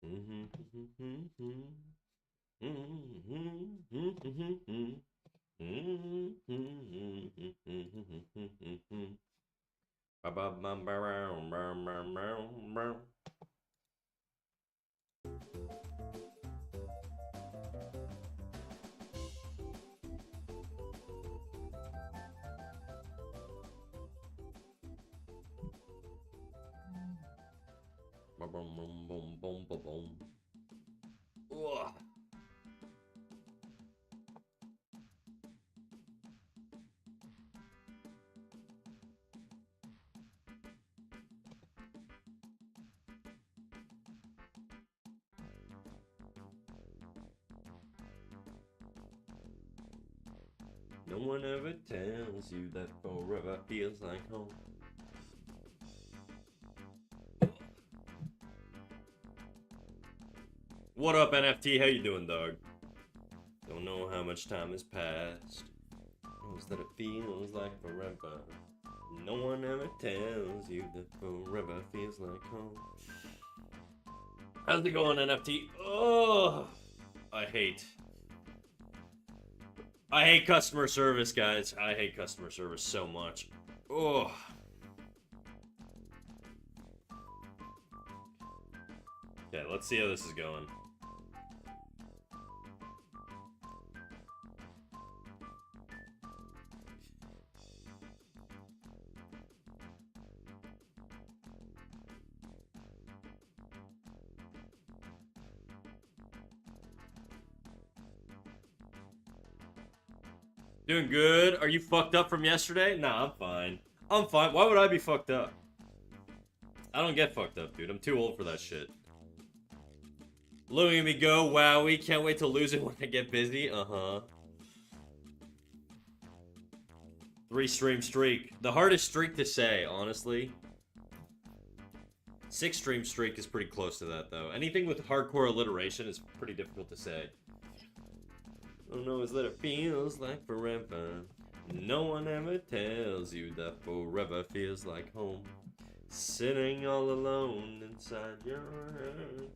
Ugh. No one ever tells you that forever feels like home. What up, NFT? How you doing, dog? Don't know how much time has passed. Knows that it feels like forever. No one ever tells you that forever feels like home. How's it going, NFT? Oh, I hate customer service, guys. I hate customer service so much. Oh. Okay, let's see how this is going. Doing good. Are you fucked up from yesterday? Nah, I'm fine. I'm fine. Why would I be fucked up? I don't get fucked up, dude. I'm too old for that shit. Look at me go, wowie. Can't wait to lose it when I get busy. Uh-huh. 3-stream streak. The hardest streak to say, honestly. 6-stream streak is pretty close to that, though. Anything with hardcore alliteration is pretty difficult to say. Oh no, is that it feels like forever. No one ever tells you that forever feels like home. Sitting all alone inside your head.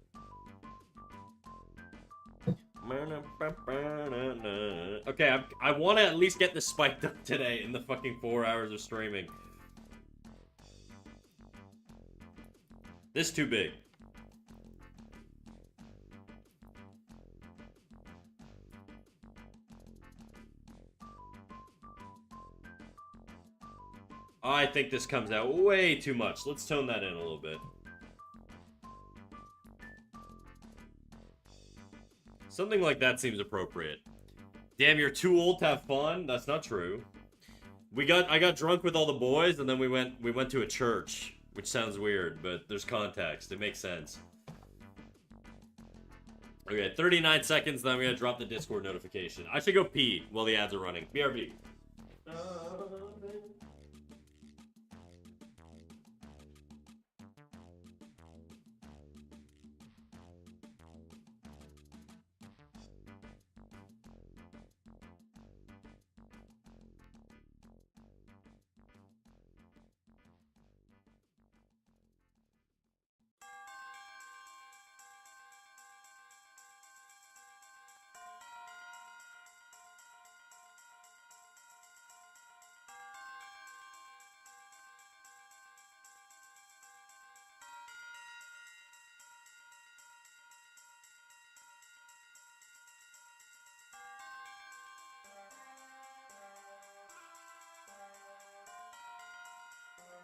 Okay, I want to at least get this spiked up today in the fucking 4 hours of streaming. This is too big. I think this comes out way too much. Let's tone that in a little bit. Something like that seems appropriate. Damn, you're too old to have fun? That's not true. I got drunk with all the boys, and then we went to a church, which sounds weird, but there's context. It makes sense. Okay, 39 seconds, then we gotta drop the Discord notification. I should go pee while the ads are running. BRB.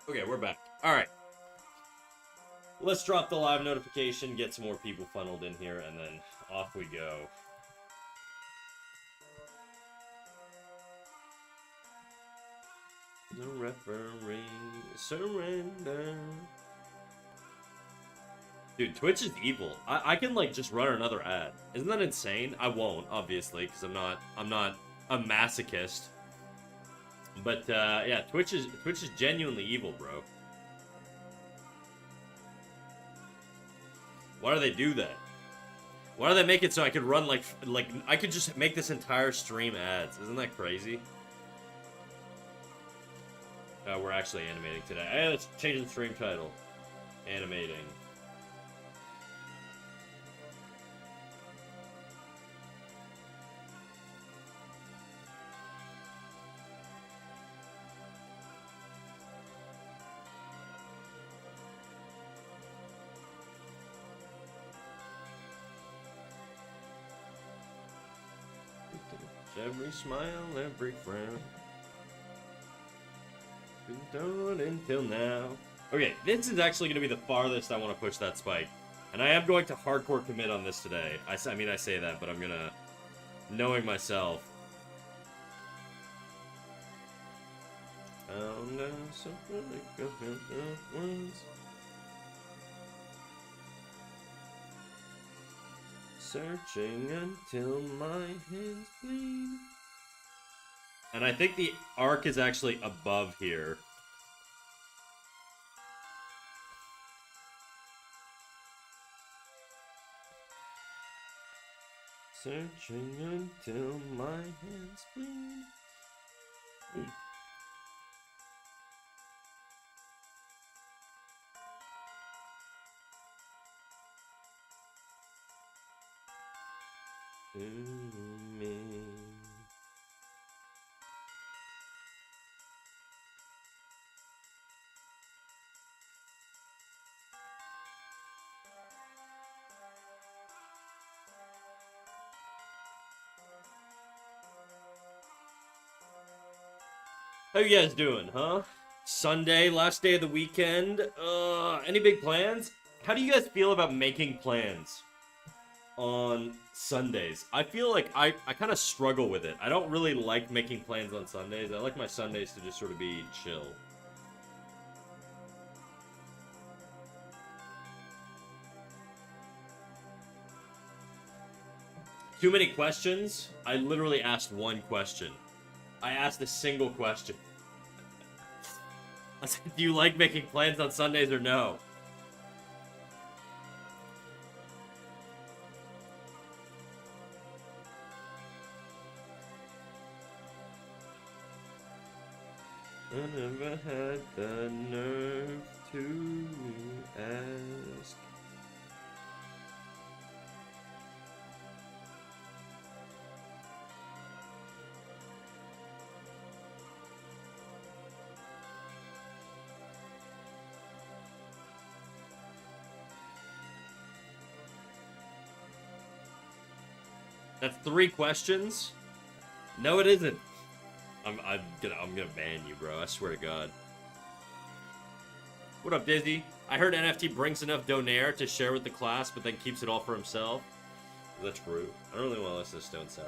Okay, we're back. Alright. Let's drop the live notification, get some more people funneled in here, and then off we go. The referee surrender. Dude, Twitch is evil. I can like just run another ad. Isn't that insane? I won't, obviously, because I'm not a masochist. But yeah, Twitch is genuinely evil, bro. Why do they do that? Why do they make it so I could run like I could just make this entire stream ads? Isn't that crazy? We're actually animating today. Hey, let's change the stream title. Animating. Every smile, every frown. Been done until now. Okay, this is actually going to be the farthest I want to push that spike. And I am going to hardcore commit on this today. I mean, I say that, but I'm going to... Knowing myself. Found out something like a once. Searching until my hands bleed. And I think the arc is actually above here. Searching until my hands bleed. To me. How you guys doing, huh? Sunday, last day of the weekend. Any big plans? How do you guys feel about making plans on Sundays? I feel like I kind of struggle with it. I don't really like making plans on Sundays. I like my Sundays to just sort of be chill. Too many questions? I literally asked one question. I asked a single question. I said, do you like making plans on Sundays or no? I never had the nerve to ask. That's 3 questions? No, it isn't. I'm gonna ban you, bro. I swear to God. What up, Dizzy? I heard NFT brings enough donaire to share with the class, but then keeps it all for himself. That's true. I don't really want to listen to Stone Sour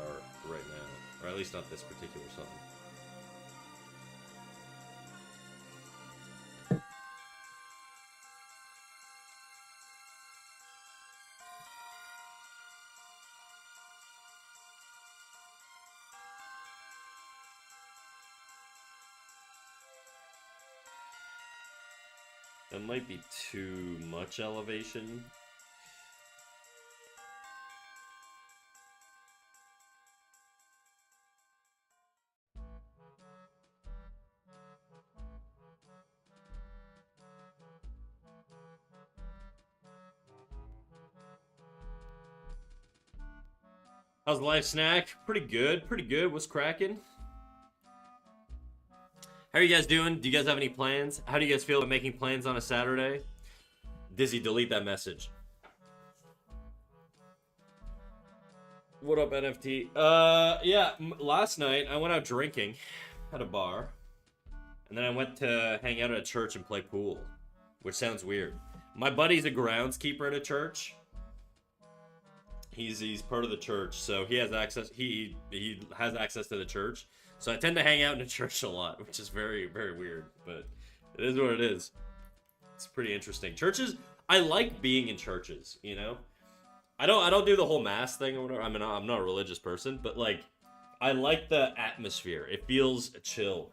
right now, or at least not this particular song. That might be too much elevation. How's life, Snack? Pretty good, pretty good. What's cracking? How are you guys doing? Do you guys have any plans? How do you guys feel about making plans on a Saturday? Dizzy, delete that message. What up, NFT? Yeah, last night I went out drinking at a bar. And then I went to hang out at a church and play pool, which sounds weird. My buddy's a groundskeeper at a church. He's part of the church, so he has access. He has access to the church. So I tend to hang out in the church a lot, which is very, very weird, but it is what it is. It's pretty interesting. Churches, I like being in churches, you know? I don't do the whole mass thing or whatever. I mean, I'm not a religious person, but like I like the atmosphere. It feels chill.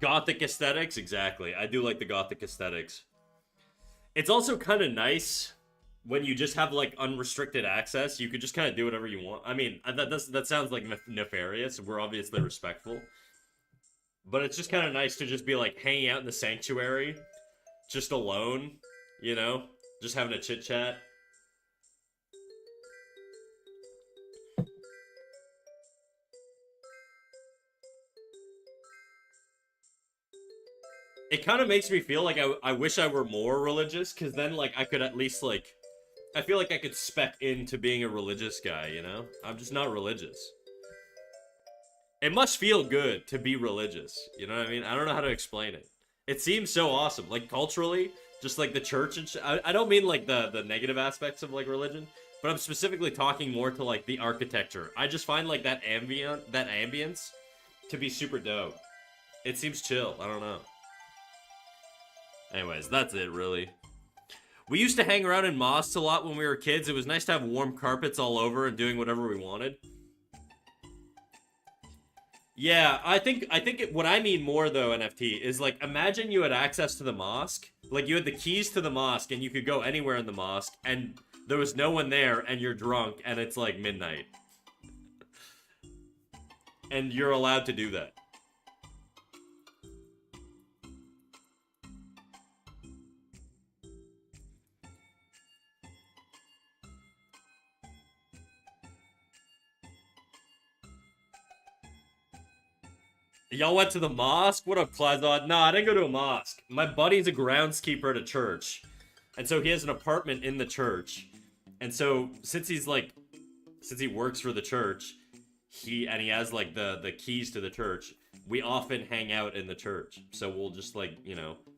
Gothic aesthetics, exactly. I do like the gothic aesthetics. It's also kind of nice when you just have like unrestricted access. You could just kind of do whatever you want. I mean, that sounds like nefarious. We're obviously respectful, but it's just kind of nice to just be like hanging out in the sanctuary, just alone, you know, just having a chit chat. It kind of makes me feel like I wish I were more religious, because then like I could at least like I feel like I could spec into being a religious guy, you know? I'm just not religious. It must feel good to be religious, you know what I mean? I don't know how to explain it. It seems so awesome, like culturally, just like the church and I don't mean like the negative aspects of like religion, but I'm specifically talking more to like the architecture. I just find like that ambience to be super dope. It seems chill. I don't know. Anyways, that's it really. We used to hang around in mosques a lot when we were kids. It was nice to have warm carpets all over and doing whatever we wanted. Yeah, what I mean more though, NFT, is like imagine you had access to the mosque, like you had the keys to the mosque and you could go anywhere in the mosque and there was no one there and you're drunk and it's like midnight. And you're allowed to do that. Y'all went to the mosque? What up, Clazod? Nah, I didn't go to a mosque. My buddy's a groundskeeper at a church. And so he has an apartment in the church. And so since he works for the church, he has like the keys to the church. We often hang out in the church. So we'll just like,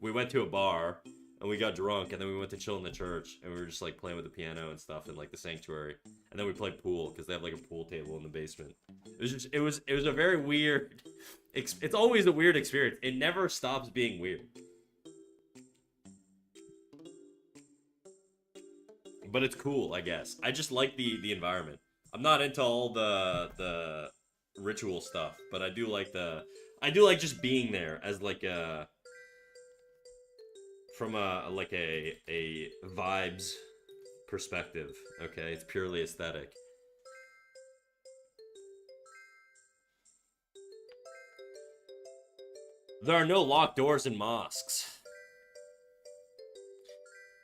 we went to a bar and we got drunk and then we went to chill in the church and we were just like playing with the piano and stuff in like the sanctuary. And then we played pool because they have like a pool table in the basement. It was a very weird it's always a weird experience. It never stops being weird. But it's cool, I guess. I just like the environment. I'm not into all the ritual stuff, but I do like just being there as like a from a vibes perspective. Okay, it's purely aesthetic. There are no locked doors in mosques.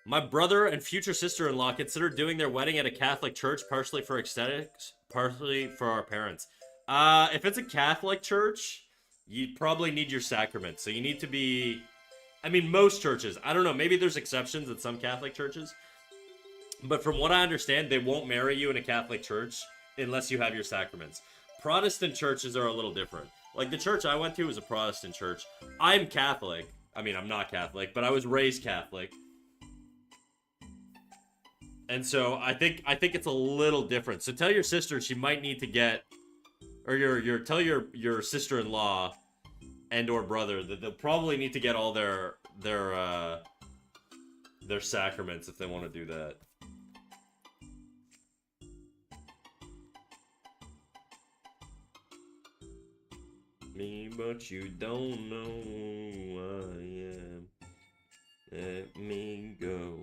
My brother and future sister-in-law considered doing their wedding at a Catholic church, partially for aesthetics, partially for our parents. If it's a Catholic church, you probably need your sacrament. So you need to be. I mean, most churches. I don't know. Maybe there's exceptions at some Catholic churches, but from what I understand, they won't marry you in a Catholic church unless you have your sacraments. Protestant churches are a little different. Like the church I went to was a Protestant church. I'm Catholic. I mean, I'm not Catholic, but I was raised Catholic. And so I think it's a little different. So tell your sister she might need to get, or your tell your sister-in-law and or brother that they'll probably need to get all their sacraments if they want to do that. Me, but you don't know who I am. Let me go.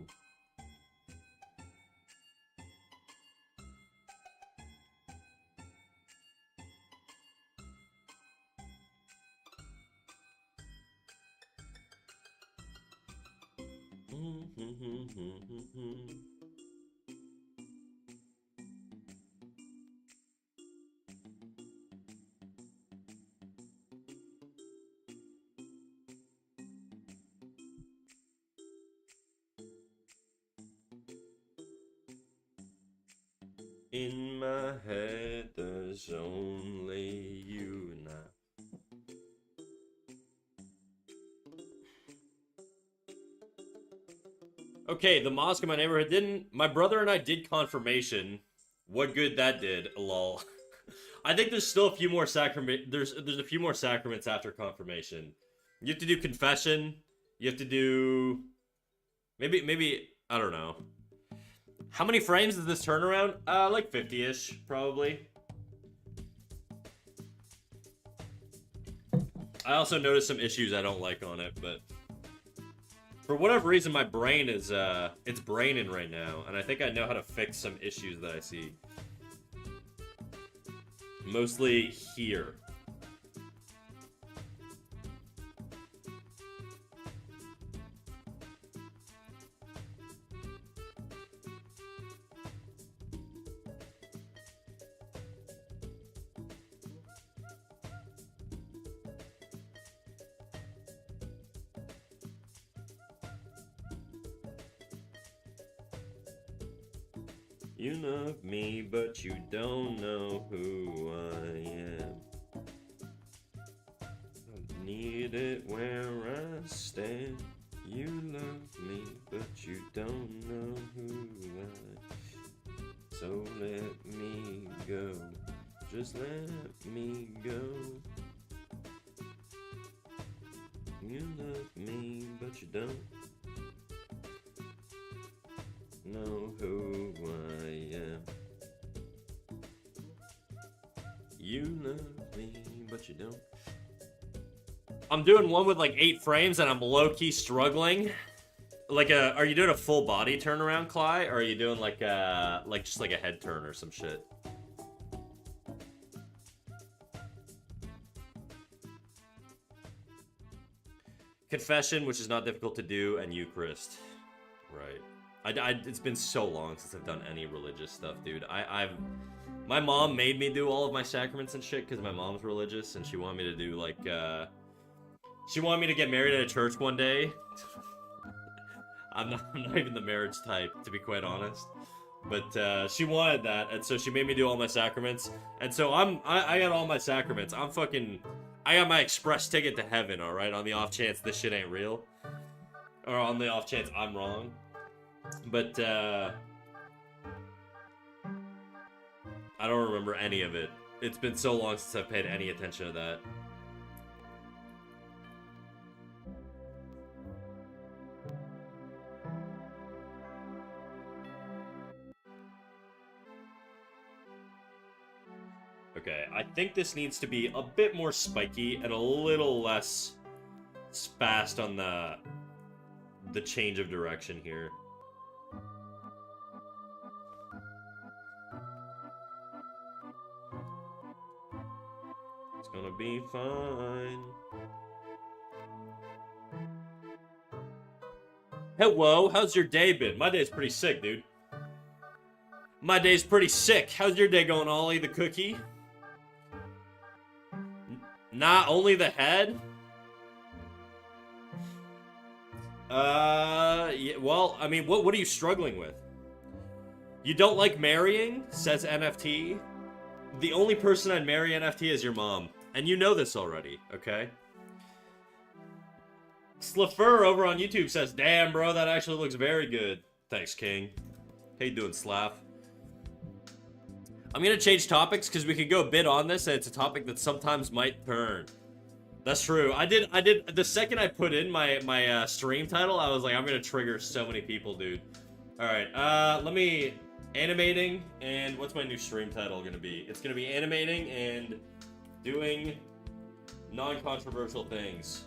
In my head, there's only you and I. Okay, the mosque in my neighborhood didn't. My brother and I did confirmation. What good that did, lol. I think there's still a few more sacrament. There's a few more sacraments after confirmation. You have to do confession. You have to do maybe I don't know. How many frames does this turn around? Like 50-ish, probably. I also noticed some issues I don't like on it, but For whatever reason, my brain is, it's braining right now, and I think I know how to fix some issues that I see. Mostly here. You love me, but you don't know who I am. I need it where I stand. You love me, but you don't know who I am. So let me go. Just let me go. You love me, but you don't know who I am. You love me, but you don't. I'm doing one with like 8 frames and I'm low-key struggling. Like are you doing a full body turnaround, Cly? Or are you doing like just like a head turn or some shit? Confession, which is not difficult to do, and Eucharist. Right. It's been so long since I've done any religious stuff, dude. My mom made me do all of my sacraments and shit because my mom's religious, and she wanted me to do, like, she wanted me to get married at a church one day. I'm not even the marriage type, to be quite honest. But, she wanted that, and so she made me do all my sacraments. And so I got all my sacraments. I got my express ticket to heaven, alright? On the off chance this shit ain't real. Or on the off chance I'm wrong. But, I don't remember any of it. It's been so long since I've paid any attention to that. Okay, I think this needs to be a bit more spiky and a little less fast on the change of direction here. It's gonna be fine. Hello, how's your day been? My day's pretty sick, dude. My day's pretty sick. How's your day going, Ollie the cookie? Not only the head? Yeah, well, I mean, what are you struggling with? You don't like marrying, says NFT. The only person I'd marry, NFT, is your mom. And you know this already, okay? Slafur over on YouTube says, damn, bro, that actually looks very good. Thanks, King. How you doing, Slav? I'm gonna change topics because we could go a bit on this, and it's a topic that sometimes might burn. That's true. I did, the second I put in my stream title, I was like, I'm gonna trigger so many people, dude. Alright, let me, animating, and what's my new stream title gonna be? It's gonna be animating and doing non-controversial things.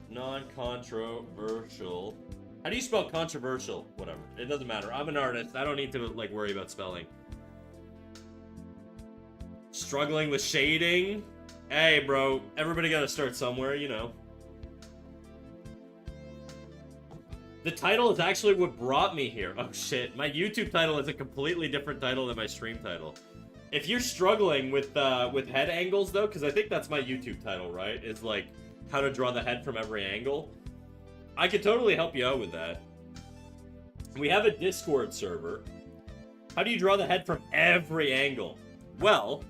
Non-controversial. How do you spell controversial? Whatever. It doesn't matter. I'm an artist. I don't need to, like, worry about spelling. Struggling with shading? Hey, bro. Everybody gotta start somewhere, you know. The title is actually what brought me here. Oh, shit. My YouTube title is a completely different title than my stream title. If you're struggling with head angles, though, because I think that's my YouTube title, right? It's like, how to draw the head from every angle. I could totally help you out with that. We have a Discord server. How do you draw the head from every angle? Well,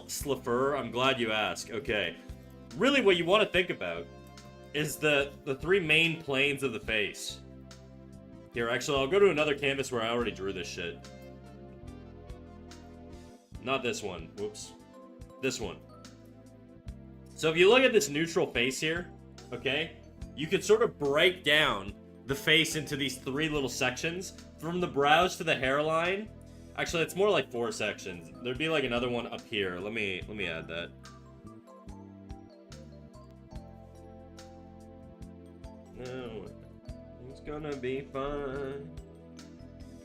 Sliffer, I'm glad you asked. Okay. Really what you want to think about is the 3 main planes of the face. Here, actually, I'll go to another canvas where I already drew this shit. Not this one. Whoops. This one. So if you look at this neutral face here, okay, you could sort of break down the face into these 3 little sections. From the brows to the hairline. Actually, it's more like 4 sections. There'd be like another one up here. Let me add that. gonna be fine.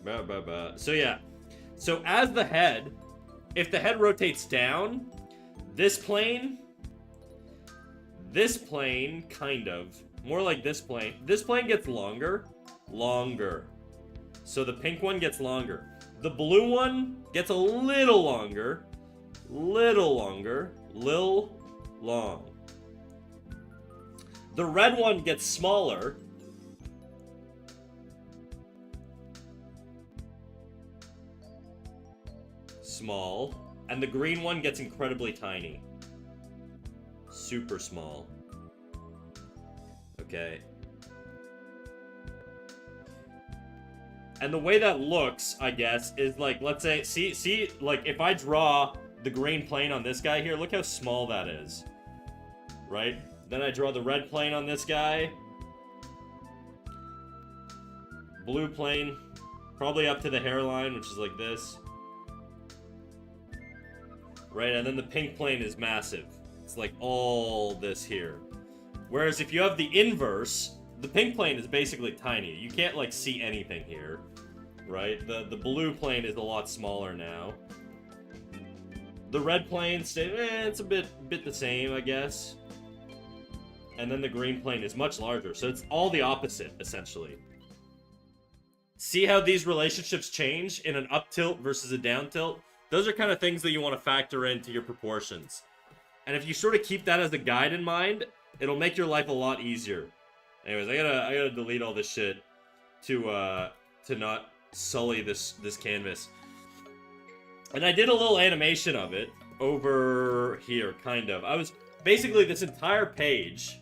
Bah, bah, bah. So yeah. So as the head, if the head rotates down, this plane, kind of, more like this plane gets longer. So the pink one gets longer. The blue one gets a little longer. Lil long. The red one gets smaller. Small. And the green one gets incredibly tiny. Super small. Okay. And the way that looks, I guess, is like, let's say, see, like, if I draw the green plane on this guy here, look how small that is. Right? Then I draw the red plane on this guy. Blue plane, probably up to the hairline, which is like this. Right, and then the pink plane is massive. It's like all this here. Whereas if you have the inverse, the pink plane is basically tiny. You can't, like, see anything here. Right? The blue plane is a lot smaller now. The red plane, it's a bit the same, I guess. And then the green plane is much larger. So it's all the opposite, essentially. See how these relationships change in an up tilt versus a down tilt? Those are kind of things that you want to factor into your proportions. And if you sort of keep that as a guide in mind, it'll make your life a lot easier. Anyways, I gotta delete all this shit to not sully this canvas. And I did a little animation of it over here, kind of. I was basically this entire page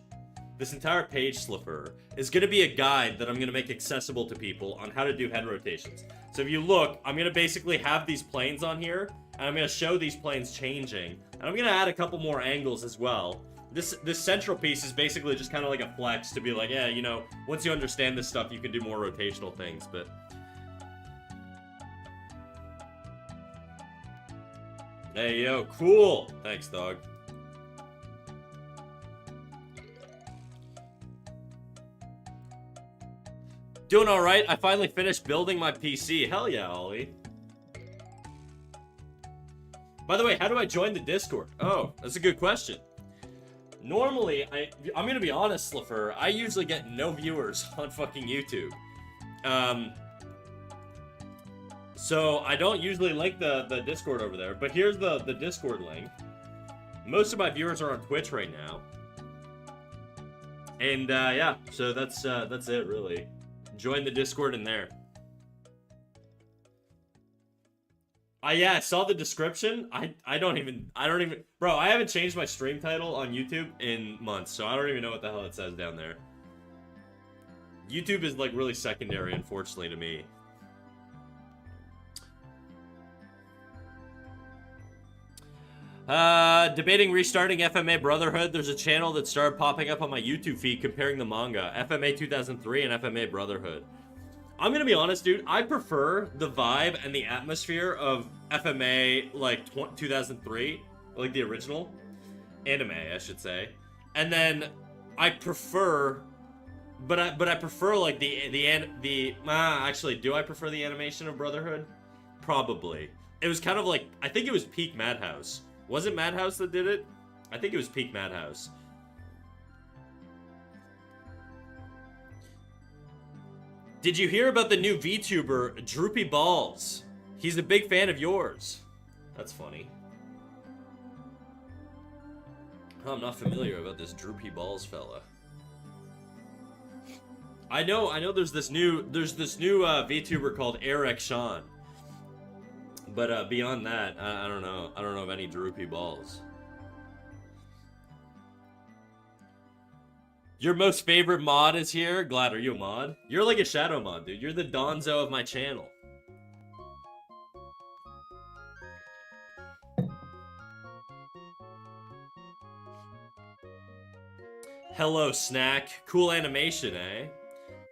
slipper is gonna be a guide that I'm gonna make accessible to people on how to do head rotations. So if you look, I'm gonna basically have these planes on here, and I'm gonna show these planes changing, and I'm gonna add a couple more angles as well. This central piece is basically just kind of like a flex to be like, yeah, you know, once you understand this stuff, you can do more rotational things, but... Hey, yo, cool! Thanks, dog. Doing alright, I finally finished building my PC. Hell yeah, Ollie. By the way, how do I join the Discord? Oh, that's a good question. Normally, I'm gonna be honest, Slipper, I usually get no viewers on fucking YouTube. So I don't usually link the Discord over there, but here's the Discord link. Most of my viewers are on Twitch right now. And yeah, so that's it really. Join the Discord in there. Yeah, I saw the description. I don't even, bro, I haven't changed my stream title on YouTube in months, so I don't even know what the hell it says down there. YouTube is, like, really secondary, unfortunately, to me. Debating restarting FMA Brotherhood. There's a channel that started popping up on my YouTube feed comparing the manga. FMA 2003 and FMA Brotherhood. I'm gonna be honest, dude. I prefer the vibe and the atmosphere of FMA, like, 2003. Like, the original. Anime, I should say. And then, I prefer... But I prefer, like, actually, do I prefer the animation of Brotherhood? Probably. It was kind of like... I think it was peak Madhouse. Was it Madhouse that did it? I think it was peak Madhouse. Did you hear about the new VTuber, Droopy Balls? He's a big fan of yours. That's funny. Oh, I'm not familiar about this Droopy Balls fella. I know there's this new VTuber called Eric Sean. But beyond that, I don't know. I don't know of any Droopy Balls. Your most favorite mod is here? Glad, are you a mod? You're like a shadow mod, dude. You're the Donzo of my channel. Hello, Snack. Cool animation, eh?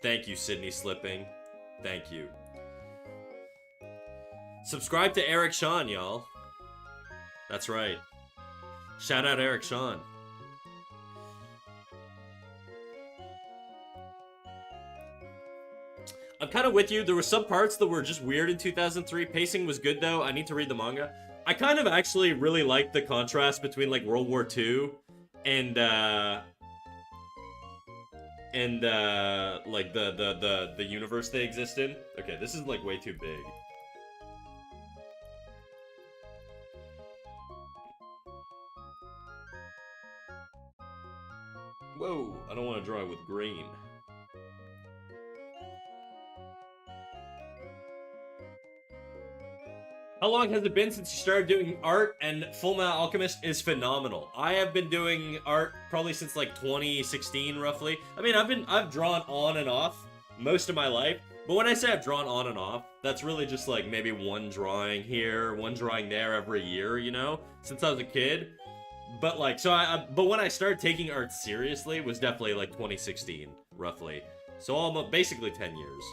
Thank you, Sydney Slipping. Thank you. Subscribe to Eric Sean, y'all. That's right. Shout out Eric Sean. I'm kind of with you. There were some parts that were just weird in 2003. Pacing was good, though. I need to read the manga. I kind of actually really liked the contrast between, like, World War II and, like, the universe they exist in. Okay, this is, like, way too big. Whoa, I don't want to draw it with green. How long has it been since you started doing art? And Full Metal Alchemist is phenomenal. I have been doing art probably since like 2016, roughly. I mean, I've drawn on and off most of my life. But when I say I've drawn on and off, that's really just like maybe one drawing here, one drawing there every year, you know, since I was a kid. But like, so but when I started taking art seriously was definitely like 2016, roughly. So almost basically 10 years.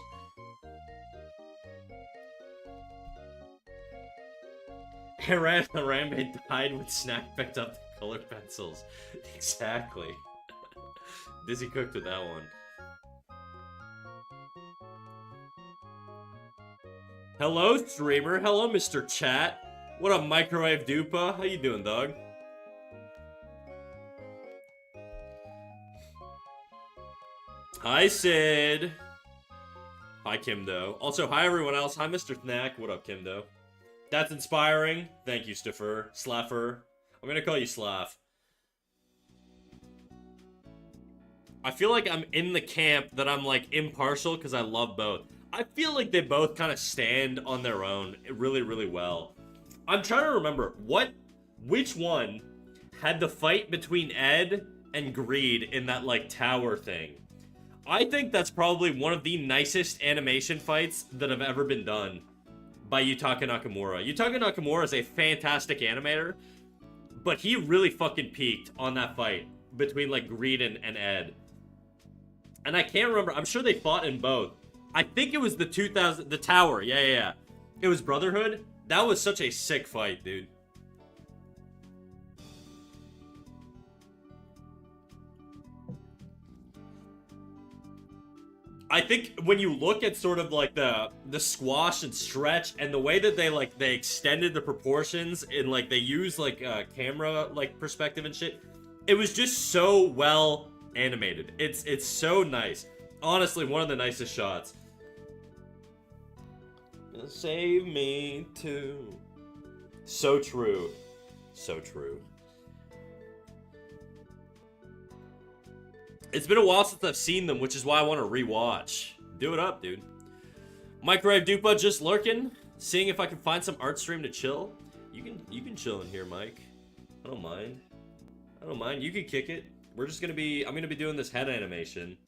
Harambe died when Snack picked up the colored pencils. Exactly. Dizzy cooked with that one. Hello, streamer. Hello, Mr. Chat. What up, Microwave Dupa? How you doing, dog? Hi, Sid. Hi, Kimdo. Also, hi, everyone else. Hi, Mr. Snack. What up, Kimdo? That's inspiring. Thank you, Stiffer. Slaffer. I'm gonna call you Slaff. I feel like I'm in the camp that I'm, like, impartial because I love both. I feel like they both kind of stand on their own really, really well. I'm trying to remember, which one had the fight between Ed and Greed in that, like, tower thing? I think that's probably one of the nicest animation fights that have ever been done by Yutaka Nakamura. Yutaka Nakamura is a fantastic animator, but he really fucking peaked on that fight between, like, Greed and Ed. And I can't remember. I'm sure they fought in both. I think it was the tower. Yeah. It was Brotherhood. That was such a sick fight, dude. I think when you look at sort of like the squash and stretch and the way that they extended the proportions and like they used like camera like perspective and shit, it was just so well animated. It's so nice. Honestly, one of the nicest shots. Save me too. So true. So true. It's been a while since I've seen them, which is why I want to rewatch. Do it up, dude. Microwave Dupa just lurking, seeing if I can find some art stream to chill. You can chill in here, Mike. I don't mind. I don't mind. You can kick it. I'm gonna be doing this head animation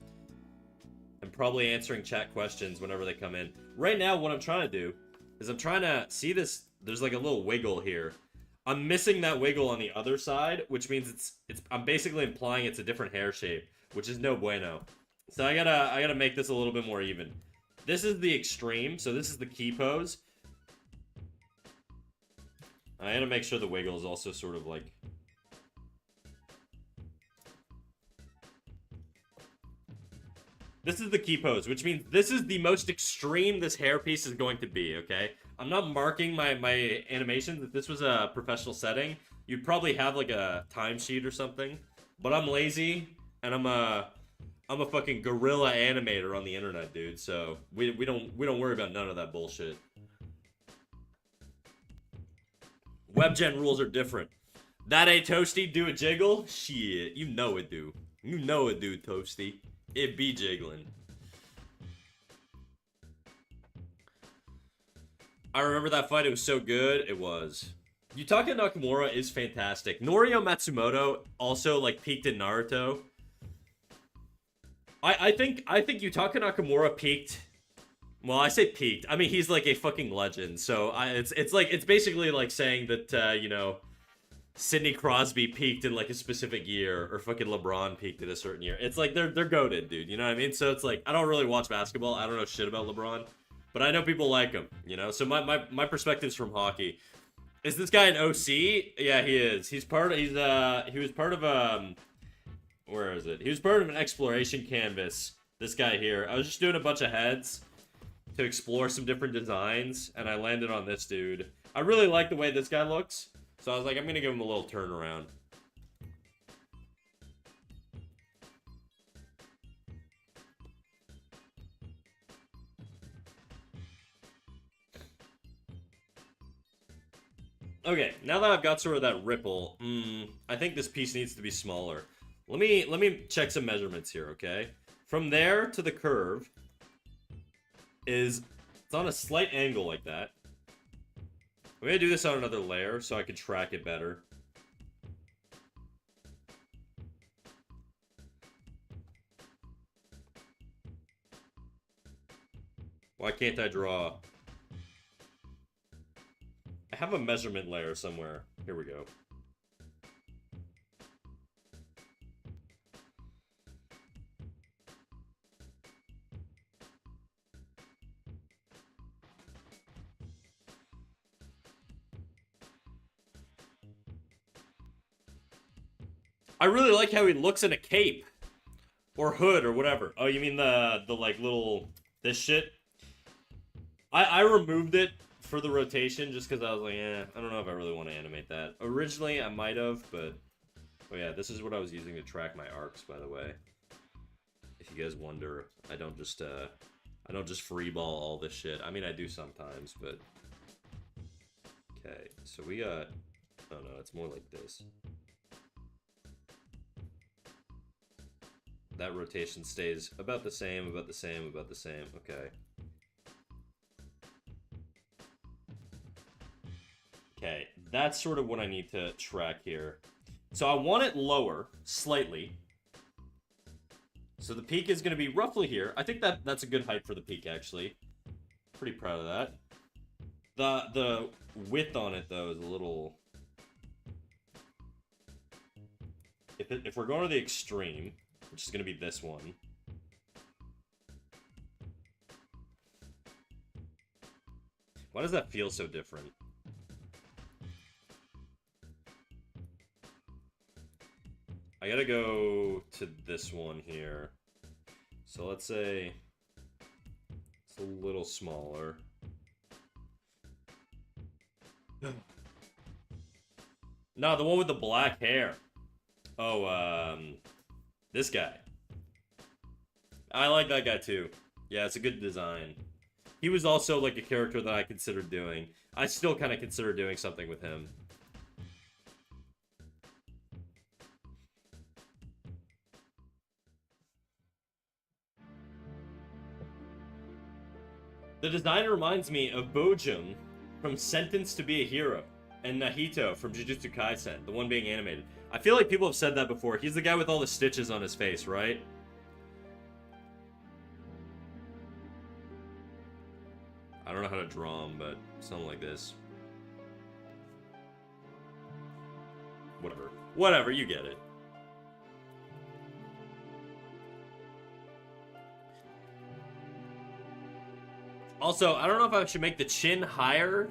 and probably answering chat questions whenever they come in. Right now, what I'm trying to do is I'm trying to see this. There's like a little wiggle here. I'm missing that wiggle on the other side, which means I'm basically implying it's a different hair shape, which is no bueno. So I gotta make this a little bit more even. This is the extreme, so this is the key pose. I gotta make sure the wiggle is also sort of like... This is the key pose, which means this is the most extreme this hairpiece is going to be, okay? I'm not marking my animations. If this was a professional setting, you'd probably have like a timesheet or something. But I'm lazy, and I'm a fucking guerrilla animator on the internet, dude. So we don't worry about none of that bullshit. WebGen rules are different. That ain't Toasty, do a jiggle? Shit, you know it, dude. You know it, dude, Toasty. It be jiggling. I remember that fight, it was so good. It was. Yutaka Nakamura is fantastic. Norio Matsumoto also, like, peaked in Naruto. I think Yutaka Nakamura peaked. Well, I say peaked. I mean, he's like a fucking legend. So it's basically like saying that you know, Sidney Crosby peaked in like a specific year, or fucking LeBron peaked in a certain year. It's like they're goated, dude. You know what I mean? So it's like I don't really watch basketball. I don't know shit about LeBron, but I know people like him. You know, so my perspective's from hockey. Is this guy an OC? Yeah, he is. He was part of where is it? He was part of an exploration canvas. This guy here. I was just doing a bunch of heads, to explore some different designs, and I landed on this dude. I really like the way this guy looks, so I was like, I'm gonna give him a little turnaround. Okay, now that I've got sort of that ripple, I think this piece needs to be smaller. Let me check some measurements here, okay? From there to the curve it's on a slight angle like that. I'm gonna do this on another layer so I can track it better. Why can't I draw? I have a measurement layer somewhere. Here we go. I really like how he looks in a cape. Or hood or whatever. Oh, you mean the like little... this shit? I removed it for the rotation just because I was like, I don't know if I really want to animate that. Originally, I might have, but... oh yeah, this is what I was using to track my arcs, by the way. If you guys wonder, I don't just freeball all this shit. I mean, I do sometimes, but... okay, so we got... oh no, it's more like this. That rotation stays about the same, about the same, about the same. Okay. Okay, that's sort of what I need to track here. So I want it lower, slightly. So the peak is going to be roughly here. I think that's a good height for the peak, actually. Pretty proud of that. The width on it, though, is a little... if we're going to the extreme... which is going to be this one. Why does that feel so different? I gotta go to this one here. So let's say it's a little smaller. No, the one with the black hair. Oh, this guy. I like that guy too. Yeah, it's a good design. He was also like a character that I considered doing. I still kind of consider doing something with him. The design reminds me of Bojum from Sentenced to be a Hero and Nahito from Jujutsu Kaisen, the one being animated. I feel like people have said that before. He's the guy with all the stitches on his face, right? I don't know how to draw him, but something like this. Whatever. Whatever, you get it. Also, I don't know if I should make the chin higher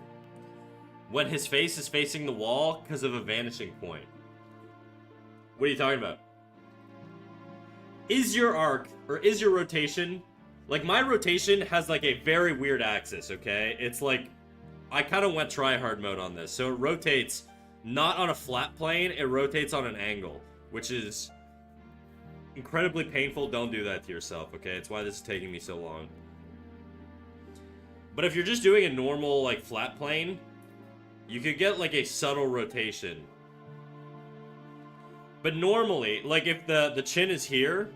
when his face is facing the wall because of a vanishing point. What are you talking about? Is your arc, or is your rotation... like, my rotation has, like, a very weird axis, okay? It's like... I kind of went try-hard mode on this. So it rotates not on a flat plane, it rotates on an angle. Which is incredibly painful. Don't do that to yourself, okay? It's why this is taking me so long. But if you're just doing a normal, like, flat plane, you could get, like, a subtle rotation. But normally, like, if the chin is here,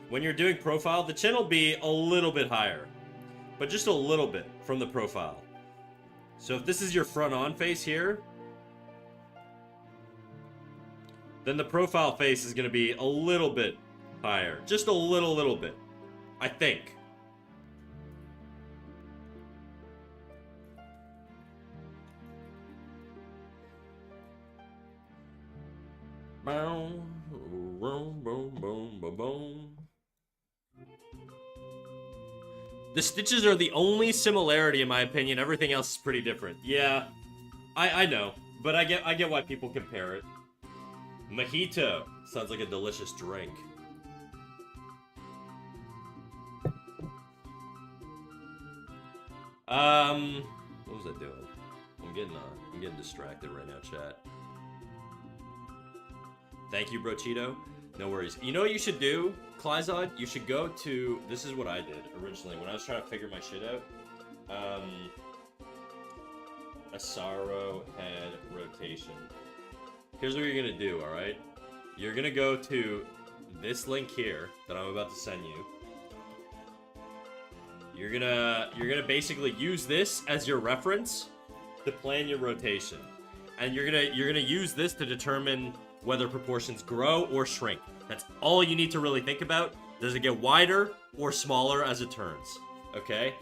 when you're doing profile, the chin will be a little bit higher. But just a little bit from the profile. So if this is your front-on face here, then the profile face is going to be a little bit higher. Just a little bit. I think. Boom, boom, boom, boom, boom, boom. The stitches are the only similarity in my opinion. Everything else is pretty different. Yeah, I know, but I get why people compare it. Mojito sounds like a delicious drink. What was I doing? I'm getting distracted right now, chat. Thank you, Brochito. No worries. You know what you should do, Clyzod? You should go to... This is what I did originally when I was trying to figure my shit out. Asaro head rotation. Here's what you're gonna do, alright? You're gonna go to this link here that I'm about to send you. You're gonna basically use this as your reference to plan your rotation. And you're gonna use this to determine whether proportions grow or shrink. That's all you need to really think about. Does it get wider or smaller as it turns? Okay?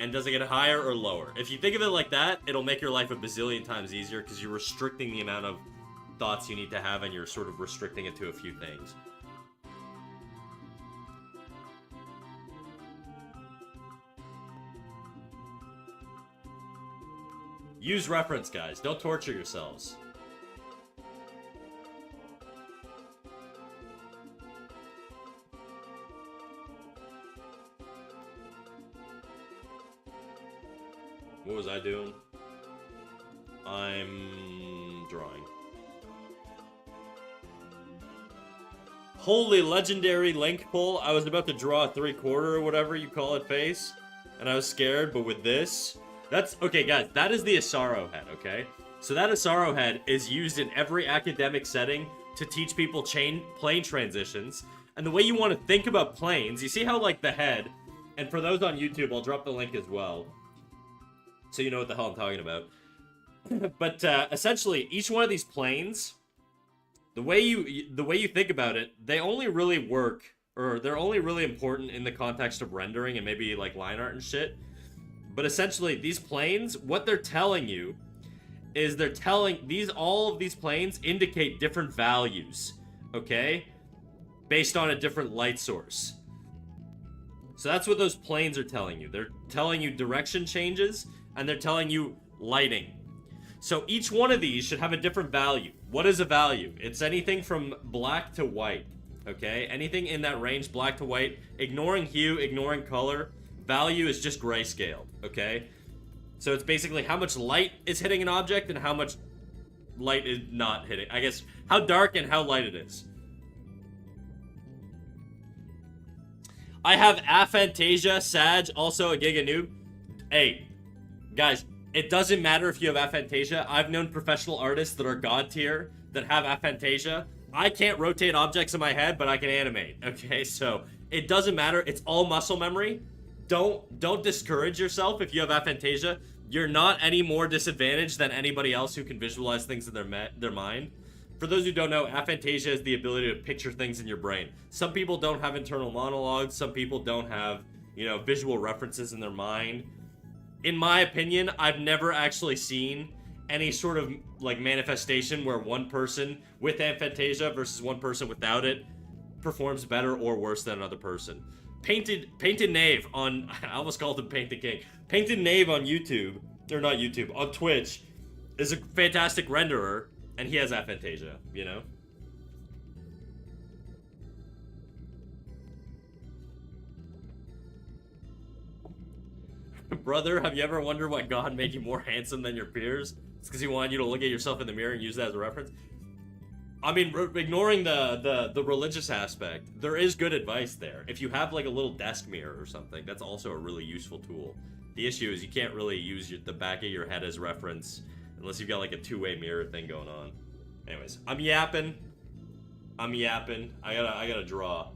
And does it get higher or lower? If you think of it like that, it'll make your life a bazillion times easier because you're restricting the amount of thoughts you need to have and you're sort of restricting it to a few things. Use reference, guys. Don't torture yourselves. What was I doing? I'm drawing. Holy legendary link pull. I was about to draw a 3/4 or whatever you call it face. And I was scared, but with this... That's... Okay, guys, that is the Asaro head, okay? So that Asaro head is used in every academic setting to teach people plane transitions. And the way you want to think about planes, you see how, like, the head... And for those on YouTube, I'll drop the link as well. So you know what the hell I'm talking about. But essentially, each one of these planes, the way you think about it, they only really work, or they're only really important in the context of rendering and maybe like line art and shit. But essentially, these planes, what they're telling you is all of these planes indicate different values, okay? Based on a different light source. So that's what those planes are telling you. They're telling you direction changes, and they're telling you lighting. So each one of these should have a different value. What is a value? It's anything from black to white, okay? Anything in that range, black to white, ignoring hue, ignoring color. Value is just grayscale, okay? So it's basically how much light is hitting an object and how much light is not hitting. I guess how dark and how light it is. I have aphantasia, Sag, also a Giga Noob. Hey, guys, it doesn't matter if you have aphantasia. I've known professional artists that are god tier that have aphantasia. I can't rotate objects in my head, but I can animate, okay? So it doesn't matter. It's all muscle memory. Don't discourage yourself if you have aphantasia. You're not any more disadvantaged than anybody else who can visualize things in their mind. For those who don't know, aphantasia is the ability to picture things in your brain. Some people don't have internal monologues. Some people don't have, visual references in their mind. In my opinion, I've never actually seen any sort of, like, manifestation where one person with aphantasia versus one person without it performs better or worse than another person. Painted Knave on... I almost called him Painted King. Painted Knave on YouTube, or not YouTube, on Twitch, is a fantastic renderer, and he has aphantasia, Brother, have you ever wondered why God made you more handsome than your peers? It's because he wanted you to look at yourself in the mirror and use that as a reference? I mean, ignoring the religious aspect, there is good advice there. If you have, like, a little desk mirror or something, that's also a really useful tool. The issue is you can't really use the back of your head as reference unless you've got, like, a two-way mirror thing going on. Anyways, I'm yapping. I gotta draw.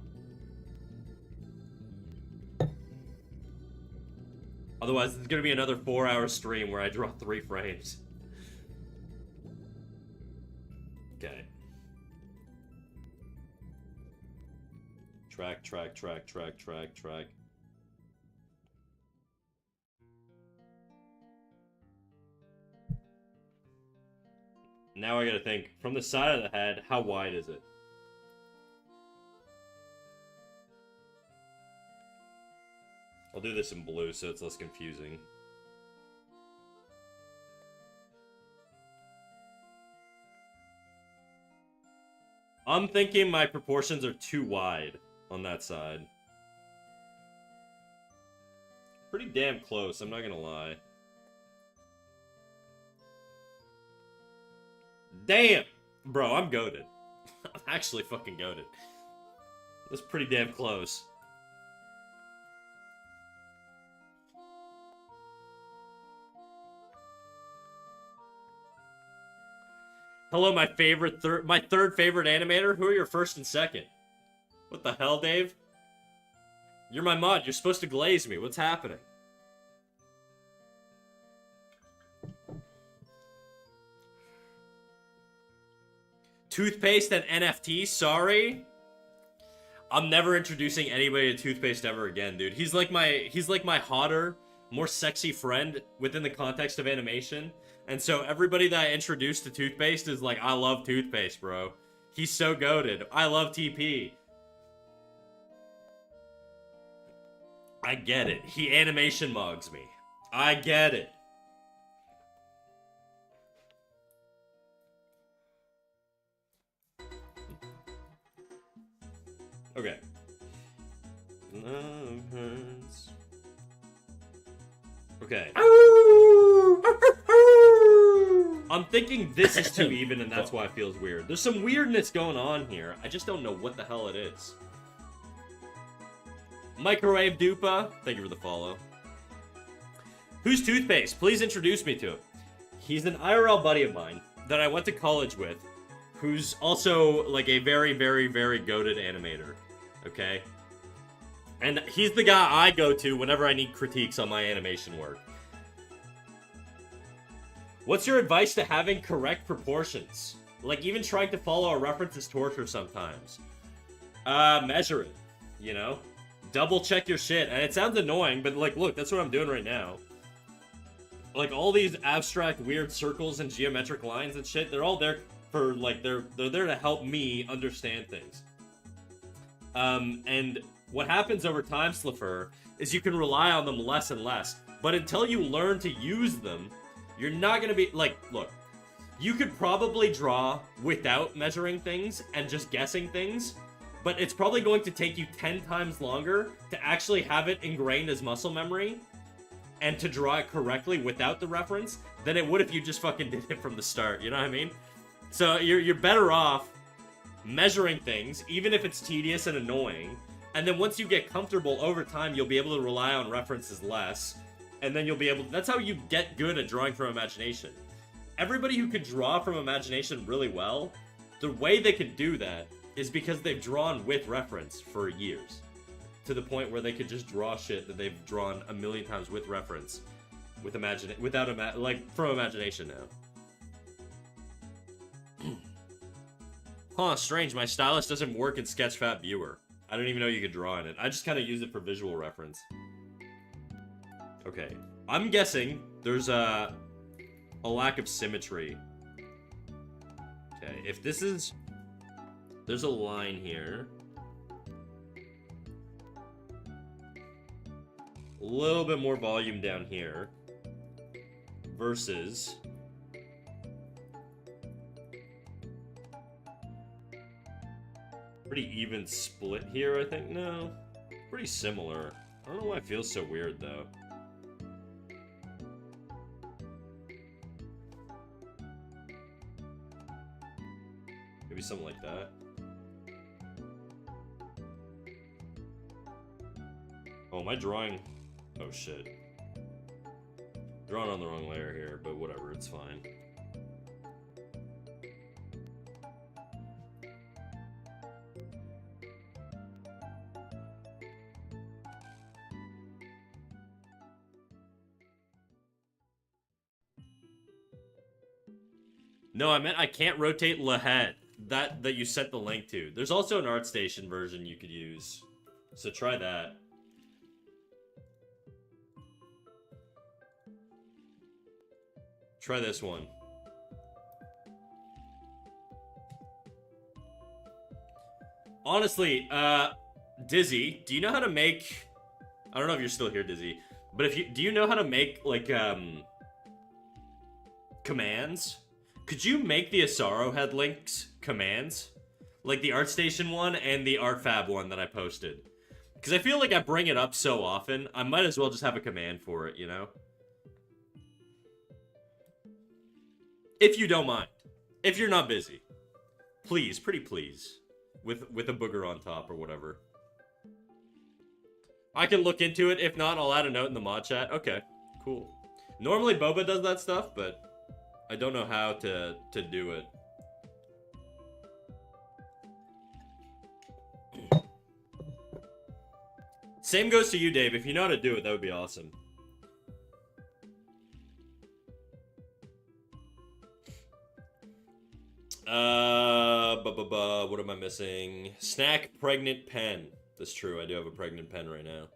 Otherwise, it's gonna be another 4-hour stream where I draw 3 frames. Okay. Track. Now I gotta think, from the side of the head, how wide is it? I'll do this in blue so it's less confusing. I'm thinking my proportions are too wide on that side. Pretty damn close, I'm not gonna lie. Damn! Bro, I'm goated. I'm actually fucking goated. That's pretty damn close. Hello, my third favorite animator. Who are your first and second? What the hell, Dave? You're my mod. You're supposed to glaze me. What's happening? Toothpaste and NFT, sorry. I'm never introducing anybody to toothpaste ever again, dude. He's like my hotter, more sexy friend within the context of animation. And so everybody that I introduce to toothpaste is like, I love toothpaste, bro. He's so goated. I love TP. I get it. He animation mugs me. I get it. Okay. Love hurts. Okay. I'm thinking this is too even, and that's why it feels weird. There's some weirdness going on here. I just don't know what the hell it is. Microwave Dupa, thank you for the follow. Who's Toothpaste? Please introduce me to him. He's an IRL buddy of mine that I went to college with, who's also like a very, very, very goated animator. Okay? And he's the guy I go to whenever I need critiques on my animation work. What's your advice to having correct proportions? Like, even trying to follow a reference is torture sometimes. Measure it, you know? Double check your shit. And it sounds annoying, but like, look, that's what I'm doing right now. Like, all these abstract, weird circles and geometric lines and shit, they're all there for, like, they're there to help me understand things. And what happens over time, Sliffer, is you can rely on them less and less. But until you learn to use them, you're not gonna be, like, look, you could probably draw without measuring things and just guessing things, but it's probably going to take you 10 times longer to actually have it ingrained as muscle memory and to draw it correctly without the reference than it would if you just fucking did it from the start, you know what I mean? So you're better off measuring things, even if it's tedious and annoying, and then once you get comfortable over time, you'll be able to rely on references less, and then you'll be able to, that's how you get good at drawing from imagination. Everybody who can draw from imagination really well, the way they can do that is because they've drawn with reference for years. To the point where they could just draw shit that they've drawn a million times with reference. With from imagination now. Huh, strange. My stylus doesn't work in Sketchfab Viewer. I don't even know you could draw in it. I just kind of use it for visual reference. Okay. I'm guessing there's a lack of symmetry. Okay, if this is... There's a line here. A little bit more volume down here. Versus... Pretty even split here, I think. No. Pretty similar. I don't know why it feels so weird, though. Maybe something like that. Oh, am I drawing? Oh, shit. Drawing on the wrong layer here, but whatever, it's fine. No, I meant I can't rotate the head. That you sent the link to. There's also an ArtStation version you could use. So try that. Try this one. Honestly, Dizzy, do you know how to make... I don't know if you're still here, Dizzy. But do you know how to make, like, commands? Could you make the Asaro head links commands? Like the ArtStation one and the ArtFab one that I posted. Because I feel like I bring it up so often, I might as well just have a command for it, you know? If you don't mind. If you're not busy. Please, pretty please. With a booger on top or whatever. I can look into it. If not, I'll add a note in the mod chat. Okay, cool. Normally Boba does that stuff, but I don't know how to do it. Same goes to you, Dave. If you know how to do it, that would be awesome. What am I missing? Snack pregnant pen. That's true, I do have a pregnant pen right now.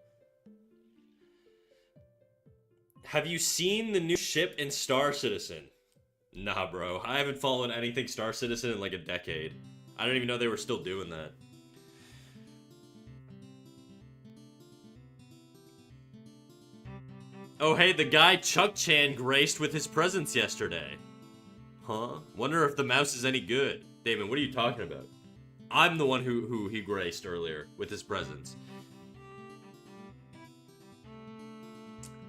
Have you seen the new ship in Star Citizen? Nah, bro. I haven't followed anything Star Citizen in like a decade. I don't even know they were still doing that. Oh, hey, the guy Chuck Chan graced with his presence yesterday. Huh? Wonder if the mouse is any good. Damon, what are you talking about? I'm the one who he graced earlier with his presence.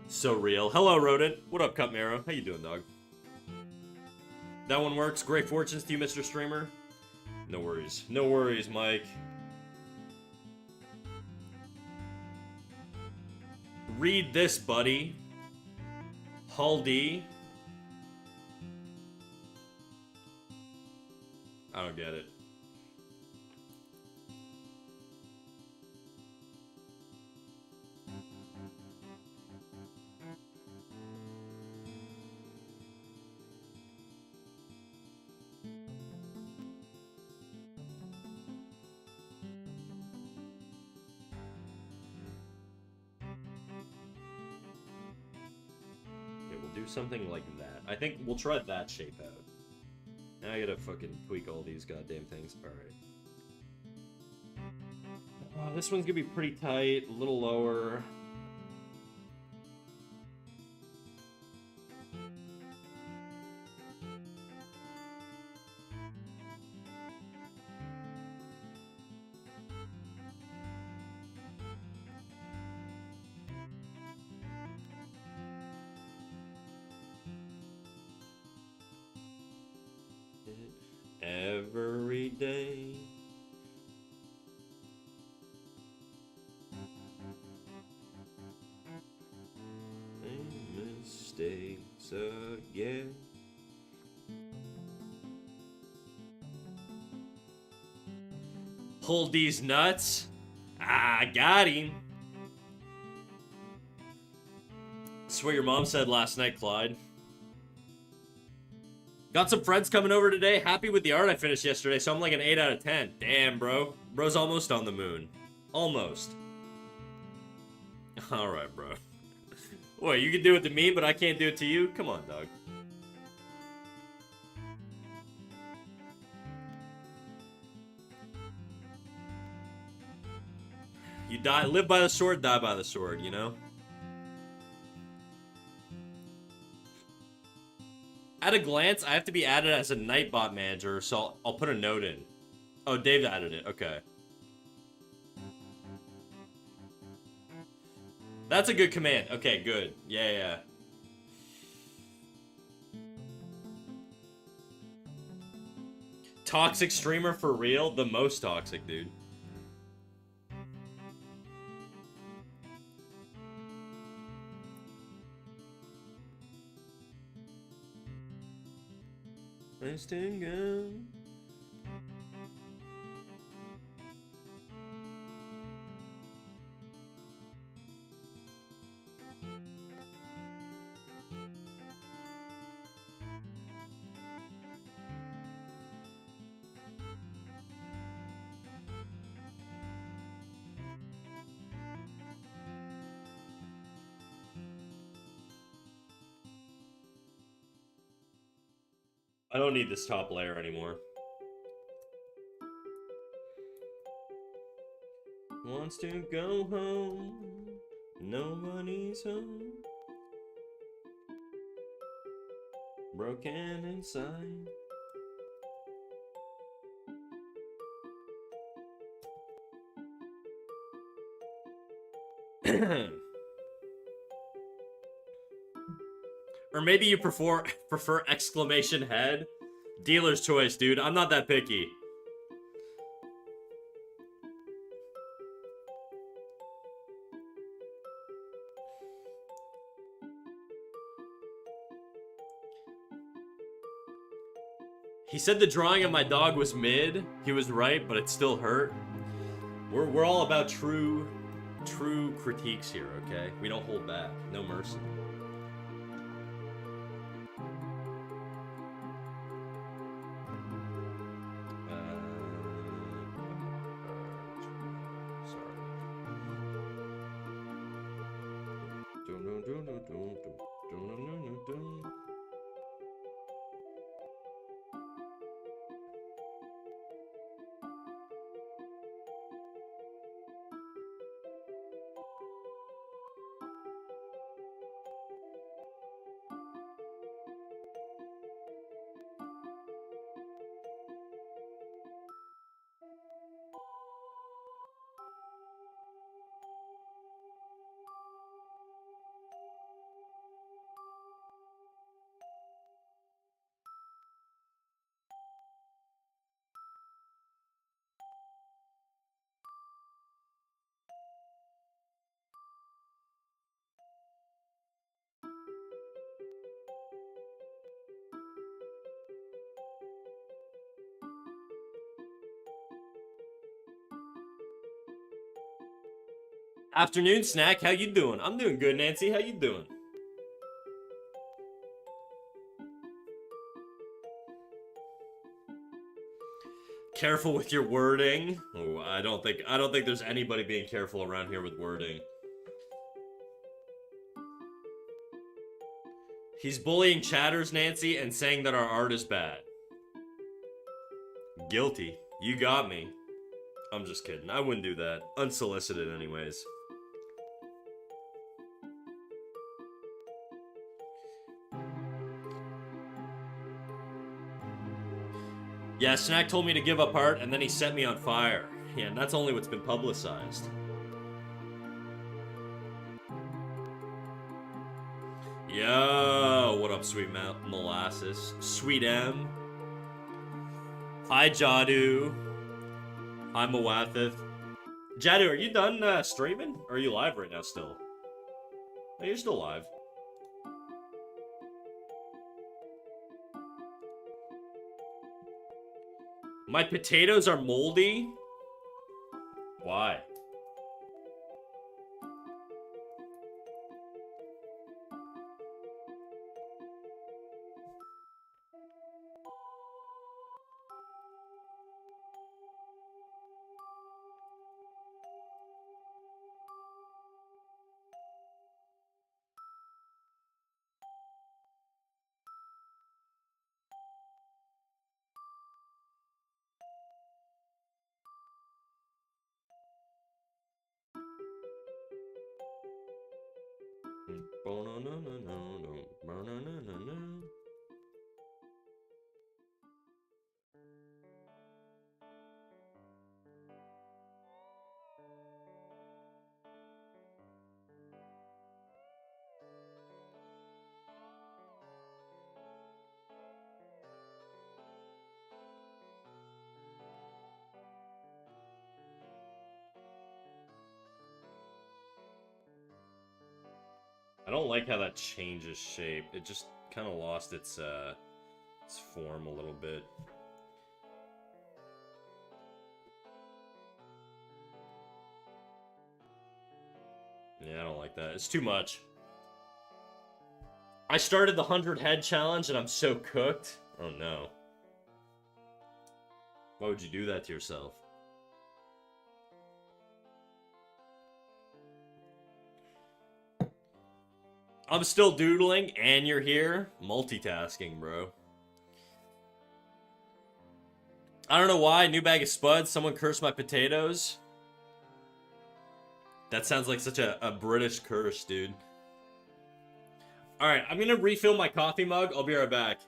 So real. Hello, Rodent. What up, Cup Marrow? How you doing, dog? That one works. Great fortunes to you, Mr. Streamer. No worries. No worries, Mike. Read this, buddy. Haldi. I don't get it. Do something like that. I think we'll try that shape out. Now I gotta fucking tweak all these goddamn things. Alright. This one's gonna be pretty tight, a little lower. Every day. Mistakes again. Hold these nuts. I got him. That's what your mom said last night, Clyde. Got some friends coming over today. Happy with the art I finished yesterday, so I'm like an 8 out of 10. Damn, bro. Bro's almost on the moon. Almost. Alright, bro. What, you can do it to me, but I can't do it to you? Come on, dog. You die, live by the sword, die by the sword, you know? At a glance, I have to be added as a Nightbot manager, so I'll put a note in. Oh, Dave added it. Okay. That's a good command. Okay, good. Yeah. Toxic streamer for real? The most toxic, dude. Nice to go. I don't need this top layer anymore. Wants to go home. Nobody's home. Broken inside. Or maybe you prefer exclamation head. Dealer's choice, dude. I'm not that picky. He said the drawing of my dog was mid. He was right, but it still hurt. We're all about true critiques here, okay? We don't hold back. No mercy. Afternoon snack, how you doing? I'm doing good, Nancy. How you doing? Careful with your wording. Oh, I don't think there's anybody being careful around here with wording. He's bullying chatters, Nancy, and saying that our art is bad. Guilty. You got me. I'm just kidding. I wouldn't do that. Unsolicited anyways. Yeah, Snack told me to give up art, and then he set me on fire. Yeah, and that's only what's been publicized. Yo, what up, Sweet Molasses? Sweet M. Hi, Jadu. Hi, Mawathith. Jadu, are you done streaming? Or are you live right now still? No, you're still live. My potatoes are moldy? Why? I don't like how that changes shape. It just kind of lost its form a little bit. Yeah, I don't like that. It's too much. I started the 100 head challenge and I'm so cooked. Oh no. Why would you do that to yourself? I'm still doodling and you're here. Multitasking, bro. I don't know why. New bag of spuds. Someone cursed my potatoes. That sounds like such a British curse, dude. Alright, I'm gonna refill my coffee mug. I'll be right back.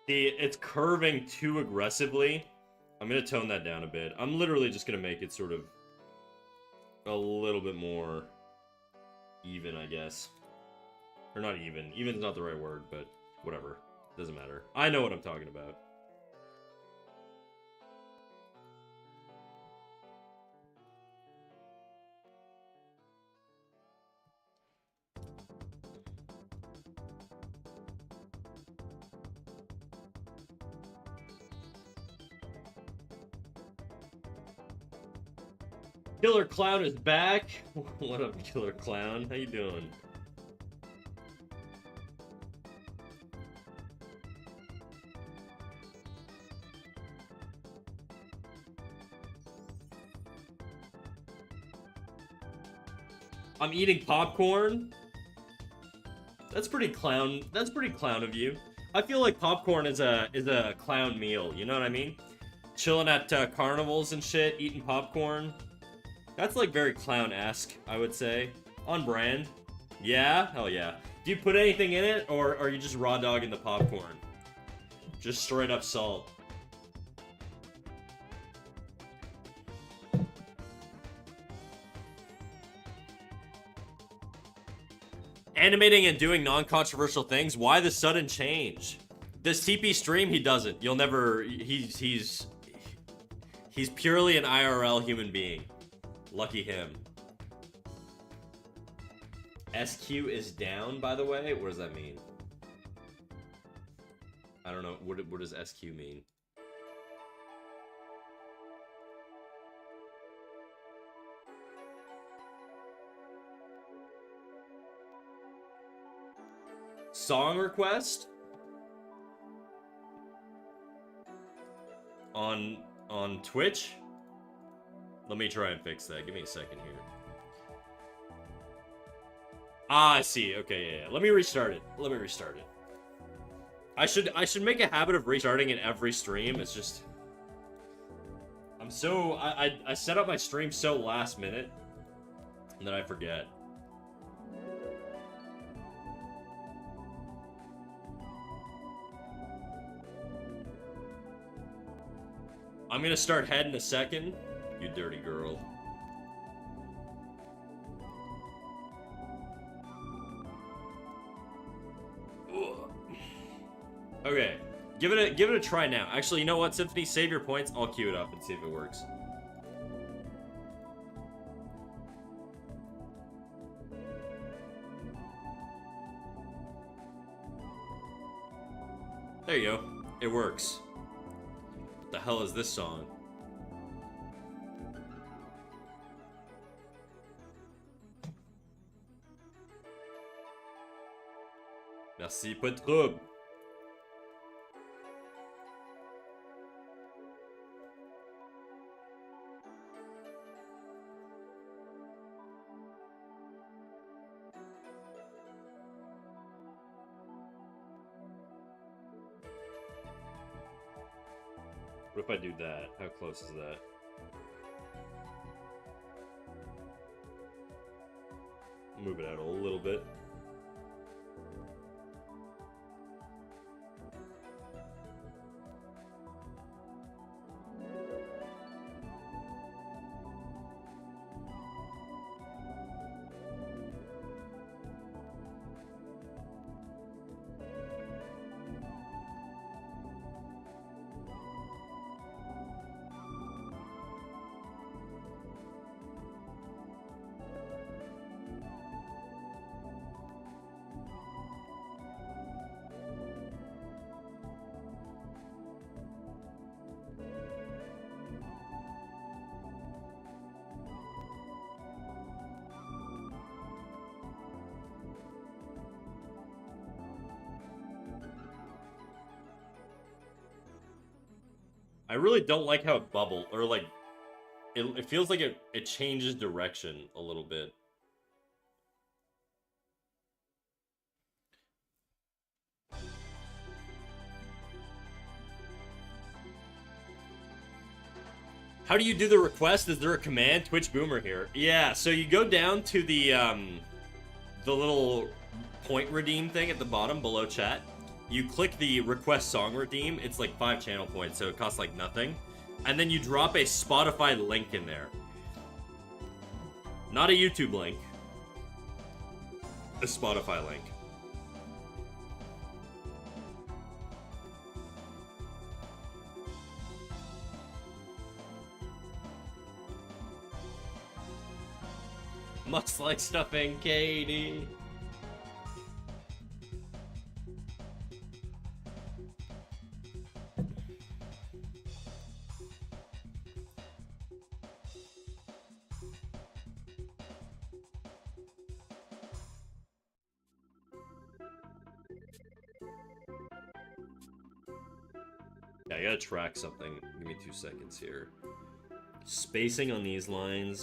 See, it's curving too aggressively. I'm gonna tone that down a bit. I'm literally just gonna make it sort of a little bit more even, I guess. Or not even. Even's not the right word, but whatever. Doesn't matter. I know what I'm talking about. Killer Clown is back. What up, Killer Clown? How you doing? I'm eating popcorn. That's pretty clown. That's pretty clown of you. I feel like popcorn is a clown meal. You know what I mean? Chilling at carnivals and shit, eating popcorn. That's like very clown-esque, I would say. On brand. Yeah? Hell yeah. Do you put anything in it, or are you just raw dogging the popcorn? Just straight up salt. Animating and doing non-controversial things? Why the sudden change? This TP stream, he doesn't. You'll never... He's purely an IRL human being. Lucky him. SQ is down, by the way? What does that mean? I don't know. What does SQ mean? Song request? On Twitch? Let me try and fix that. Give me a second here. Ah, I see. Okay, yeah. Let me restart it. I should make a habit of restarting in every stream. It's just I'm so I set up my stream so last minute that I forget. I'm gonna start head in a second. You dirty girl. Okay, give it a try now. Actually, you know what, Symphony, save your points. I'll queue it up and see if it works. There you go. It works. What the hell is this song? Merci, pas de trouble. What if I do that? How close is that? Move it out a little bit. I really don't like how it bubbled, or like, it feels like it changes direction a little bit. How do you do the request? Is there a command? Twitch Boomer here. Yeah, so you go down to the little point redeem thing at the bottom below chat. you click the request song redeem. It's like 5 channel points, so it costs like nothing. And then you drop a Spotify link in there. Not a YouTube link. A Spotify link. Must like stuffing Katie. Yeah, I gotta track something. Give me 2 seconds here. Spacing on these lines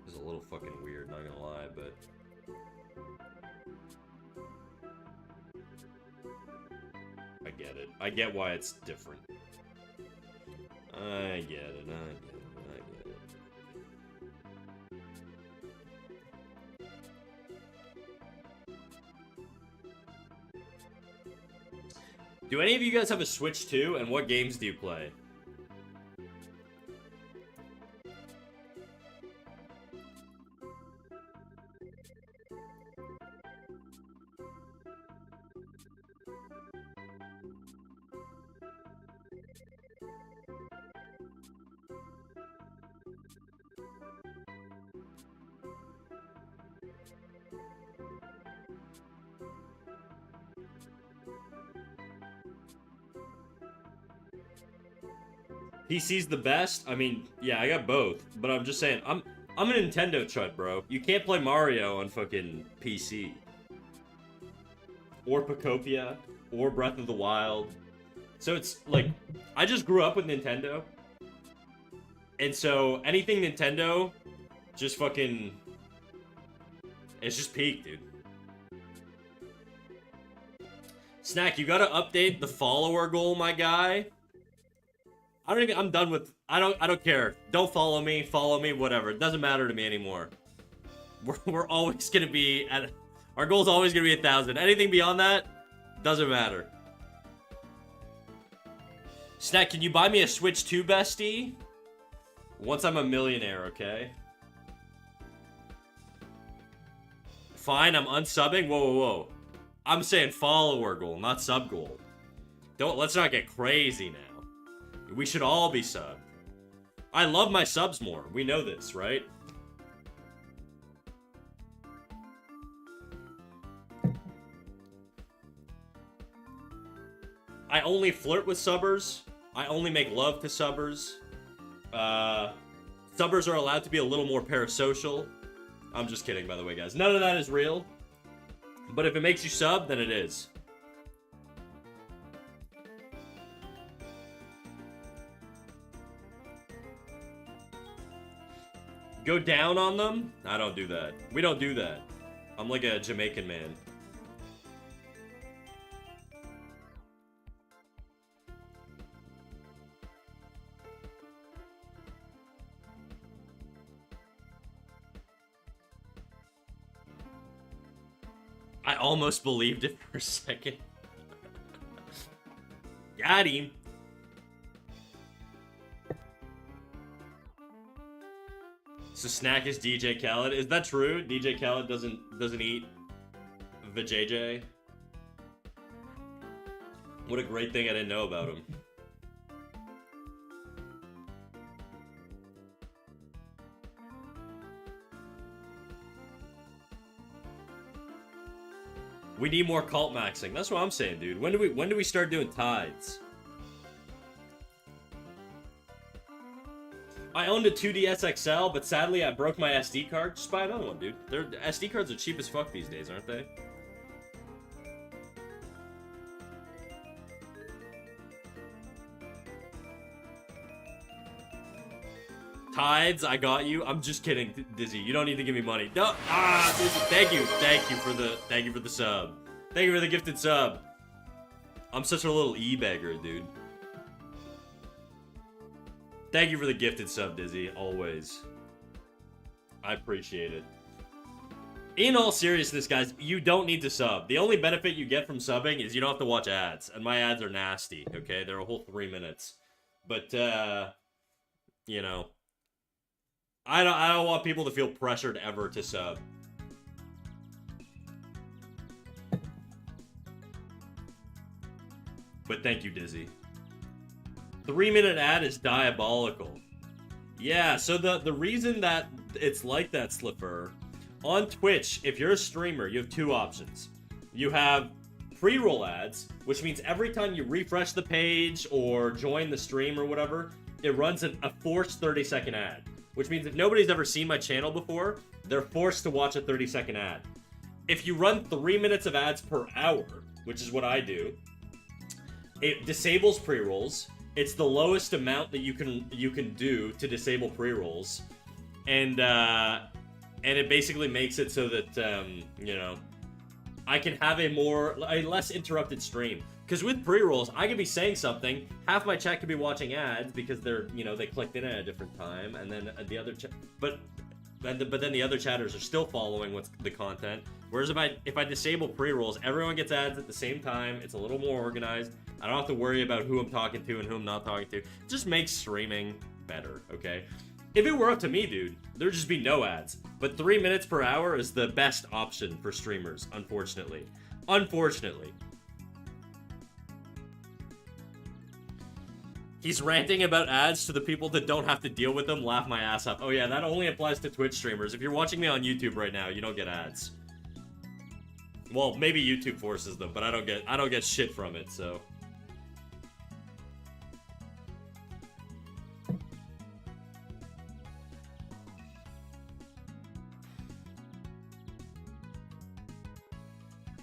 is a little fucking weird, not gonna lie, but I get it. I get why it's different. I get it, I get it, I get it. Do any of you guys have a Switch 2, and what games do you play? PC's the best? I mean, yeah, I got both, but I'm just saying, I'm a Nintendo chud, bro. You can't play Mario on fucking PC. Or Pocopia, or Breath of the Wild. So it's, like, I just grew up with Nintendo. And so, anything Nintendo, just fucking... It's just peak, dude. Snack, you gotta update the follower goal, my guy. I'm done with, I don't care. Don't follow me, whatever. It doesn't matter to me anymore. We're always gonna be at, our goal's always gonna be 1,000. Anything beyond that, doesn't matter. Snack, can you buy me a Switch 2, bestie? Once I'm a millionaire, okay? Fine, I'm unsubbing? Whoa, whoa, whoa. I'm saying follower goal, not sub goal. Let's not get crazy now. We should all be subbed. I love my subs more. We know this, right? I only flirt with subbers. I only make love to subbers. Subbers are allowed to be a little more parasocial. I'm just kidding, by the way, guys. None of that is real. But if it makes you sub, then it is. Go down on them? I don't do that. We don't do that. I'm like a Jamaican man. I almost believed it for a second. Got him. So Snack is DJ Khaled. Is that true? DJ Khaled doesn't eat vajayjay. What a great thing I didn't know about him. We need more cult maxing. That's what I'm saying, dude. When do we start doing tides? I owned a 2DS XL, but sadly I broke my SD card. Just buy another one, dude. SD cards are cheap as fuck these days, aren't they? Tides, I got you. I'm just kidding, Dizzy. You don't need to give me money. No, Dizzy, thank you for the sub. Thank you for the gifted sub. I'm such a little e-beggar, dude. Thank you for the gifted sub, Dizzy. Always. I appreciate it. In all seriousness, guys, you don't need to sub. The only benefit you get from subbing is you don't have to watch ads. And my ads are nasty, okay? They're a whole 3 minutes. But, you know, I don't want people to feel pressured ever to sub. But thank you, Dizzy. 3-minute ad is diabolical. Yeah, so the reason that it's like that, Slipper, on Twitch, if you're a streamer, you have two options. You have pre-roll ads, which means every time you refresh the page or join the stream or whatever, it runs a forced 30-second ad. Which means if nobody's ever seen my channel before, they're forced to watch a 30-second ad. If you run 3 minutes of ads per hour, which is what I do, it disables pre-rolls. It's the lowest amount that you can do to disable pre-rolls, and it basically makes it so that you know, I can have a less interrupted stream. Because with pre-rolls, I could be saying something, half my chat could be watching ads because they're, you know, they clicked in at a different time, and then the other but then the other chatters are still following what's the content. Whereas if I disable pre-rolls, everyone gets ads at the same time. It's a little more organized. I don't have to worry about who I'm talking to and who I'm not talking to. It just makes streaming better, okay? If it were up to me, dude, there'd just be no ads. But 3 minutes per hour is the best option for streamers, unfortunately. Unfortunately. He's ranting about ads to the people that don't have to deal with them. Laugh my ass off. Oh yeah, that only applies to Twitch streamers. If you're watching me on YouTube right now, you don't get ads. Well, maybe YouTube forces them, but I don't get shit from it, so.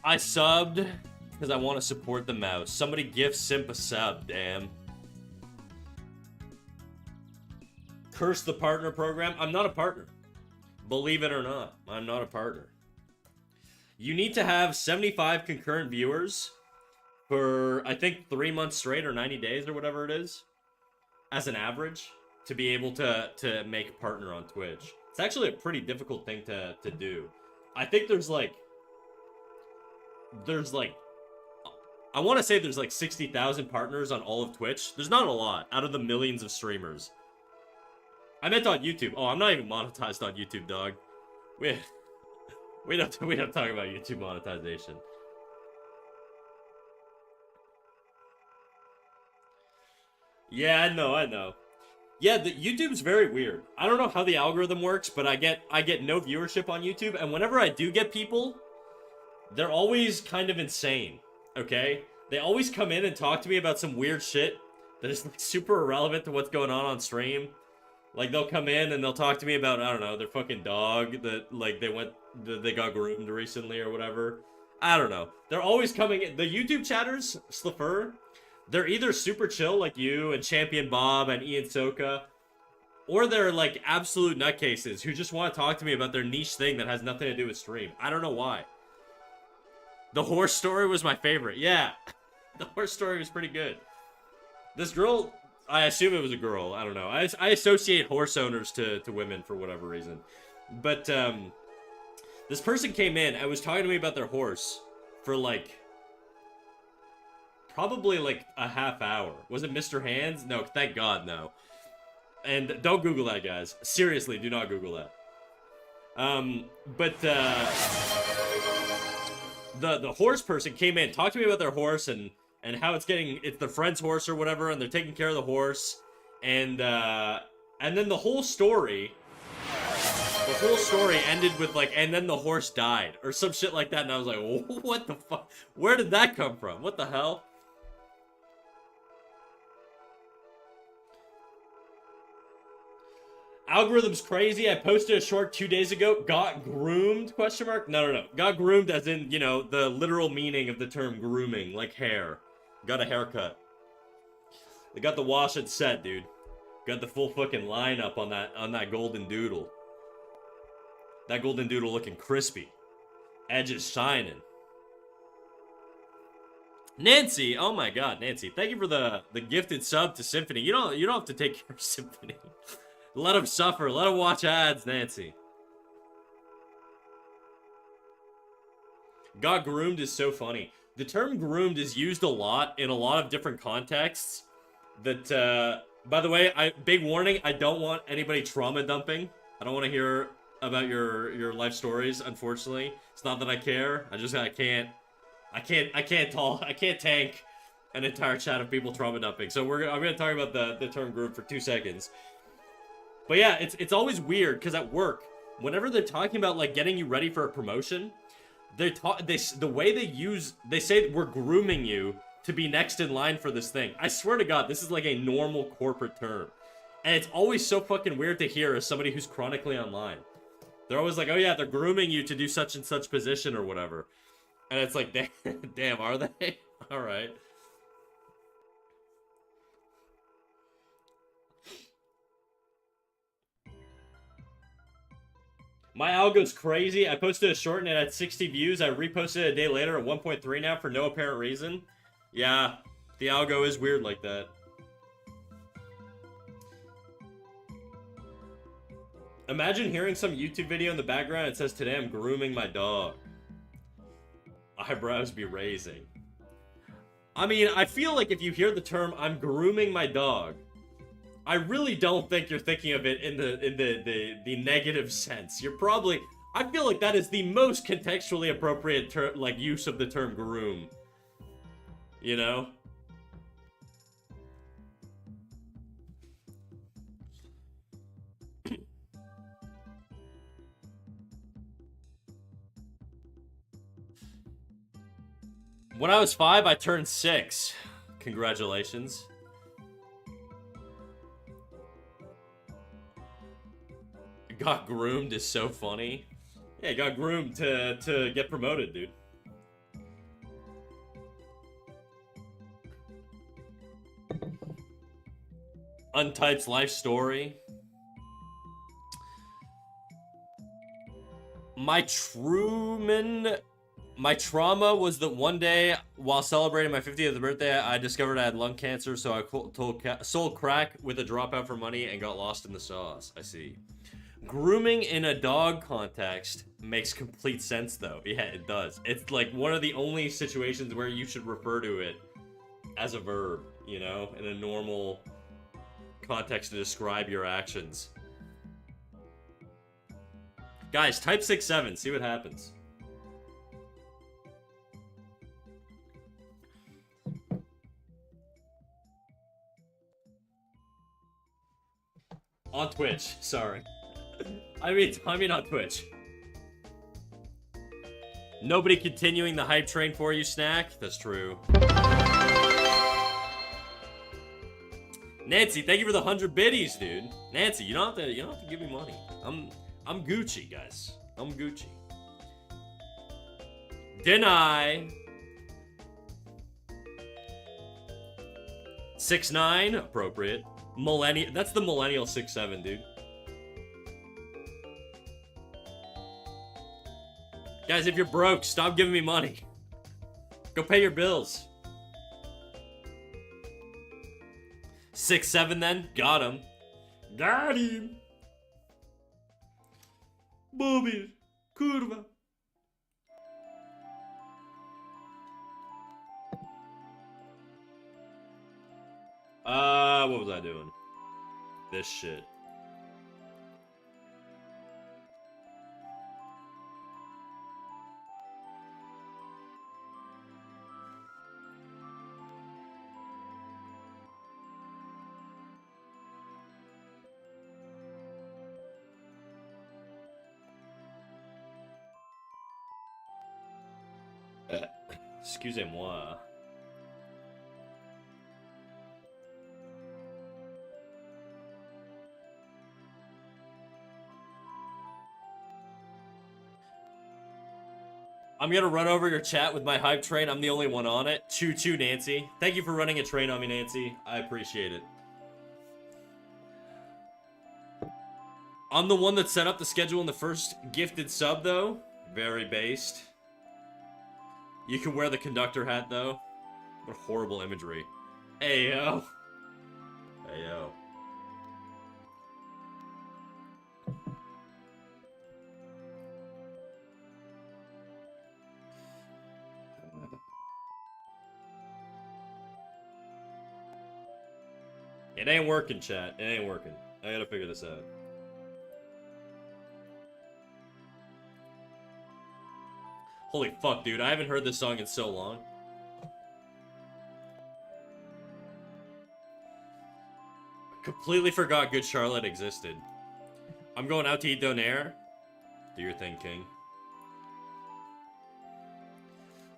I subbed because I want to support the mouse. Somebody give Simp a sub, damn. Curse the partner program. I'm not a partner. Believe it or not, I'm not a partner. You need to have 75 concurrent viewers for, I think, 3 months straight or 90 days or whatever it is, as an average, to be able to make a partner on Twitch. It's actually a pretty difficult thing to do. I think there's like, I want to say there's like 60,000 partners on all of Twitch. There's not a lot out of the millions of streamers. I meant on YouTube. Oh, I'm not even monetized on YouTube, dog. We don't talk about YouTube monetization. Yeah, I know. Yeah, the YouTube's very weird. I don't know how the algorithm works, but I get no viewership on YouTube, and whenever I do get people, they're always kind of insane, okay? They always come in and talk to me about some weird shit that is like super irrelevant to what's going on stream. Like, they'll come in and they'll talk to me about, I don't know, their fucking dog that, like, they got groomed recently or whatever. I don't know. They're always coming in. The YouTube chatters, Slipper, they're either super chill like you and Champion Bob and Ian Soka, or they're, like, absolute nutcases who just want to talk to me about their niche thing that has nothing to do with stream. I don't know why. The horse story was my favorite. Yeah. The horse story was pretty good. This girl, I assume it was a girl. I don't know. I associate horse owners to women for whatever reason. But, this person came in and was talking to me about their horse for, like, probably, like, a half hour. Was it Mr. Hands? No, thank God, no. And don't Google that, guys. Seriously, do not Google that. The horse person came in, talked to me about their horse and how it's their friend's horse or whatever, and they're taking care of the horse, and then the whole story ended with like, and then the horse died or some shit like that, and I was like, what the fuck? Where did that come from? What the hell? Algorithm's crazy. I posted a short 2 days ago. Got groomed? Question mark? No. Got groomed as in, you know, the literal meaning of the term grooming, like hair. Got a haircut. They got the wash and set, dude. Got the full fucking lineup on that golden doodle. That golden doodle looking crispy. Edges shining. Nancy, oh my god, Nancy, thank you for the gifted sub to Symphony. You don't have to take care of Symphony. Let him suffer. Let him watch ads, Nancy. Got groomed is so funny. The term groomed is used a lot in a lot of different contexts. That, by the way, big warning, I don't want anybody trauma dumping. I don't want to hear about your life stories, unfortunately. It's not that I care. I can't tank an entire chat of people trauma dumping. So I'm gonna talk about the term groove for 2 seconds. But yeah, it's always weird because at work, whenever they're talking about like getting you ready for a promotion, the way they say we're grooming you to be next in line for this thing. I swear to God, this is like a normal corporate term. And it's always so fucking weird to hear as somebody who's chronically online. They're always like, oh yeah, they're grooming you to do such and such position or whatever. And it's like, damn, are they? Alright. My algo's crazy. I posted a short and it had 60 views. I reposted it a day later at 1.3 now for no apparent reason. Yeah, the algo is weird like that. Imagine hearing some YouTube video in the background and it says, today I'm grooming my dog. Eyebrows be raising. I mean, I feel like if you hear the term, I'm grooming my dog, I really don't think you're thinking of it in the negative sense. You're probably... I feel like that is the most contextually appropriate use of the term groom. You know? When I was 5, I turned 6. Congratulations. Got groomed is so funny. Yeah, got groomed to get promoted, dude. Untyped's life story. My trauma was that one day, while celebrating my 50th birthday, I discovered I had lung cancer, so I sold crack with a dropout for money and got lost in the sauce. I see. Grooming in a dog context makes complete sense, though. Yeah, it does. It's like one of the only situations where you should refer to it as a verb, you know, in a normal context to describe your actions. Guys, type 6-7, see what happens. On Twitch, sorry. I mean on Twitch. Nobody continuing the hype train for you, Snack? That's true. Nancy, thank you for the 100 biddies, dude. Nancy, you don't have to give me money. I'm Gucci, guys. I'm Gucci. Deny. 6'9", appropriate. Millennial, that's the millennial 6'7", dude. Guys, if you're broke, stop giving me money. Go pay your bills. 6'7" then? Got him. Got him. Bobby. Kurwa. What was I doing? This shit. Excusez-moi. I'm gonna run over your chat with my hype train. I'm the only one on it. Choo-choo, Nancy. Thank you for running a train on me, Nancy. I appreciate it. I'm the one that set up the schedule in the first gifted sub, though. Very based. You can wear the conductor hat, though. What horrible imagery. Hey, yo. Hey, yo. It ain't working, chat. It ain't working. I gotta figure this out. Holy fuck, dude. I haven't heard this song in so long. Completely forgot Good Charlotte existed. I'm going out to eat donair. Do your thing, King.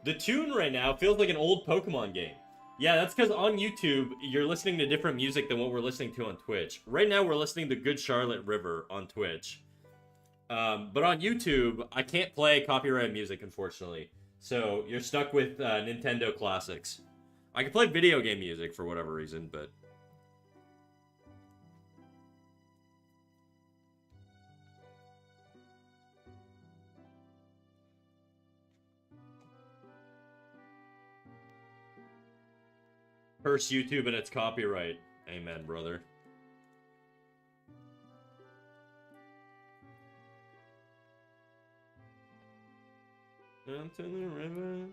The tune right now feels like an old Pokemon game. Yeah, that's because on YouTube, you're listening to different music than what we're listening to on Twitch. Right now, we're listening to Good Charlotte River on Twitch. But on YouTube, I can't play copyrighted music, unfortunately. So, you're stuck with Nintendo classics. I can play video game music for whatever reason, but... Curse YouTube and its copyright. Amen, brother. Down to the river.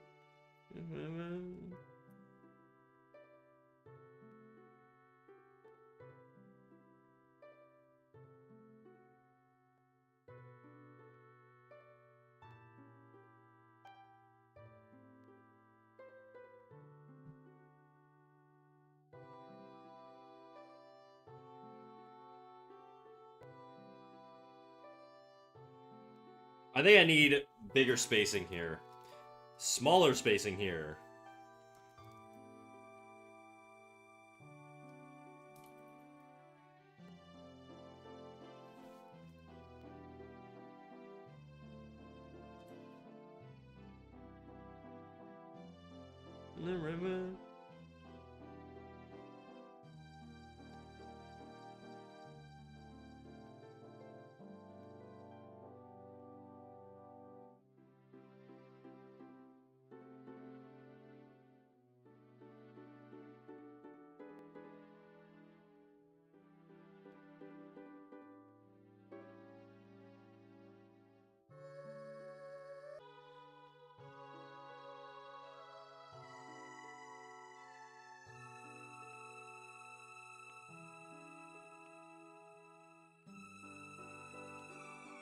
I think I need bigger spacing here. Smaller spacing here. The river.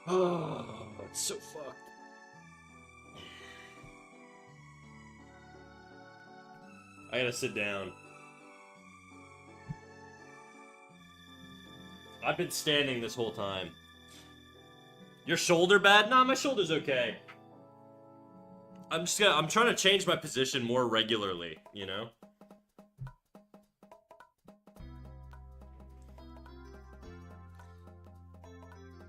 Oh, it's so fucked. I gotta sit down. I've been standing this whole time. Your shoulder bad? Nah, my shoulder's okay. I'm trying to change my position more regularly, you know?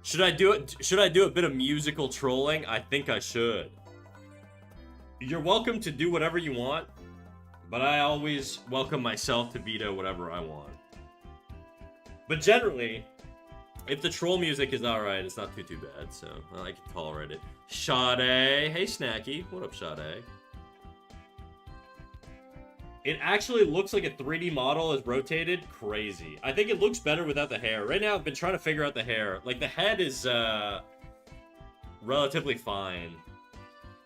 Should I do a bit of musical trolling? I think I should. You're welcome to do whatever you want, but I always welcome myself to veto whatever I want. But generally, if the troll music is alright, it's not too bad, so I can tolerate it. Sade, hey Snacky, what up Sade? It actually looks like a 3D model is rotated. Crazy. I think it looks better without the hair. Right now, I've been trying to figure out the hair. Like, the head is, relatively fine.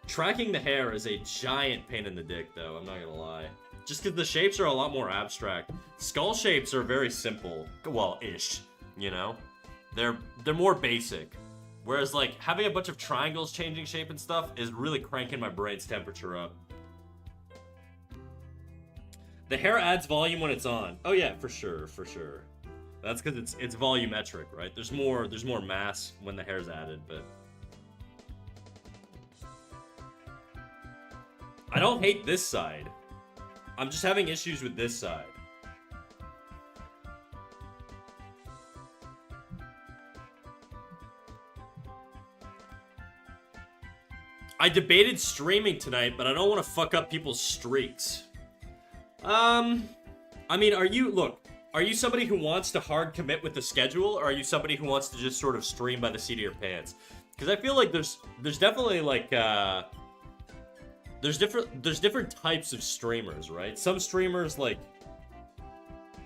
Tracking the hair is a giant pain in the dick, though. I'm not gonna lie. Just because the shapes are a lot more abstract. Skull shapes are very simple. Well, ish. You know? They're more basic. Whereas, like, having a bunch of triangles changing shape and stuff is really cranking my brain's temperature up. The hair adds volume when it's on. Oh yeah, for sure, for sure. That's because it's volumetric, right? There's more mass when the hair's added, but I don't hate this side. I'm just having issues with this side. I debated streaming tonight, but I don't want to fuck up people's streaks. I mean, are you somebody who wants to hard commit with the schedule, or are you somebody who wants to just sort of stream by the seat of your pants? Because I feel like there's definitely like, there's different types of streamers, right? Some streamers, like,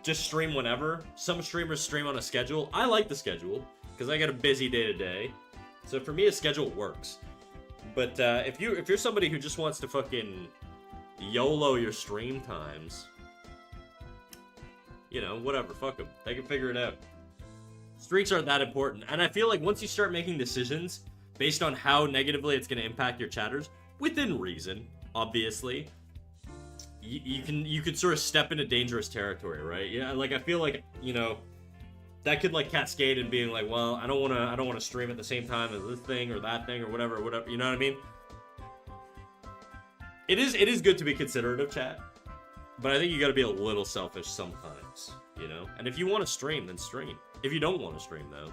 just stream whenever. Some streamers stream on a schedule. I like the schedule, because I got a busy day-to-day. So for me, a schedule works. But, if you're somebody who just wants to fucking YOLO your stream times, you know, whatever, fuck them. They can figure it out. Streaks aren't that important. And I feel like once you start making decisions based on how negatively it's going to impact your chatters, within reason, obviously, you can sort of step into dangerous territory, right? Yeah, like I feel like, you know, that could like cascade in being like, well, I don't want to stream at the same time as this thing or that thing or whatever, you know what I mean? It is good to be considerate of chat, but I think you got to be a little selfish sometimes, you know? And if you want to stream, then stream. If you don't want to stream, though.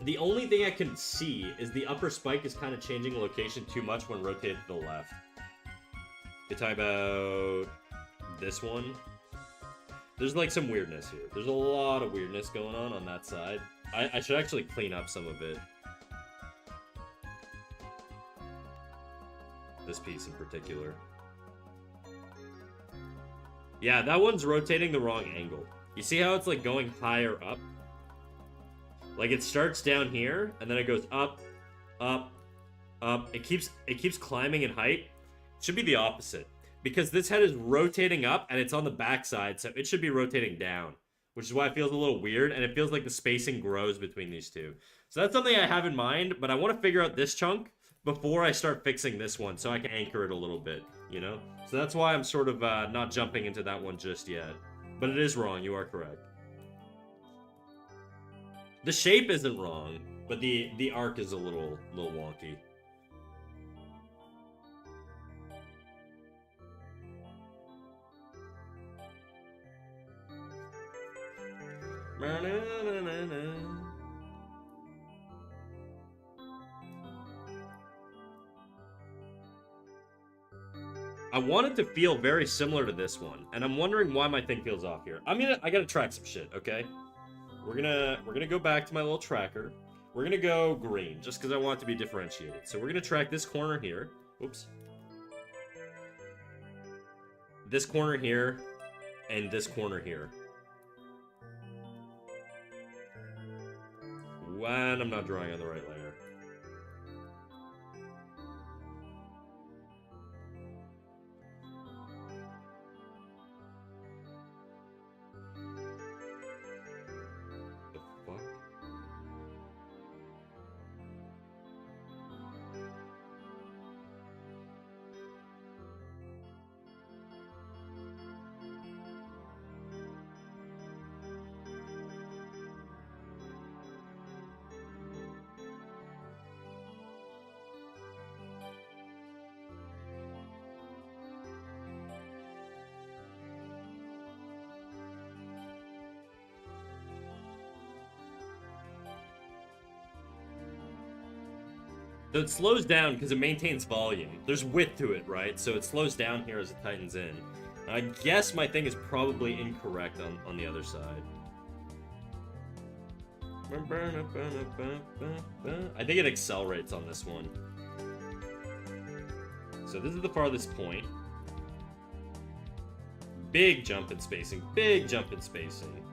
The only thing I can see is the upper spike is kind of changing location too much when rotated to the left. You talk about this one. There's like some weirdness here. There's a lot of weirdness going on that side. I should actually clean up some of it. This piece in particular. Yeah, that one's rotating the wrong angle. You see how it's like going higher up? Like it starts down here and then it goes up, up, up. It keeps climbing in height. It should be the opposite. Because this head is rotating up and it's on the backside, so it should be rotating down. Which is why it feels a little weird, and it feels like the spacing grows between these two. So that's something I have in mind, but I want to figure out this chunk before I start fixing this one, so I can anchor it a little bit, you know? So that's why I'm sort of not jumping into that one just yet. But it is wrong, you are correct. The shape isn't wrong, but the arc is a little wonky. I want it to feel very similar to this one, and I'm wondering why my thing feels off here. I gotta track some shit, okay? We're gonna go back to my little tracker. We're gonna go green, just because I want it to be differentiated. So we're gonna track this corner here. Oops. This corner here, and this corner here. When I'm not drawing on the right layer. The fuck? So it slows down because it maintains volume. There's width to it, right? So it slows down here as it tightens in. I guess my thing is probably incorrect on the other side. I think it accelerates on this one. So this is the farthest point. Big jump in spacing. Big jump in spacing.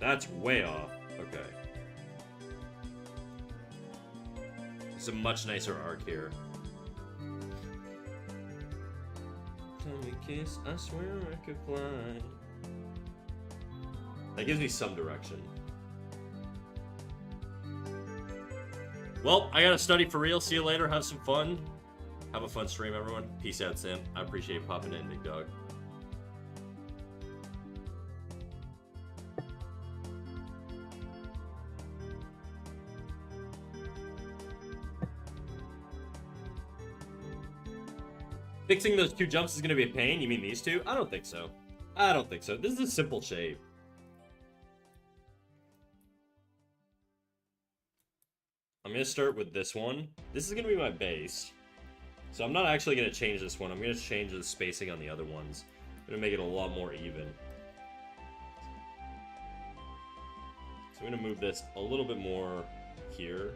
That's way off. Okay. It's a much nicer arc here. Tell me kiss, I swear I could fly. That gives me some direction. Well, I gotta study for real. See you later. Have some fun. Have a fun stream, everyone. Peace out, Sam. I appreciate you popping in, big dog. Fixing those two jumps is going to be a pain? You mean these two? I don't think so. I don't think so. This is a simple shape. I'm going to start with this one. This is going to be my base. So I'm not actually going to change this one. I'm going to change the spacing on the other ones. I'm going to make it a lot more even. So I'm going to move this a little bit more here.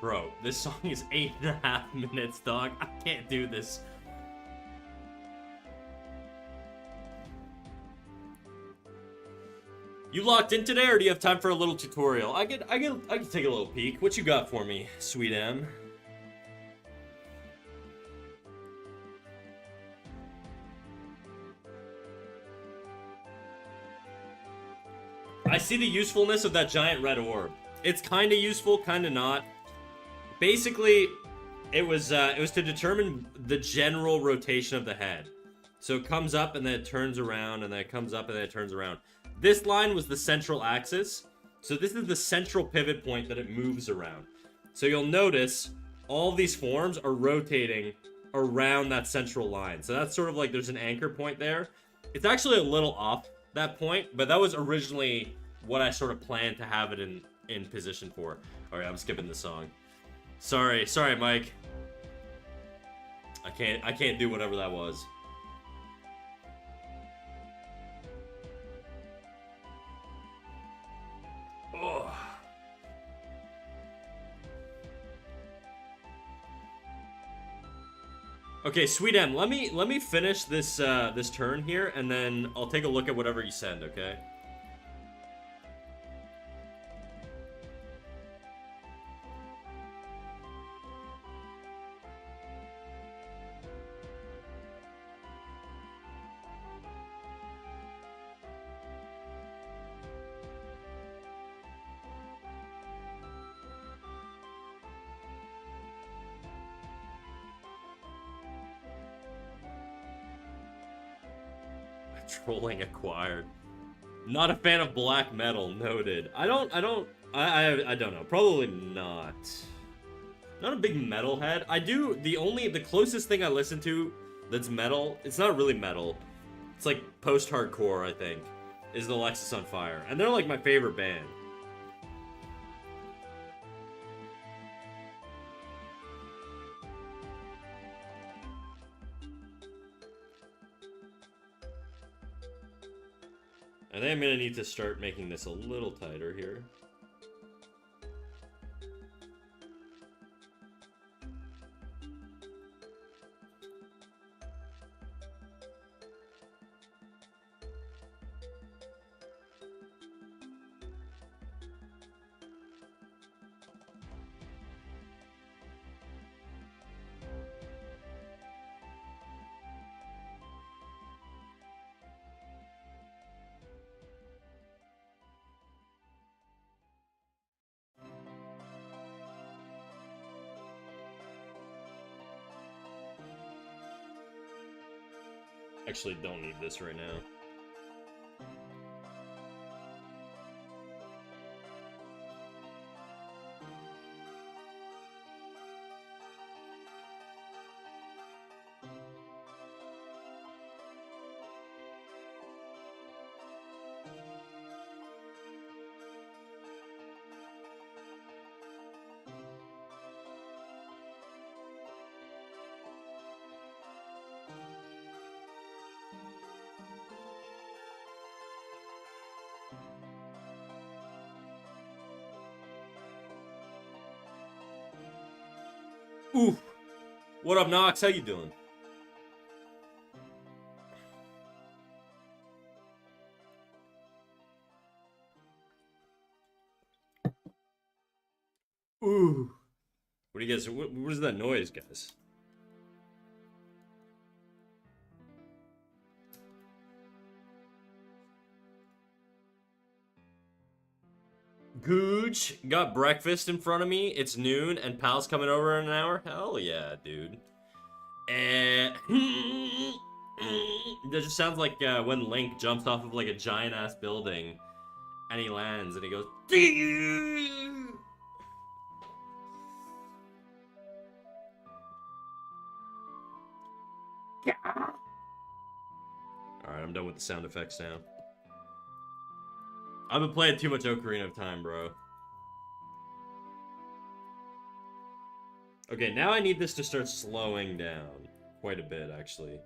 Bro, this song is 8.5 minutes, dog. I can't do this. You locked in today, or do you have time for a little tutorial? I can take a little peek. What you got for me, sweet M? I see the usefulness of that giant red orb. It's kind of useful, kind of not. Basically, it was to determine the general rotation of the head. So it comes up and then it turns around, and then it comes up and then it turns around. This line was the central axis, so this is the central pivot point that it moves around. So you'll notice all these forms are rotating around that central line. So that's sort of like there's an anchor point there. It's actually a little off that point, but that was originally what I sort of planned to have it in position for. Alright, I'm skipping the song. Sorry, Mike. I can't do whatever that was. Oh. Okay, Sweet M, let me finish this this turn here, and then I'll take a look at whatever you send, okay? Trolling acquired. Not a fan of black metal, noted. I don't know. Probably not. Not a big metalhead. The closest thing I listen to that's metal, it's not really metal. It's like post-hardcore, I think, is the Lexus on Fire. And they're like my favorite band. I think I'm gonna need to start making this a little tighter here. Actually, don't need this right now. Oof. What up, Nox? How you doing? Ooh. What do you guys... What is that noise, guys? Gooch, got breakfast in front of me. It's noon, and Pal's coming over in an hour. Hell yeah, dude. That just sounds like when Link jumps off of like a giant ass building, and he lands, and he goes. All right, I'm done with the sound effects now. I've been playing too much Ocarina of Time, bro. Okay, now I need this to start slowing down. Quite a bit, actually.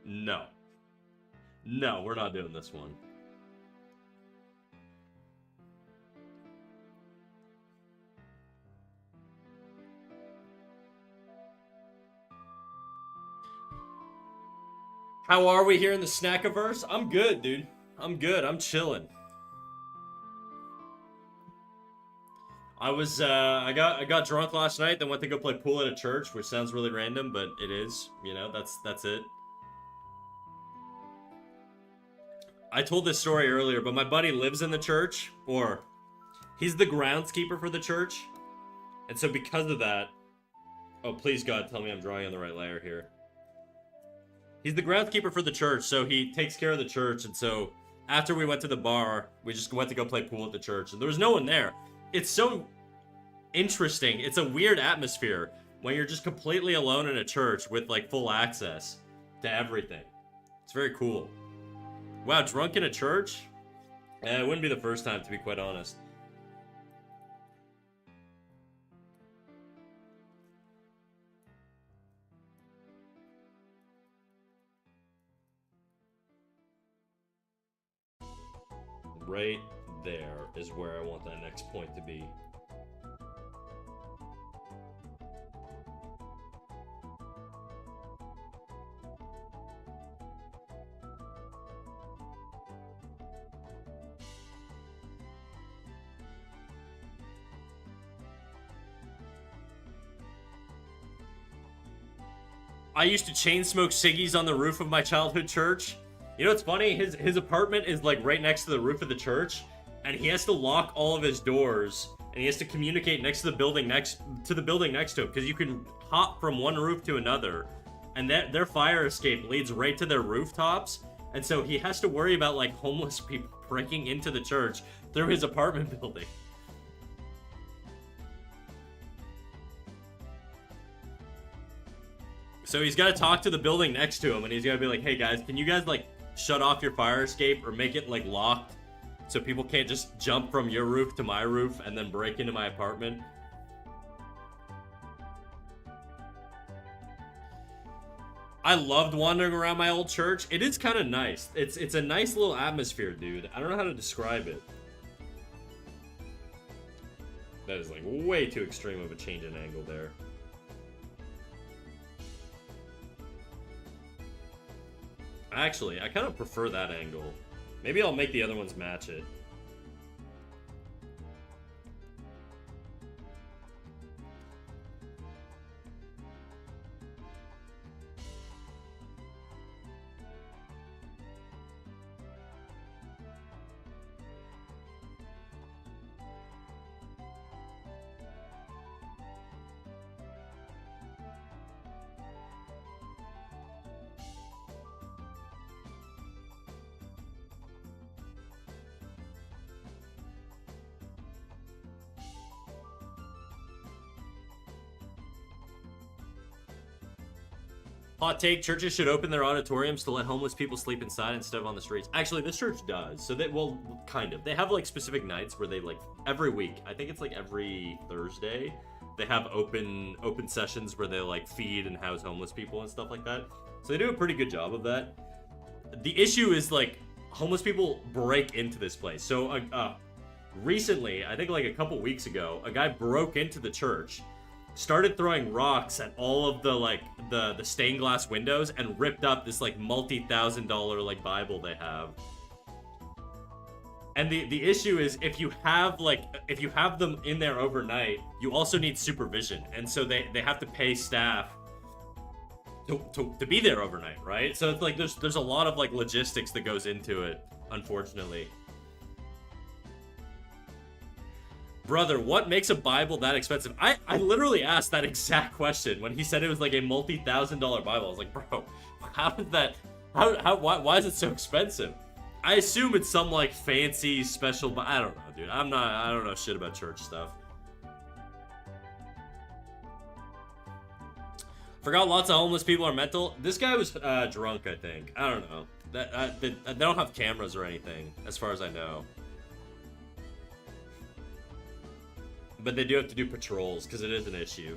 No. No, we're not doing this one. How are we here in the Snackiverse? I'm good, dude. I'm good. I'm chilling. I got drunk last night, then went to go play pool at a church, which sounds really random, but it is. You know, that's it. I told this story earlier, but my buddy lives in the church, or he's the groundskeeper for the church. And so because of that, oh, please God, tell me I'm drawing on the right layer here. He's the groundskeeper for the church, so he takes care of the church. And so after we went to the bar, we just went to go play pool at the church, and there was no one there. It's so interesting. It's a weird atmosphere when you're just completely alone in a church with like full access to everything. It's very cool. Wow, drunk in a church? It wouldn't be the first time, to be quite honest. Right there is where I want that next point to be. I used to chain smoke ciggies on the roof of my childhood church. You know what's funny? His apartment is like right next to the roof of the church, and he has to lock all of his doors, and he has to communicate next to the building next to him, because you can hop from one roof to another, and their fire escape leads right to their rooftops, and so he has to worry about like homeless people breaking into the church through his apartment building. So he's got to talk to the building next to him, and he's got to be like, hey guys, can you guys like shut off your fire escape or make it like locked so people can't just jump from your roof to my roof and then break into my apartment? I loved wandering around my old church. It is kind of nice. It's a nice little atmosphere, dude. I don't know how to describe it. That is like way too extreme of a change in angle there. Actually, I kind of prefer that angle. Maybe I'll make the other ones match it. Hot take, churches should open their auditoriums to let homeless people sleep inside instead of on the streets. Actually, this church does. So they, well, kind of. They have like specific nights where they like, every week, I think it's like every Thursday, they have open sessions where they like feed and house homeless people and stuff like that. So they do a pretty good job of that. The issue is like, homeless people break into this place. So recently, I think like a couple weeks ago, a guy broke into the church, started throwing rocks at all of the like the stained glass windows, and ripped up this like multi-$1,000 like Bible they have. And the issue is if you have them in there overnight, you also need supervision, and so they have to pay staff to be there overnight, right? So it's like there's a lot of like logistics that goes into it, unfortunately. Brother, what makes a Bible that expensive? I literally asked that exact question when he said it was like a multi-$1,000 Bible. I was like, bro, how did that, why is it so expensive? I assume it's some like fancy special, I don't know, dude. I don't know shit about church stuff. Forgot lots of homeless people are mental. This guy was drunk, I think. I don't know. They don't have cameras or anything, as far as I know. But they do have to do patrols, because it is an issue.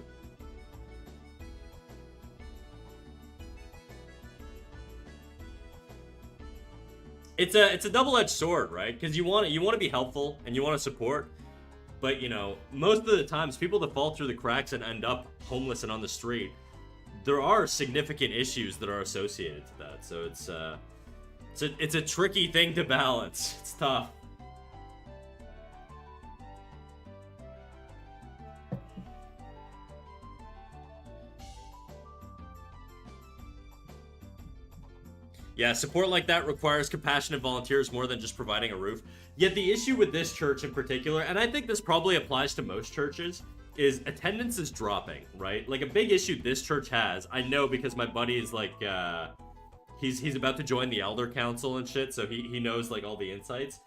it's a double-edged sword, right? Because you want to be helpful and you want to support, but most of the times people that fall through the cracks and end up homeless and on the street, there are significant issues that are associated to that. So it's a tricky thing to balance. It's tough. Yeah, support like that requires compassionate volunteers more than just providing a roof. Yet the issue with this church in particular, and I think this probably applies to most churches, is attendance is dropping, right? Like a big issue this church has, I know because my buddy is like, he's about to join the elder council and shit, so he knows like all the insights.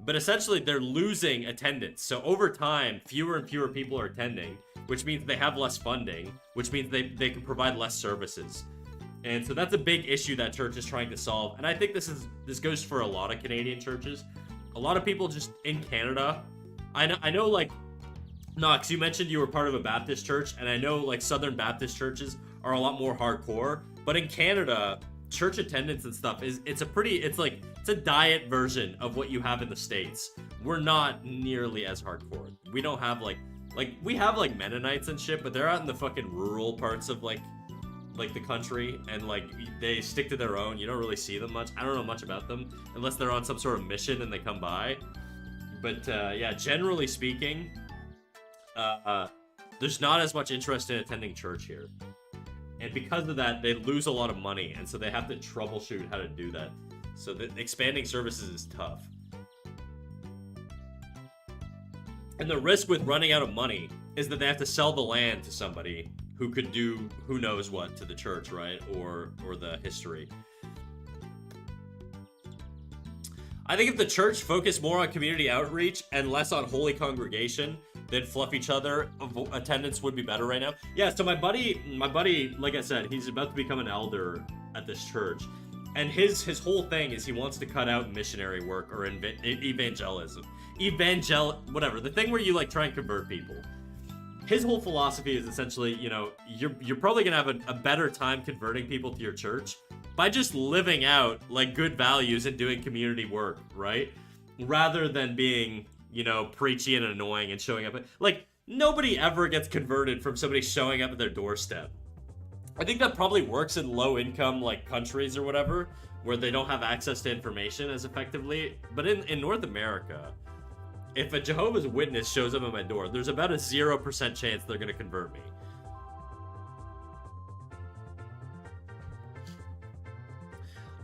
But essentially they're losing attendance. So over time, fewer and fewer people are attending, which means they have less funding, which means they can provide less services. And so that's a big issue that church is trying to solve. And I think this goes for a lot of Canadian churches. A lot of people just in Canada, I know like, Knox, you mentioned you were part of a Baptist church, and I know like Southern Baptist churches are a lot more hardcore. But in Canada, church attendance and stuff it's a diet version of what you have in the States. We're not nearly as hardcore. We don't have like we have like Mennonites and shit, but they're out in the fucking rural parts of like the country, and like they stick to their own. You don't really see them much. I don't know much about them unless they're on some sort of mission and they come by. But yeah, generally speaking, there's not as much interest in attending church here, and because of that they lose a lot of money, and so they have to troubleshoot how to do that. So the expanding services is tough, and the risk with running out of money is that they have to sell the land to somebody who could do who knows what to the church, right? Or the history. I think if the church focused more on community outreach and less on holy congregation, they'd fluff each other, attendance would be better right now. Yeah, so my buddy, like I said, he's about to become an elder at this church. And his whole thing is he wants to cut out missionary work or evangelism. Whatever, the thing where you like try and convert people. His whole philosophy is essentially, you're probably gonna have a better time converting people to your church by just living out like good values and doing community work, right? Rather than being, preachy and annoying and showing up. Like, nobody ever gets converted from somebody showing up at their doorstep. I think that probably works in low income like countries or whatever, where they don't have access to information as effectively. But in North America, if a Jehovah's Witness shows up at my door, there's about a 0% chance they're gonna convert me.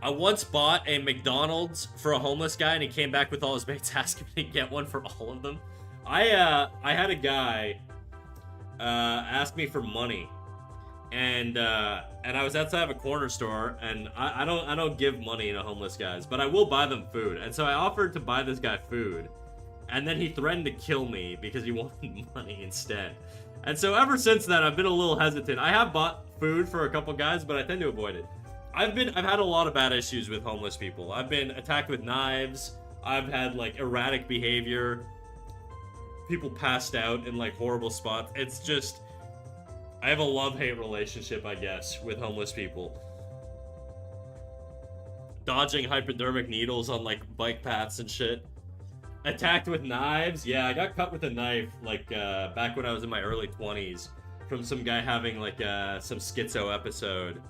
I once bought a McDonald's for a homeless guy, and he came back with all his mates asking me to get one for all of them. I had a guy ask me for money, and I was outside of a corner store, and I don't give money to homeless guys, but I will buy them food. And so I offered to buy this guy food. And then he threatened to kill me because he wanted money instead. And so ever since then, I've been a little hesitant. I have bought food for a couple guys, but I tend to avoid it. I've had a lot of bad issues with homeless people. I've been attacked with knives. I've had like erratic behavior. People passed out in like horrible spots. It's just, I have a love-hate relationship, I guess, with homeless people. Dodging hypodermic needles on like bike paths and shit. Attacked with knives? Yeah, I got cut with a knife, like, back when I was in my early 20s, from some guy having, like, some schizo episode,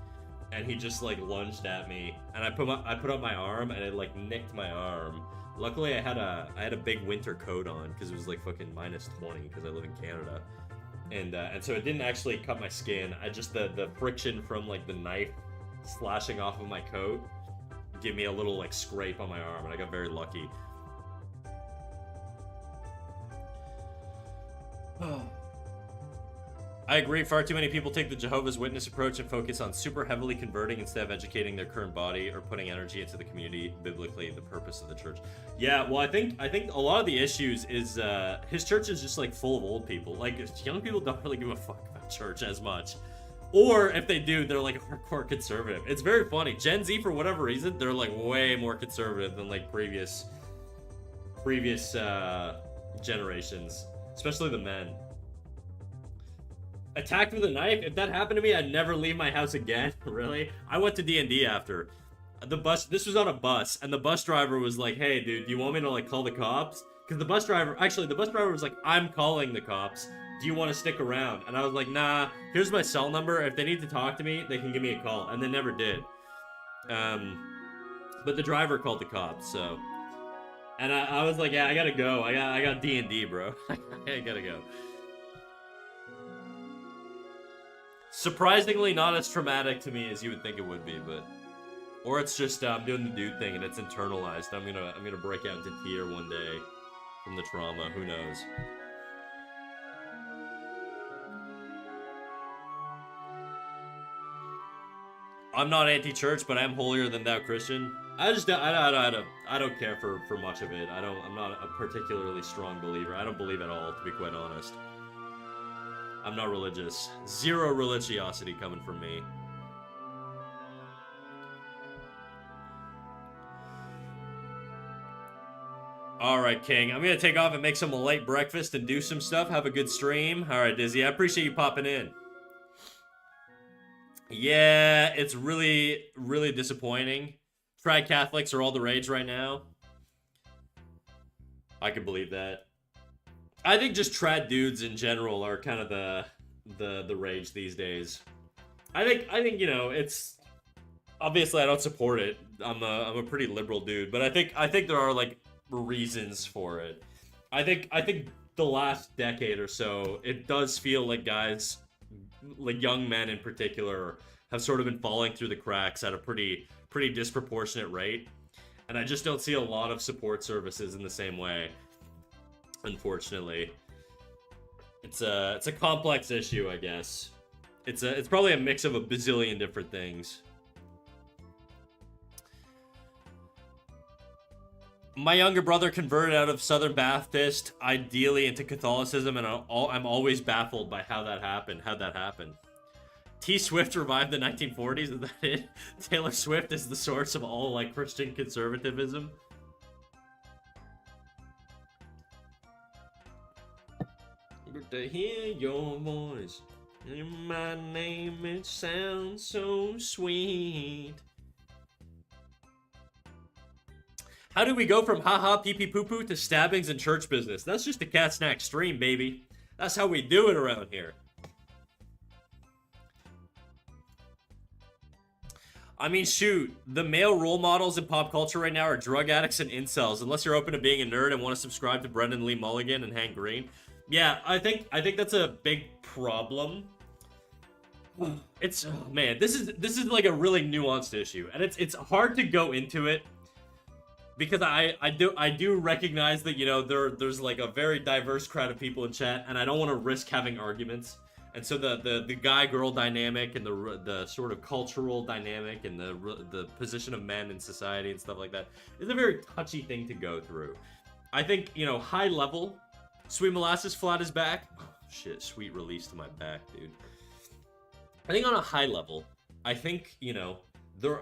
and he just, like, lunged at me, and I put up my arm, and it, like, nicked my arm. Luckily, I had a big winter coat on, because it was, like, fucking -20, because I live in Canada, and so it didn't actually cut my skin. I just, the friction from, like, the knife slashing off of my coat gave me a little, like, scrape on my arm, and I got very lucky. I agree, far too many people take the Jehovah's Witness approach and focus on super heavily converting instead of educating their current body or putting energy into the community, biblically the purpose of the church. Yeah, well, I think a lot of the issues is his church is just like full of old people. Like, young people don't really give a fuck about church as much. Or if they do, they're like hardcore conservative. It's very funny. Gen Z, for whatever reason, they're like way more conservative than like previous generations. Especially the men. Attacked with a knife? If that happened to me, I'd never leave my house again. Really? I went to D&D after. The bus, this was on a bus, and the bus driver was like, hey, dude, do you want me to, like, call the cops? Because the bus driver, actually, the bus driver was like, I'm calling the cops. Do you want to stick around? And I was like, nah, here's my cell number. If they need to talk to me, they can give me a call. And they never did. But the driver called the cops, so. And I was like, yeah, I gotta go. I got D&D, bro. I gotta go. Surprisingly not as traumatic to me as you would think it would be, but. Or it's just I'm doing the dude thing and it's internalized. I'm gonna break out into tear one day from the trauma. Who knows? I'm not anti-church, but I'm holier than thou Christian. I don't care for much of it. I'm not a particularly strong believer. I don't believe at all, to be quite honest. I'm not religious. Zero religiosity coming from me. Alright, King. I'm gonna take off and make some late breakfast and do some stuff. Have a good stream. Alright, Dizzy. I appreciate you popping in. Yeah, it's really, really disappointing. Tri-Catholics are all the rage right now. I can believe that. I think just trad dudes in general are kind of the rage these days. I think you know, it's obviously I don't support it. I'm a pretty liberal dude, but I think there are like reasons for it. I think the last decade or so, it does feel like guys, like young men in particular, have sort of been falling through the cracks at a pretty disproportionate rate. And I just don't see a lot of support services in the same way. Unfortunately. It's a complex issue, I guess. It's probably a mix of a bazillion different things. My younger brother converted out of Southern Baptist, ideally into Catholicism, and I'm always baffled by how that happened. How'd that happen? T. Swift revived the 1940s, is that it? Taylor Swift is the source of all, like, Christian conservatism? Good to hear your voice. In my name, it sounds so sweet. How do we go from haha pee pee poo poo to stabbings and church business? That's just a cat snack stream, baby. That's how we do it around here. I mean, shoot, the male role models in pop culture right now are drug addicts and incels, unless you're open to being a nerd and want to subscribe to Brendan Lee Mulligan and Hank Green. Yeah, I think that's a big problem. It's, oh man, this is like a really nuanced issue, and it's hard to go into it because I do recognize that, you know, there's like a very diverse crowd of people in chat, and I don't want to risk having arguments. And so the guy-girl dynamic and the sort of cultural dynamic and the position of men in society and stuff like that is a very touchy thing to go through. I think, you know, high level, Sweet Molasses Flat is back. Oh, shit, sweet release to my back, dude. I think on a high level, I think, you know, there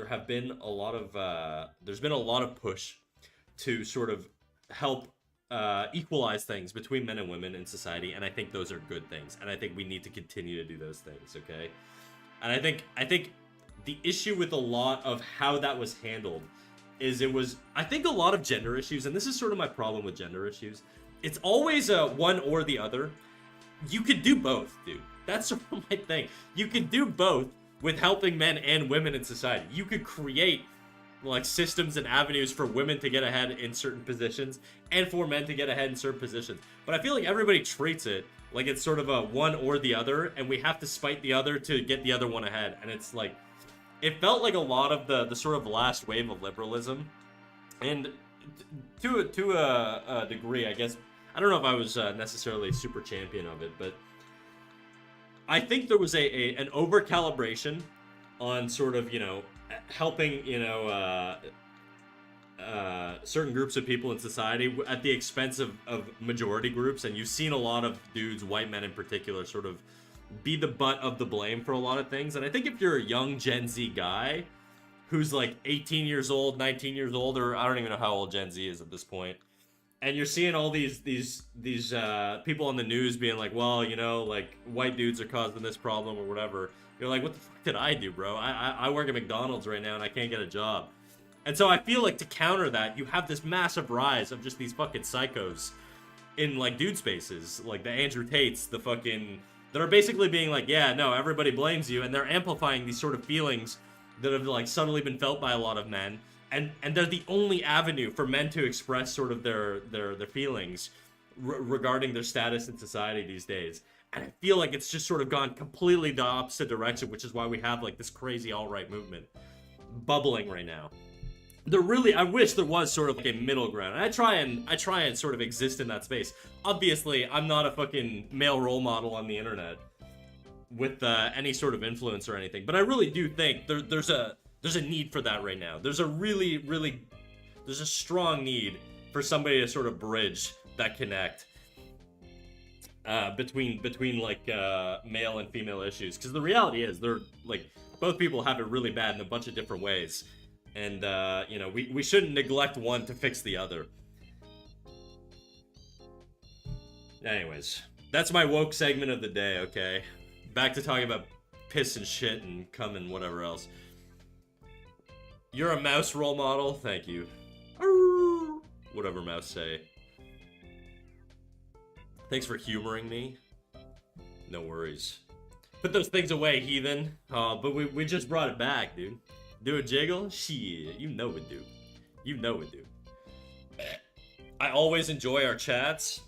have been a lot of there's been a lot of push to sort of help equalize things between men and women in society, and I think those are good things, and I think we need to continue to do those things, okay? And I think the issue with a lot of how that was handled is I think a lot of gender issues, and this is sort of my problem with gender issues, it's always one or the other. You could do both, dude. That's sort of my thing. You could do both with helping men and women in society. You could create like systems and avenues for women to get ahead in certain positions and for men to get ahead in certain positions. But I feel like everybody treats it like it's sort of a one or the other, and we have to spite the other to get the other one ahead. And it's like, it felt like a lot of the sort of last wave of liberalism, and to a degree, I guess. I don't know if I was necessarily super champion of it, but I think there was an over calibration on sort of, you know, helping, you know, certain groups of people in society at the expense of majority groups, and you've seen a lot of dudes, white men in particular, sort of be the butt of the blame for a lot of things. And I think if you're a young Gen Z guy who's like 18 years old, 19 years old, or I don't even know how old Gen Z is at this point, and you're seeing all these people on the news being like, well, you know, like, white dudes are causing this problem or whatever, You're like, what the fuck did I do, bro? I work at McDonald's right now and I can't get a job. And so I feel like to counter that, you have this massive rise of just these fucking psychos in, like, dude spaces. Like, the Andrew Tates, the fucking... that are basically being like, yeah, no, everybody blames you, and they're amplifying these sort of feelings that have, like, subtly been felt by a lot of men, and they're the only avenue for men to express sort of their feelings regarding their status in society these days. And I feel like it's just sort of gone completely the opposite direction, which is why we have, like, this crazy alt-right movement bubbling right now. I wish there was sort of like a middle ground. And I try and sort of exist in that space. Obviously, I'm not a fucking male role model on the internet with any sort of influence or anything, but I really do think there's a need for that right now. There's a strong need for somebody to sort of bridge that connect between like male and female issues, because the reality is they're like both people have it really bad in a bunch of different ways. And, you know, we shouldn't neglect one to fix the other. Anyways, that's my woke segment of the day, okay? Back to talking about piss and shit and cum and whatever else. You're a mouse role model? Thank you. Whatever mouse say. Thanks for humoring me. No worries. Put those things away, heathen. But we just brought it back, dude. Do a jiggle? Shit, you know it, dude. You know it, dude. I always enjoy our chats.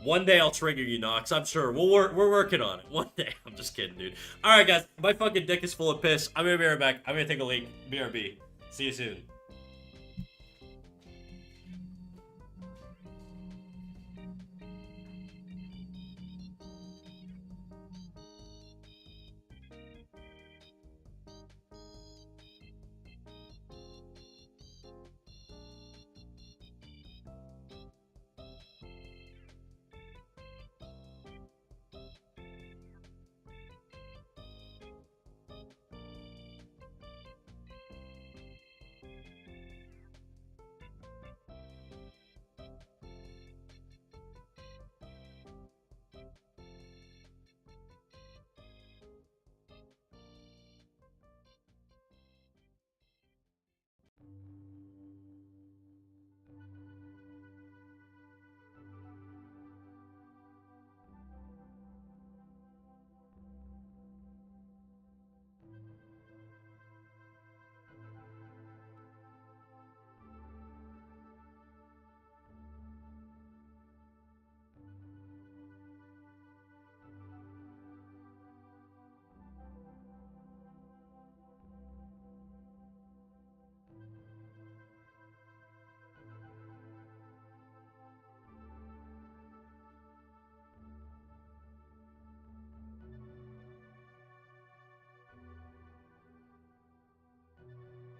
One day I'll trigger you, Nox. I'm sure. We're working on it. One day. I'm just kidding, dude. Alright, guys. My fucking dick is full of piss. I'm gonna be right back. I'm gonna take a leak. BRB. See you soon.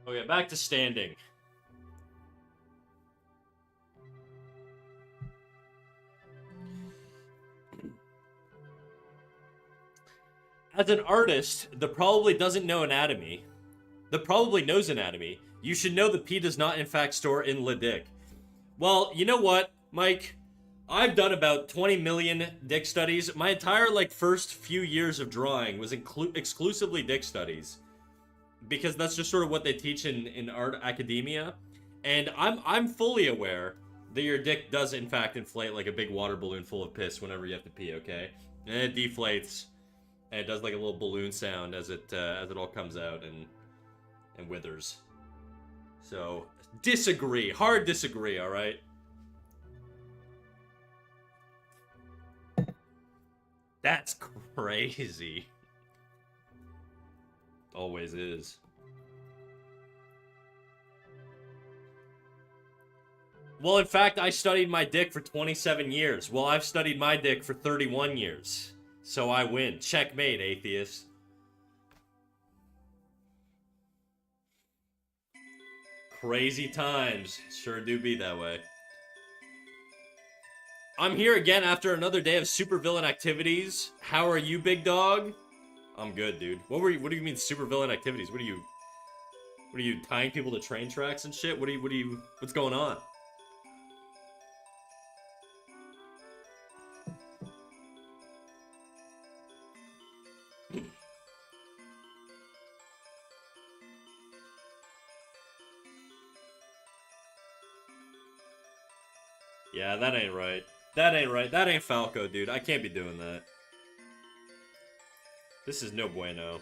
Okay, back to standing. As an artist that probably doesn't know anatomy, that probably knows anatomy, you should know that P does not in fact store in le dick. Well, you know what, Mike? I've done about 20 million dick studies. My entire, like, first few years of drawing was exclusively dick studies. Because that's just sort of what they teach in art academia. And I'm fully aware that your dick does in fact inflate like a big water balloon full of piss whenever you have to pee, okay? And it deflates, and it does like a little balloon sound as it all comes out and withers. So, disagree. Hard disagree, alright? That's crazy. Always is. Well, in fact, I studied my dick for 27 years. Well, I've studied my dick for 31 years. So I win. Checkmate, atheist. Crazy times. Sure do be that way. I'm here again after another day of supervillain activities. How are you, big dog? I'm good, dude. What do you mean supervillain activities? What are you tying people to train tracks and shit? What's going on? Yeah, that ain't right. That ain't right. That ain't Falco, dude. I can't be doing that. This is no bueno.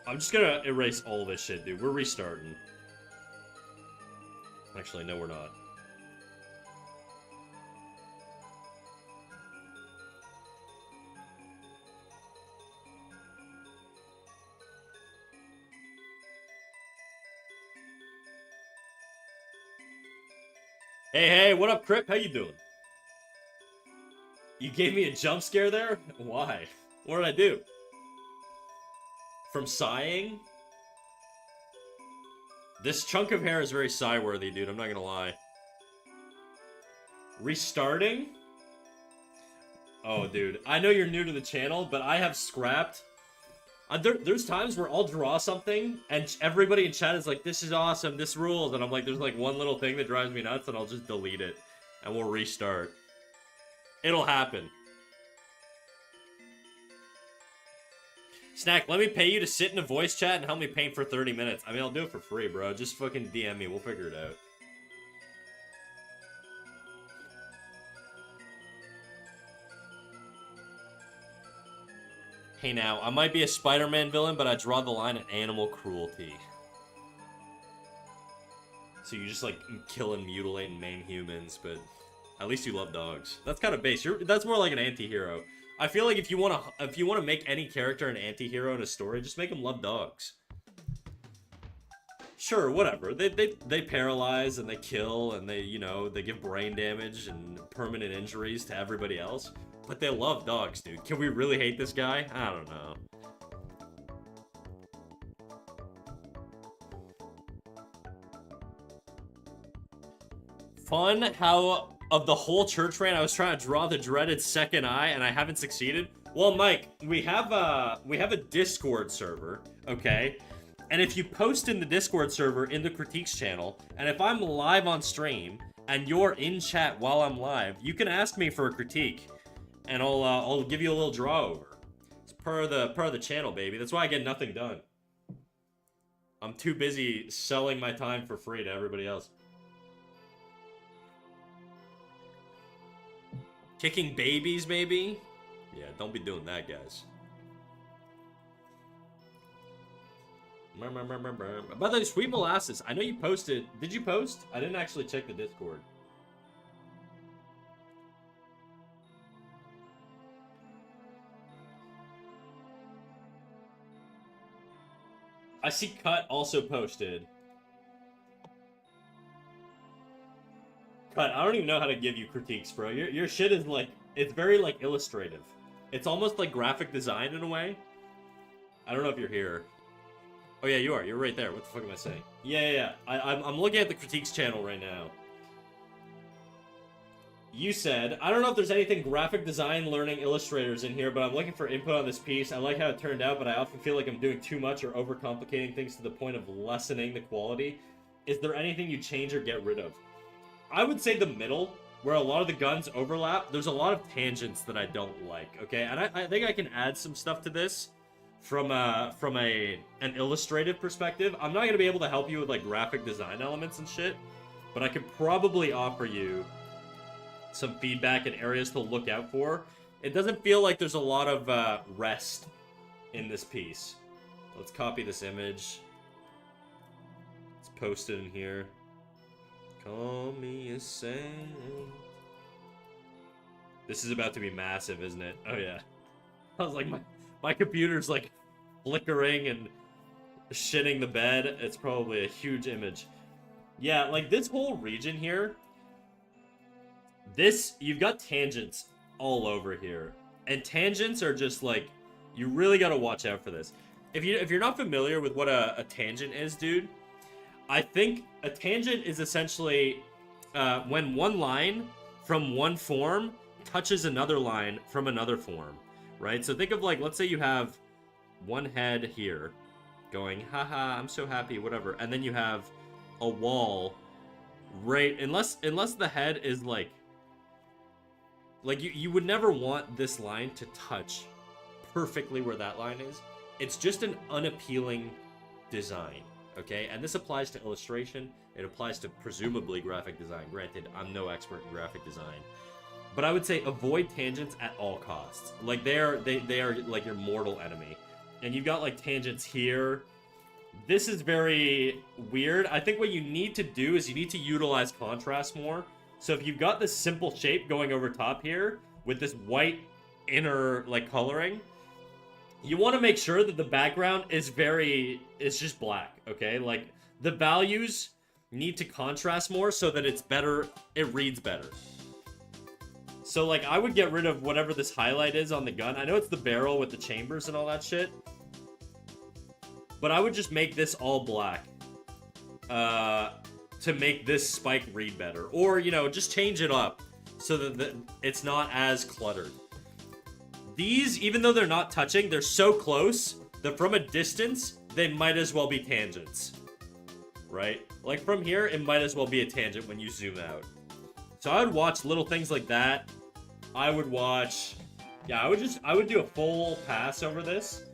I'm just gonna erase all this shit, dude. We're restarting. Actually, no, we're not. Hey, hey, what up, Crip? How you doing? You gave me a jump scare there? Why? What did I do? From sighing? This chunk of hair is very sigh-worthy, dude. I'm not gonna lie. Restarting? Oh, dude. I know you're new to the channel, but I have scrapped. There's times where I'll draw something, and everybody in chat is like, this is awesome, this rules, and I'm like, there's like one little thing that drives me nuts, and I'll just delete it, and we'll restart. It'll happen. Snack, let me pay you to sit in a voice chat and help me paint for 30 minutes. I mean, I'll do it for free, bro. Just fucking DM me. We'll figure it out. Hey now, I might be a Spider-Man villain, but I draw the line at animal cruelty. So you just like kill and mutilate and maim humans, but at least you love dogs. That's kind of base. That's more like an anti-hero. I feel like if you wanna make any character an anti-hero in a story, just make them love dogs. Sure, whatever. They paralyze and they kill and they, you know, they give brain damage and permanent injuries to everybody else. But they love dogs, dude. Can we really hate this guy? I don't know. Fun how of the whole church rant I was trying to draw the dreaded second eye and I haven't succeeded. Well, Mike, we have a Discord server, okay? And if you post in the Discord server in the critiques channel, and if I'm live on stream and you're in chat while I'm live, you can ask me for a critique, and I'll give you a little draw over. It's part of the channel, baby. That's why I get nothing done. I'm too busy selling my time for free to everybody else. Kicking babies, maybe? Yeah, don't be doing that, guys. By the way, Sweet Molasses, I know you posted. Did you post? I didn't actually check the Discord. I see Cut also posted. Cut, I don't even know how to give you critiques, bro. Your shit is like, it's very like illustrative. It's almost like graphic design in a way. I don't know if you're here. Oh yeah, you are. You're right there. What the fuck am I saying? Yeah. I'm looking at the critiques channel right now. You said, I don't know if there's anything graphic design learning illustrators in here, but I'm looking for input on this piece. I like how it turned out, but I often feel like I'm doing too much or overcomplicating things to the point of lessening the quality. Is there anything you change or get rid of? I would say the middle, where a lot of the guns overlap, there's a lot of tangents that I don't like, okay? And I think I can add some stuff to this from an illustrative perspective. I'm not going to be able to help you with, like, graphic design elements and shit, but I could probably offer you some feedback and areas to look out for. It doesn't feel like there's a lot of rest in this piece. Let's copy this image. Let's post it in here. Call me a saint. This is about to be massive, isn't it? Oh yeah. I was like, my computer's like flickering and shitting the bed. It's probably a huge image. Yeah, like this whole region here, you've got tangents all over here. And tangents are just like, you really gotta watch out for this. If you're not familiar with what a tangent is, dude, I think a tangent is essentially when one line from one form touches another line from another form, right? So think of like, let's say you have one head here going, haha, I'm so happy, whatever. And then you have a wall right, unless the head is like Like, you would never want this line to touch perfectly where that line is. It's just an unappealing design, okay? And this applies to illustration. It applies to presumably graphic design. Granted, I'm no expert in graphic design. But I would say avoid tangents at all costs. Like, they are like your mortal enemy. And you've got like tangents here. This is very weird. I think what you need to do is you need to utilize contrast more. So if you've got this simple shape going over top here with this white inner like coloring, you want to make sure that the background is just black, okay? Like, the values need to contrast more so that it's better, it reads better. So, like, I would get rid of whatever this highlight is on the gun. I know it's the barrel with the chambers and all that shit. But I would just make this all black. To make this spike read better. Or, you know, just change it up so that it's not as cluttered. These, even though they're not touching, they're so close that from a distance, they might as well be tangents. Right? Like, from here, it might as well be a tangent when you zoom out. So I would watch little things like that. I would watch... Yeah, I would do a full pass over this.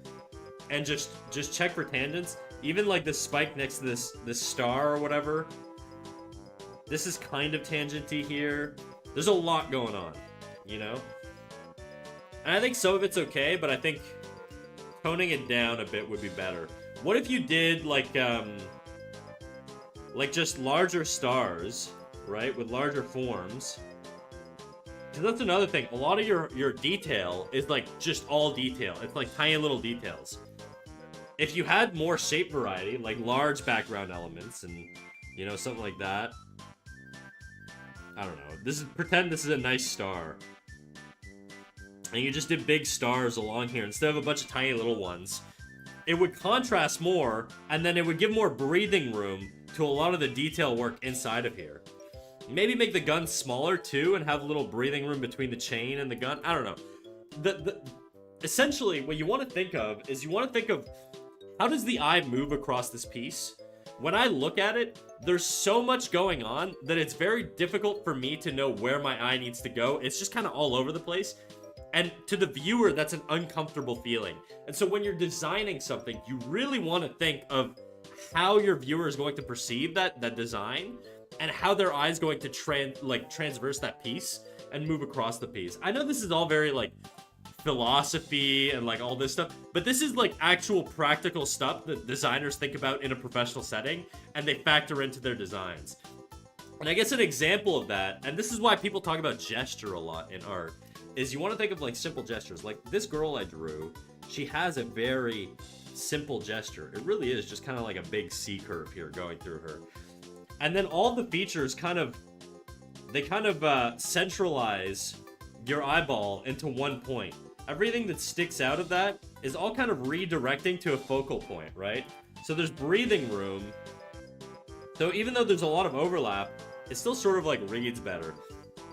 And just check for tangents. Even like this spike next to this star or whatever. This is kind of tangenty here. There's a lot going on, you know? And I think some of it's okay, but I think toning it down a bit would be better. What if you did like just larger stars, right? With larger forms. Because that's another thing. A lot of your detail is like just all detail. It's like tiny little details. If you had more shape variety, like large background elements and, you know, something like that. I don't know. Pretend this is a nice star. And you just did big stars along here instead of a bunch of tiny little ones. It would contrast more, and then it would give more breathing room to a lot of the detail work inside of here. Maybe make the gun smaller too, and have a little breathing room between the chain and the gun. I don't know. Essentially, what you want to think of is you want to think of how does the eye move across this piece? When I look at it, there's so much going on that it's very difficult for me to know where my eye needs to go. It's just kind of all over the place. And to the viewer, that's an uncomfortable feeling. And so when you're designing something, you really want to think of how your viewer is going to perceive that design and how their eye is going to transverse that piece and move across the piece. I know this is all very like philosophy and like all this stuff, but this is like actual practical stuff that designers think about in a professional setting and they factor into their designs. And I guess an example of that, and this is why people talk about gesture a lot in art, is you want to think of like simple gestures. Like this girl I drew, she has a very simple gesture. It really is just kind of like a big C curve here going through her. And then all the features kind of centralize your eyeball into one point. Everything that sticks out of that is all kind of redirecting to a focal point, right? So there's breathing room. So even though there's a lot of overlap, it still sort of like reads better.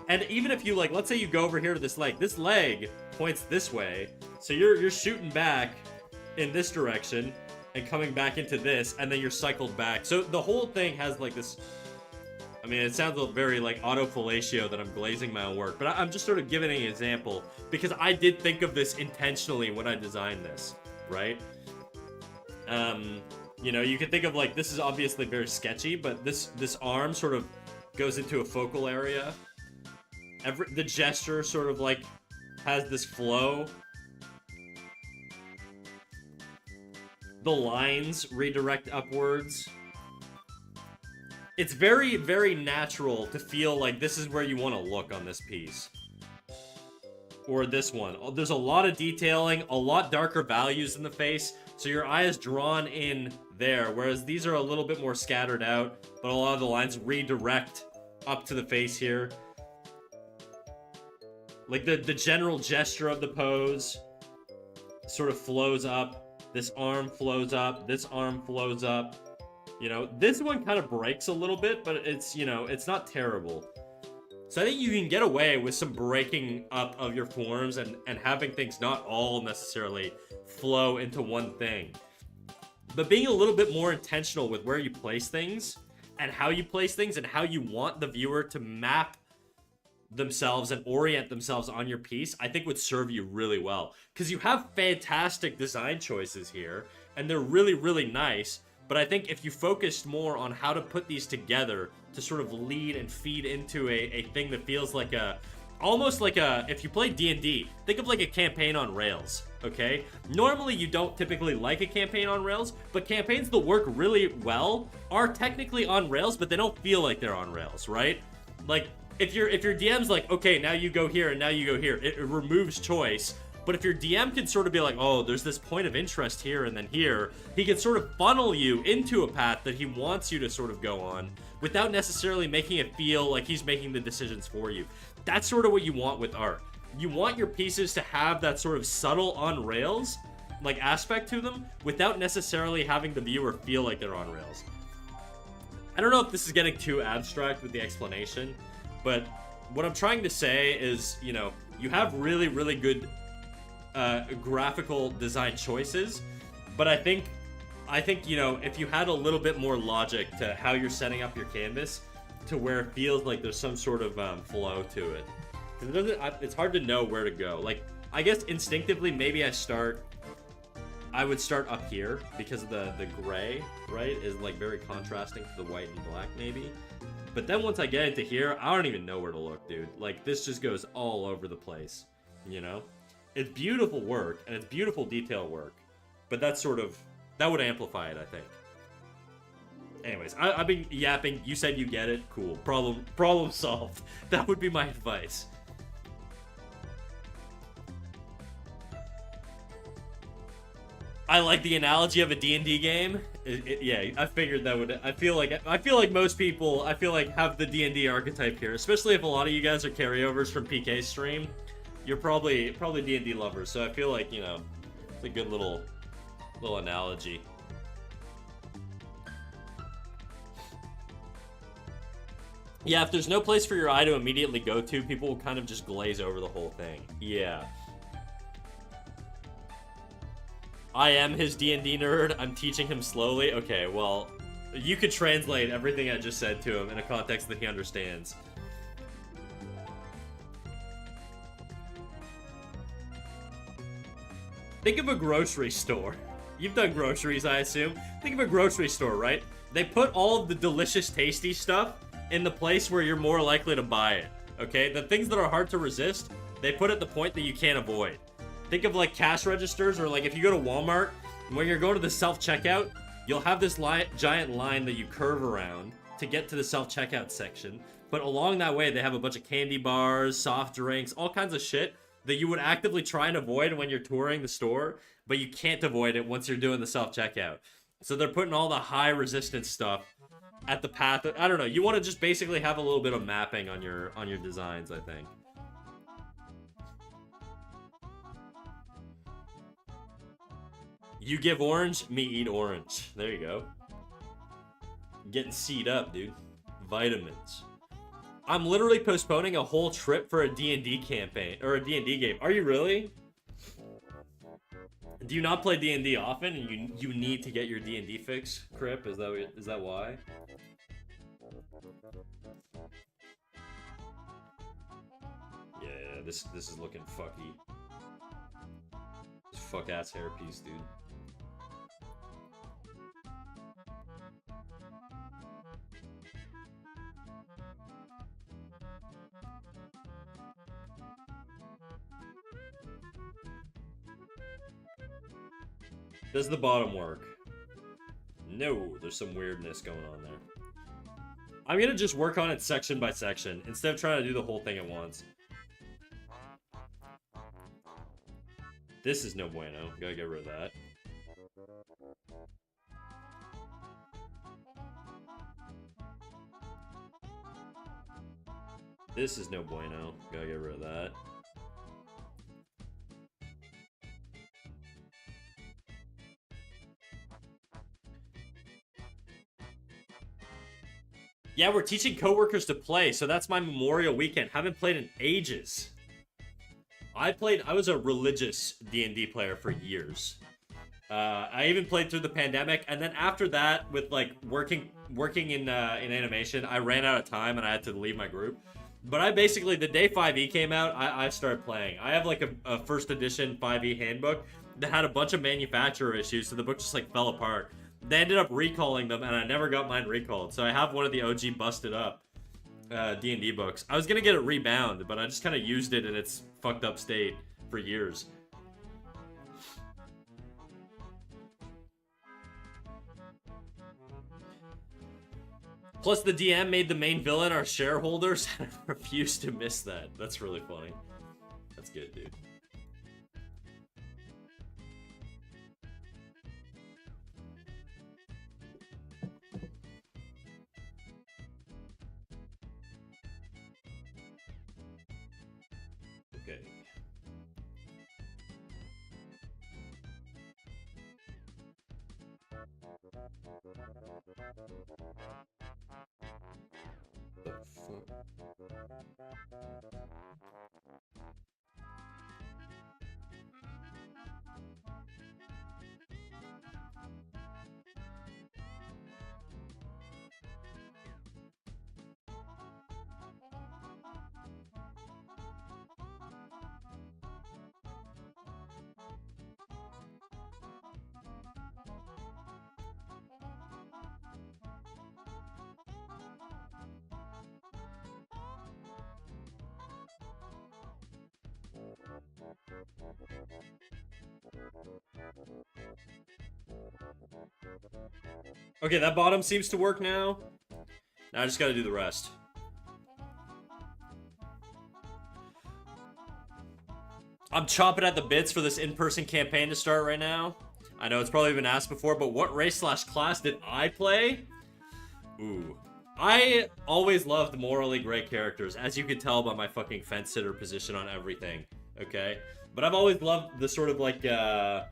And even if you like, let's say you go over here to this leg points this way. So you're shooting back in this direction and coming back into this, and then you're cycled back. So the whole thing has like this, I mean, it sounds very like autofellatio that I'm glazing my own work, but I'm just sort of giving an example because I did think of this intentionally when I designed this, right? You know, you can think of like, this is obviously very sketchy, but this arm sort of goes into a focal area. The gesture sort of like has this flow. The lines redirect upwards. It's very, very natural to feel like this is where you want to look on this piece. Or this one. There's a lot of detailing, a lot darker values in the face, so your eye is drawn in there, whereas these are a little bit more scattered out, but a lot of the lines redirect up to the face here. Like the general gesture of the pose sort of flows up. This arm flows up. This arm flows up. You know, this one kind of breaks a little bit, but it's, you know, it's not terrible. So I think you can get away with some breaking up of your forms and having things not all necessarily flow into one thing. But being a little bit more intentional with where you place things and how you place things and how you want the viewer to map themselves and orient themselves on your piece, I think would serve you really well. Because you have fantastic design choices here, and they're really, really nice. But I think if you focused more on how to put these together to sort of lead and feed into a thing that feels like a, almost like a, if you play D&D, think of like a campaign on rails, okay? Normally you don't typically like a campaign on rails, but campaigns that work really well are technically on rails, but they don't feel like they're on rails, right? Like, if your DM's like, okay, now you go here and now you go here, it removes choice. But if your DM can sort of be like, oh, there's this point of interest here and then here, he can sort of funnel you into a path that he wants you to sort of go on without necessarily making it feel like he's making the decisions for you. That's sort of what you want with art. You want your pieces to have that sort of subtle on rails like aspect to them without necessarily having the viewer feel like they're on rails. I don't know if this is getting too abstract with the explanation, but what I'm trying to say is, you know, you have really, really good graphical design choices, but I think, you know, if you had a little bit more logic to how you're setting up your canvas to where it feels like there's some sort of flow to it. Because it doesn't, it's hard to know where to go. Like, I guess instinctively, maybe I would start up here because of the gray, right, is like very contrasting to the white and black maybe. But then once I get into here, I don't even know where to look, dude. Like, this just goes all over the place, you know? It's beautiful work, and it's beautiful detail work, but that's sort of, that would amplify it, I think. Anyways, I've been yapping. You said you get it. Cool. Problem solved. That would be my advice. I like the analogy of a D&D game. Yeah, I figured that would. I feel like most people, have the D&D archetype here, especially if a lot of you guys are carryovers from PK's stream. You're probably D&D lovers, so I feel like, you know, it's a good little analogy. Yeah, if there's no place for your eye to immediately go to, people will kind of just glaze over the whole thing. Yeah. I am his D&D nerd. I'm teaching him slowly. Okay, well, you could translate everything I just said to him in a context that he understands. Think of a grocery store. You've done groceries, I assume. Think of a grocery store, right? They put all of the delicious, tasty stuff in the place where you're more likely to buy it, okay? The things that are hard to resist, they put at the point that you can't avoid. Think of like cash registers, or like if you go to Walmart, when you're going to the self-checkout, you'll have this giant line that you curve around to get to the self-checkout section. But along that way, they have a bunch of candy bars, soft drinks, all kinds of shit that you would actively try and avoid when you're touring the store, but you can't avoid it once you're doing the self-checkout. So they're putting all the high resistance stuff at the path. I don't know. You want to just basically have a little bit of mapping on your designs, I think. You give orange, me eat orange. There you go. Getting C'd up, dude. Vitamins. I'm literally postponing a whole trip for a D&D campaign, or a D&D game. Are you really? Do you not play D&D often, and you need to get your D&D fix, Crip? Is that why? Yeah, this is looking fucky. This fuck ass hairpiece, dude. Does the bottom work? No, there's some weirdness going on there. I'm gonna just work on it section by section, instead of trying to do the whole thing at once. This is no bueno. Gotta get rid of that. This is no bueno. Gotta get rid of that. Yeah, we're teaching coworkers to play, so that's my Memorial weekend. Haven't played in ages. I was a religious D&D player for years. I even played through the pandemic, and then after that, with like working in animation, I ran out of time and I had to leave my group. But I basically, the day 5e came out, I started playing. I have like a first edition 5e handbook that had a bunch of manufacturer issues, so the book just like fell apart. They ended up recalling them, and I never got mine recalled. So I have one of the OG busted up D&D books. I was gonna get it rebound, but I just kind of used it in its fucked up state for years. Plus, the DM made the main villain our shareholders, and I refuse to miss that. That's really funny. That's good, dude. Okay. The fuck? Okay, that bottom seems to work now. Now I just gotta do the rest. I'm chomping at the bits for this in-person campaign to start right now. I know it's probably been asked before, but what race/class did I play? Ooh. I always loved morally great characters, as you can tell by my fucking fence sitter position on everything, okay? But I've always loved the sort of like, the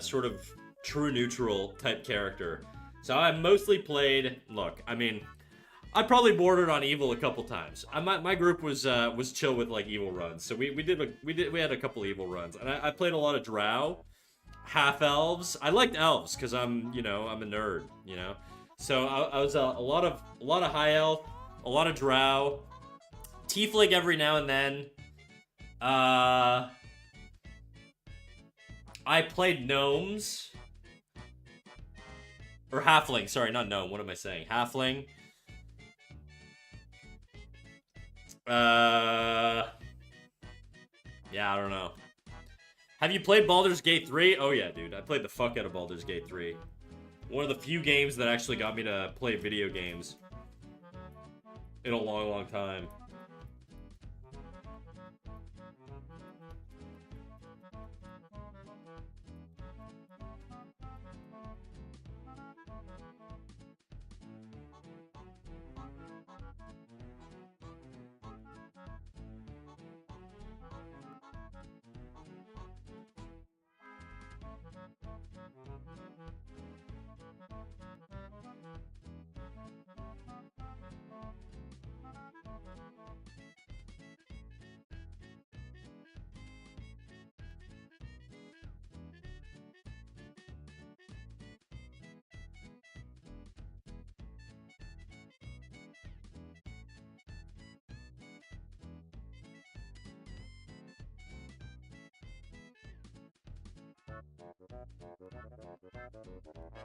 sort of true neutral type character. So I mostly played, look, I mean, I probably bordered on evil a couple times. My group was chill with like evil runs, so we had a couple evil runs, and I played a lot of drow, half elves. I liked elves because I'm a nerd, you know. So I was a lot of high elf, a lot of drow, tiefling every now and then. I played gnomes or halfling. Sorry, not gnome. What am I saying? Halfling. Yeah, I don't know. Have you played Baldur's Gate 3? Oh yeah, dude. I played the fuck out of Baldur's Gate 3. One of the few games that actually got me to play video games in a long, long time.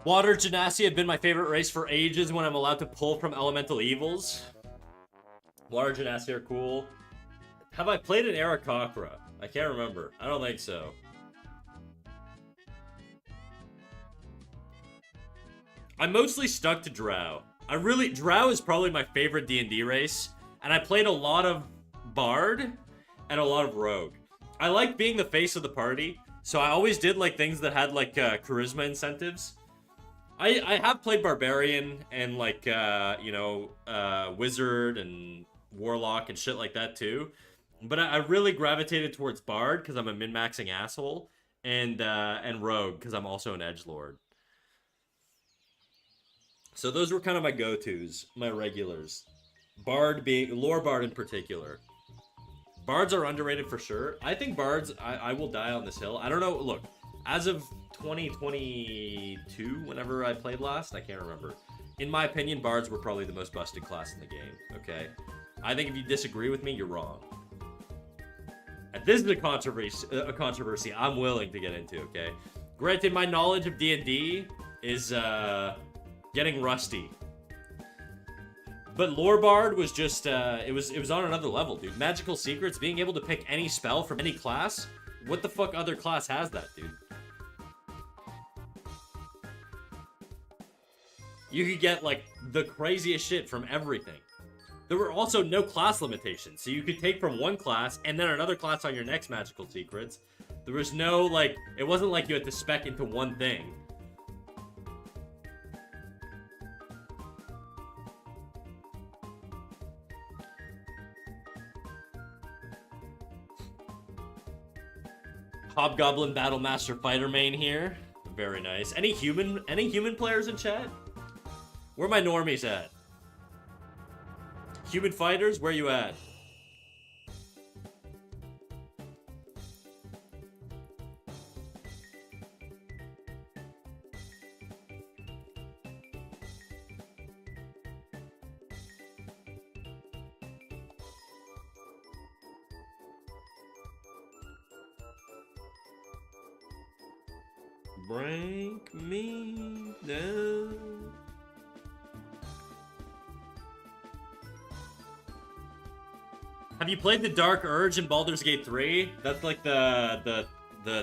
Water Genasi have been my favorite race for ages when I'm allowed to pull from elemental evils. Water Genasi are cool. Have I played an Aarakocra? I can't remember. I don't think so. I mostly stuck to Drow. Drow is probably my favorite D&D race, and I played a lot of Bard and a lot of Rogue. I like being the face of the party, so I always did like things that had like charisma incentives. I have played Barbarian and like Wizard and Warlock and shit like that too, but I really gravitated towards Bard because I'm a min-maxing asshole, and Rogue because I'm also an edgelord. So those were kind of my go-tos, my regulars. Bard being lore Bard in particular. Bards are underrated for sure. I think Bards, I will die on this hill. I don't know, look, as of 2022, whenever I played last, I can't remember. In my opinion, Bards were probably the most busted class in the game, okay? I think if you disagree with me, you're wrong. And this is a controversy I'm willing to get into, okay? Granted, my knowledge of D&D is getting rusty. But Lorebard was just, it was on another level, dude. Magical Secrets, being able to pick any spell from any class. What the fuck other class has that, dude? You could get, like, the craziest shit from everything. There were also no class limitations, so you could take from one class and then another class on your next Magical Secrets. There was no, like, it wasn't like you had to spec into one thing. Hobgoblin Battlemaster Fighter main here. Very nice. Any human players in chat? Where are my normies at? Human fighters, where you at? Break me down. Have you played the Dark Urge in Baldur's Gate 3? That's like the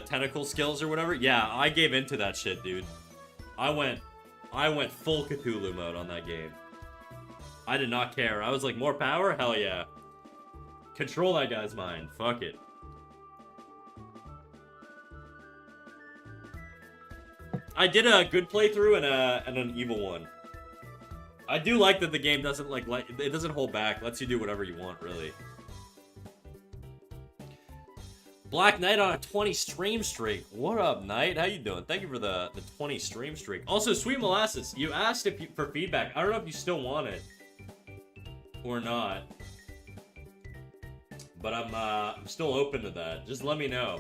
tentacle skills or whatever? Yeah, I gave into that shit, dude. I went full Cthulhu mode on that game. I did not care. I was like, more power? Hell yeah. Control that guy's mind. Fuck it. I did a good playthrough and an evil one. I do like that the game doesn't it doesn't hold back. Lets you do whatever you want, really. Black Knight on a 20 stream streak. What up, Knight? How you doing? Thank you for the 20 stream streak. Also, Sweet Molasses, you asked for feedback. I don't know if you still want it or not, but I'm still open to that. Just let me know.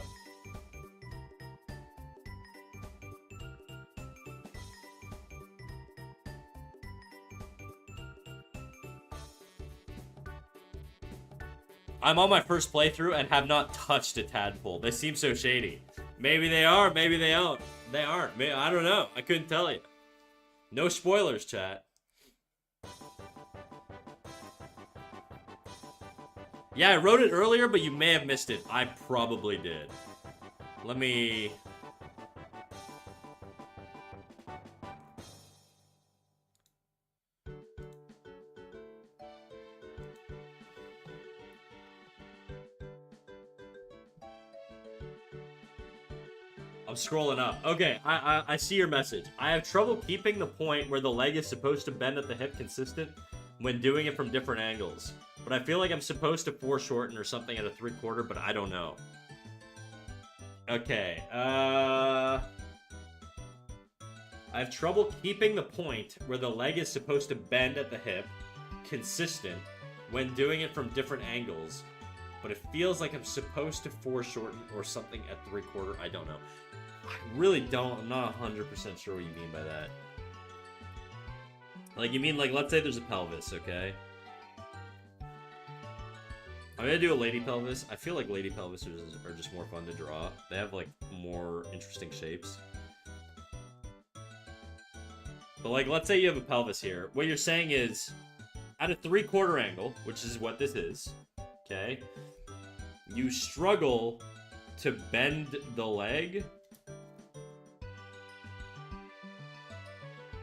I'm on my first playthrough and have not touched a tadpole. They seem so shady. Maybe they are, maybe they don't. They aren't. Maybe, I don't know. I couldn't tell you. No spoilers, chat. Yeah, I wrote it earlier, but you may have missed it. I probably did. Let me... I'm scrolling up. Okay, I see your message. I have trouble keeping the point where the leg is supposed to bend at the hip consistent when doing it from different angles. But I feel like I'm supposed to foreshorten or something at a 3/4, but I don't know. Okay, I have trouble keeping the point where the leg is supposed to bend at the hip consistent when doing it from different angles. But it feels like I'm supposed to foreshorten or something at 3/4. I don't know. I really don't. I'm not 100% sure what you mean by that. Like, you mean, like, let's say there's a pelvis, okay? I'm gonna do a lady pelvis. I feel like lady pelvises are just more fun to draw. They have, like, more interesting shapes. But, like, let's say you have a pelvis here. What you're saying is, at a 3/4 angle, which is what this is, okay? You struggle to bend the leg.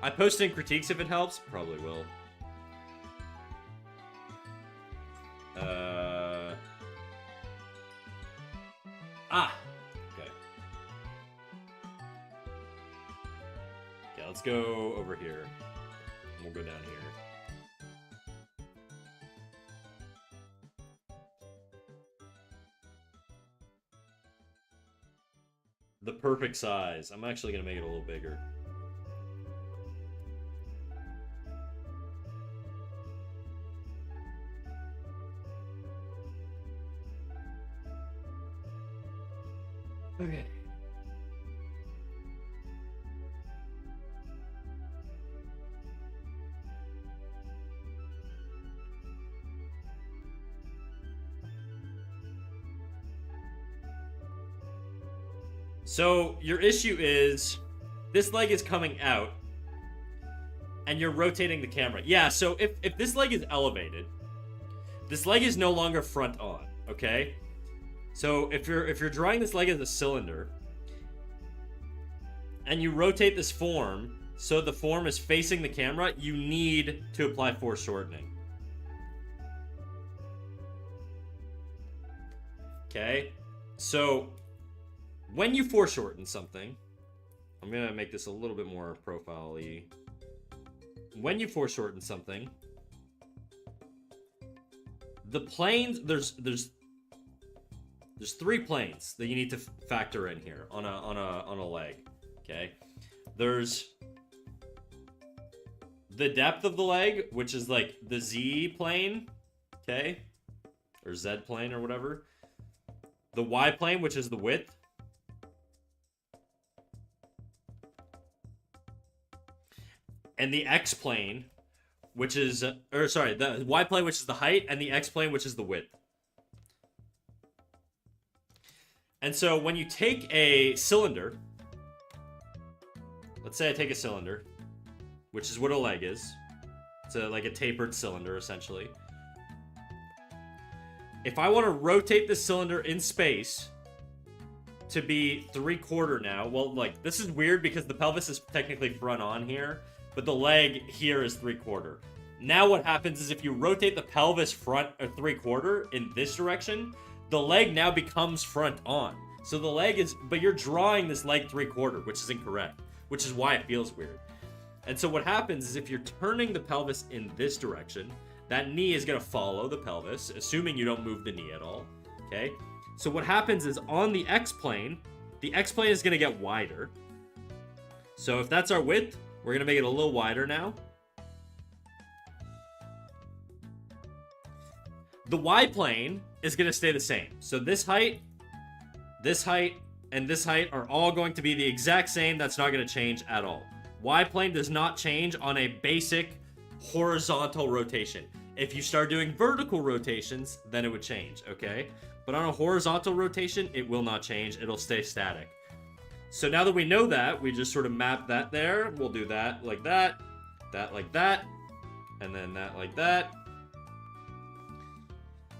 I post in critiques if it helps. Probably will. Okay. Okay, let's go over here. And we'll go down here. The perfect size. I'm actually gonna make it a little bigger. Okay. So your issue is this leg is coming out and you're rotating the camera. Yeah, so if this leg is elevated, this leg is no longer front on, okay? So if you're drawing this leg as a cylinder and you rotate this form so the form is facing the camera, you need to apply foreshortening. Okay? So when you foreshorten something, I'm gonna make this a little bit more profile-y. When you foreshorten something, the planes, there's 3 planes that you need to factor in here on a leg. Okay, there's the depth of the leg, which is like the Z plane, okay, or Z plane or whatever. The Y plane, which is the width. And the X plane, which is, the Y plane, which is the height, and the X plane, which is the width. And so when you take a cylinder, let's say I take a cylinder, which is what a leg is. It's like a tapered cylinder, essentially. If I want to rotate the cylinder in space to be 3/4 now, well, like, this is weird because the pelvis is technically front on here, but the leg here is 3/4. Now what happens is if you rotate the pelvis front or 3/4 in this direction, the leg now becomes front on. So the leg is, but you're drawing this leg 3/4, which is incorrect, which is why it feels weird. And so what happens is if you're turning the pelvis in this direction, that knee is going to follow the pelvis, assuming you don't move the knee at all, okay? So what happens is on the X plane is going to get wider. So if that's our width, we're going to make it a little wider now. The Y plane is going to stay the same. So this height, and this height are all going to be the exact same. That's not going to change at all. Y plane does not change on a basic horizontal rotation. If you start doing vertical rotations, then it would change, okay? But on a horizontal rotation, it will not change. It'll stay static. So now that we know that, we just sort of map that there. We'll do that like that like that, and then that like that.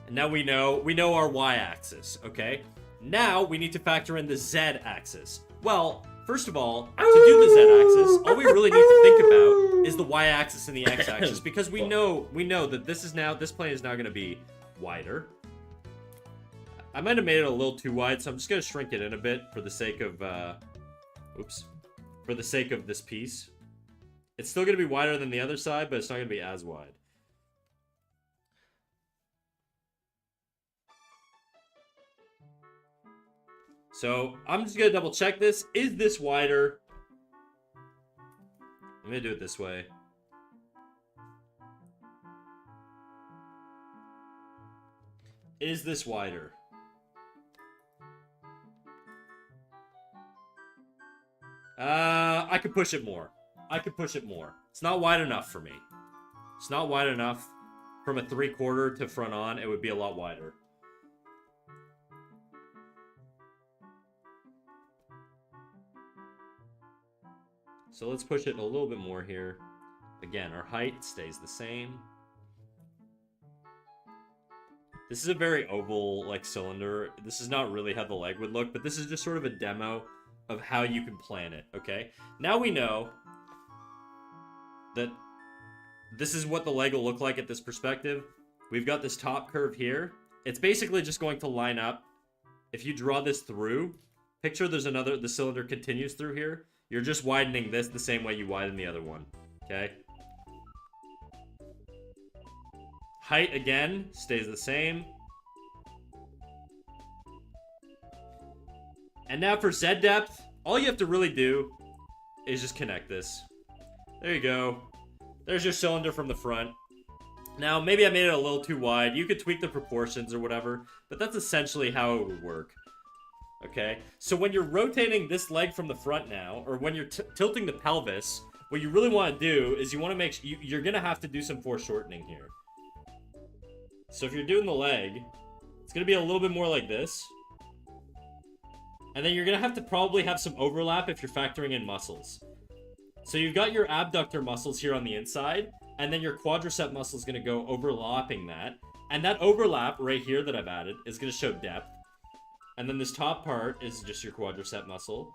And now we know our y-axis, okay? Now we need to factor in the z-axis. Well, first of all, to do the z-axis, all we really need to think about is the y-axis and the x-axis, because we know that this plane is now going to be wider. I might have made it a little too wide, so I'm just going to shrink it in a bit for the sake of, for the sake of this piece. It's still going to be wider than the other side, but it's not going to be as wide. So I'm just going to double check this. Is this wider? I'm going to do it this way. Is this wider? I could push it more. It's not wide enough for me. It's not wide enough. From a 3/4 to front on, it would be a lot wider. So let's push it a little bit more here. Again, our height stays the same. This is a very oval, like, cylinder. This is not really how the leg would look, but this is just sort of a demo of how you can plan it, okay? Now we know that this is what the leg will look like at this perspective. We've got this top curve here. It's basically just going to line up. If you draw this through, picture the cylinder continues through here. You're just widening this the same way you widen the other one, okay? Height, again, stays the same. And now for Z depth, all you have to really do is just connect this. There you go. There's your cylinder from the front. Now, maybe I made it a little too wide. You could tweak the proportions or whatever, but that's essentially how it would work. Okay, so when you're rotating this leg from the front now, or when you're tilting the pelvis, what you really want to do is you want to make sure you're going to have to do some foreshortening here. So if you're doing the leg, it's going to be a little bit more like this. And then you're gonna have to probably have some overlap if you're factoring in muscles. So you've got your abductor muscles here on the inside, and then your quadricep muscle is gonna go overlapping that. And that overlap right here that I've added is gonna show depth. And then this top part is just your quadricep muscle.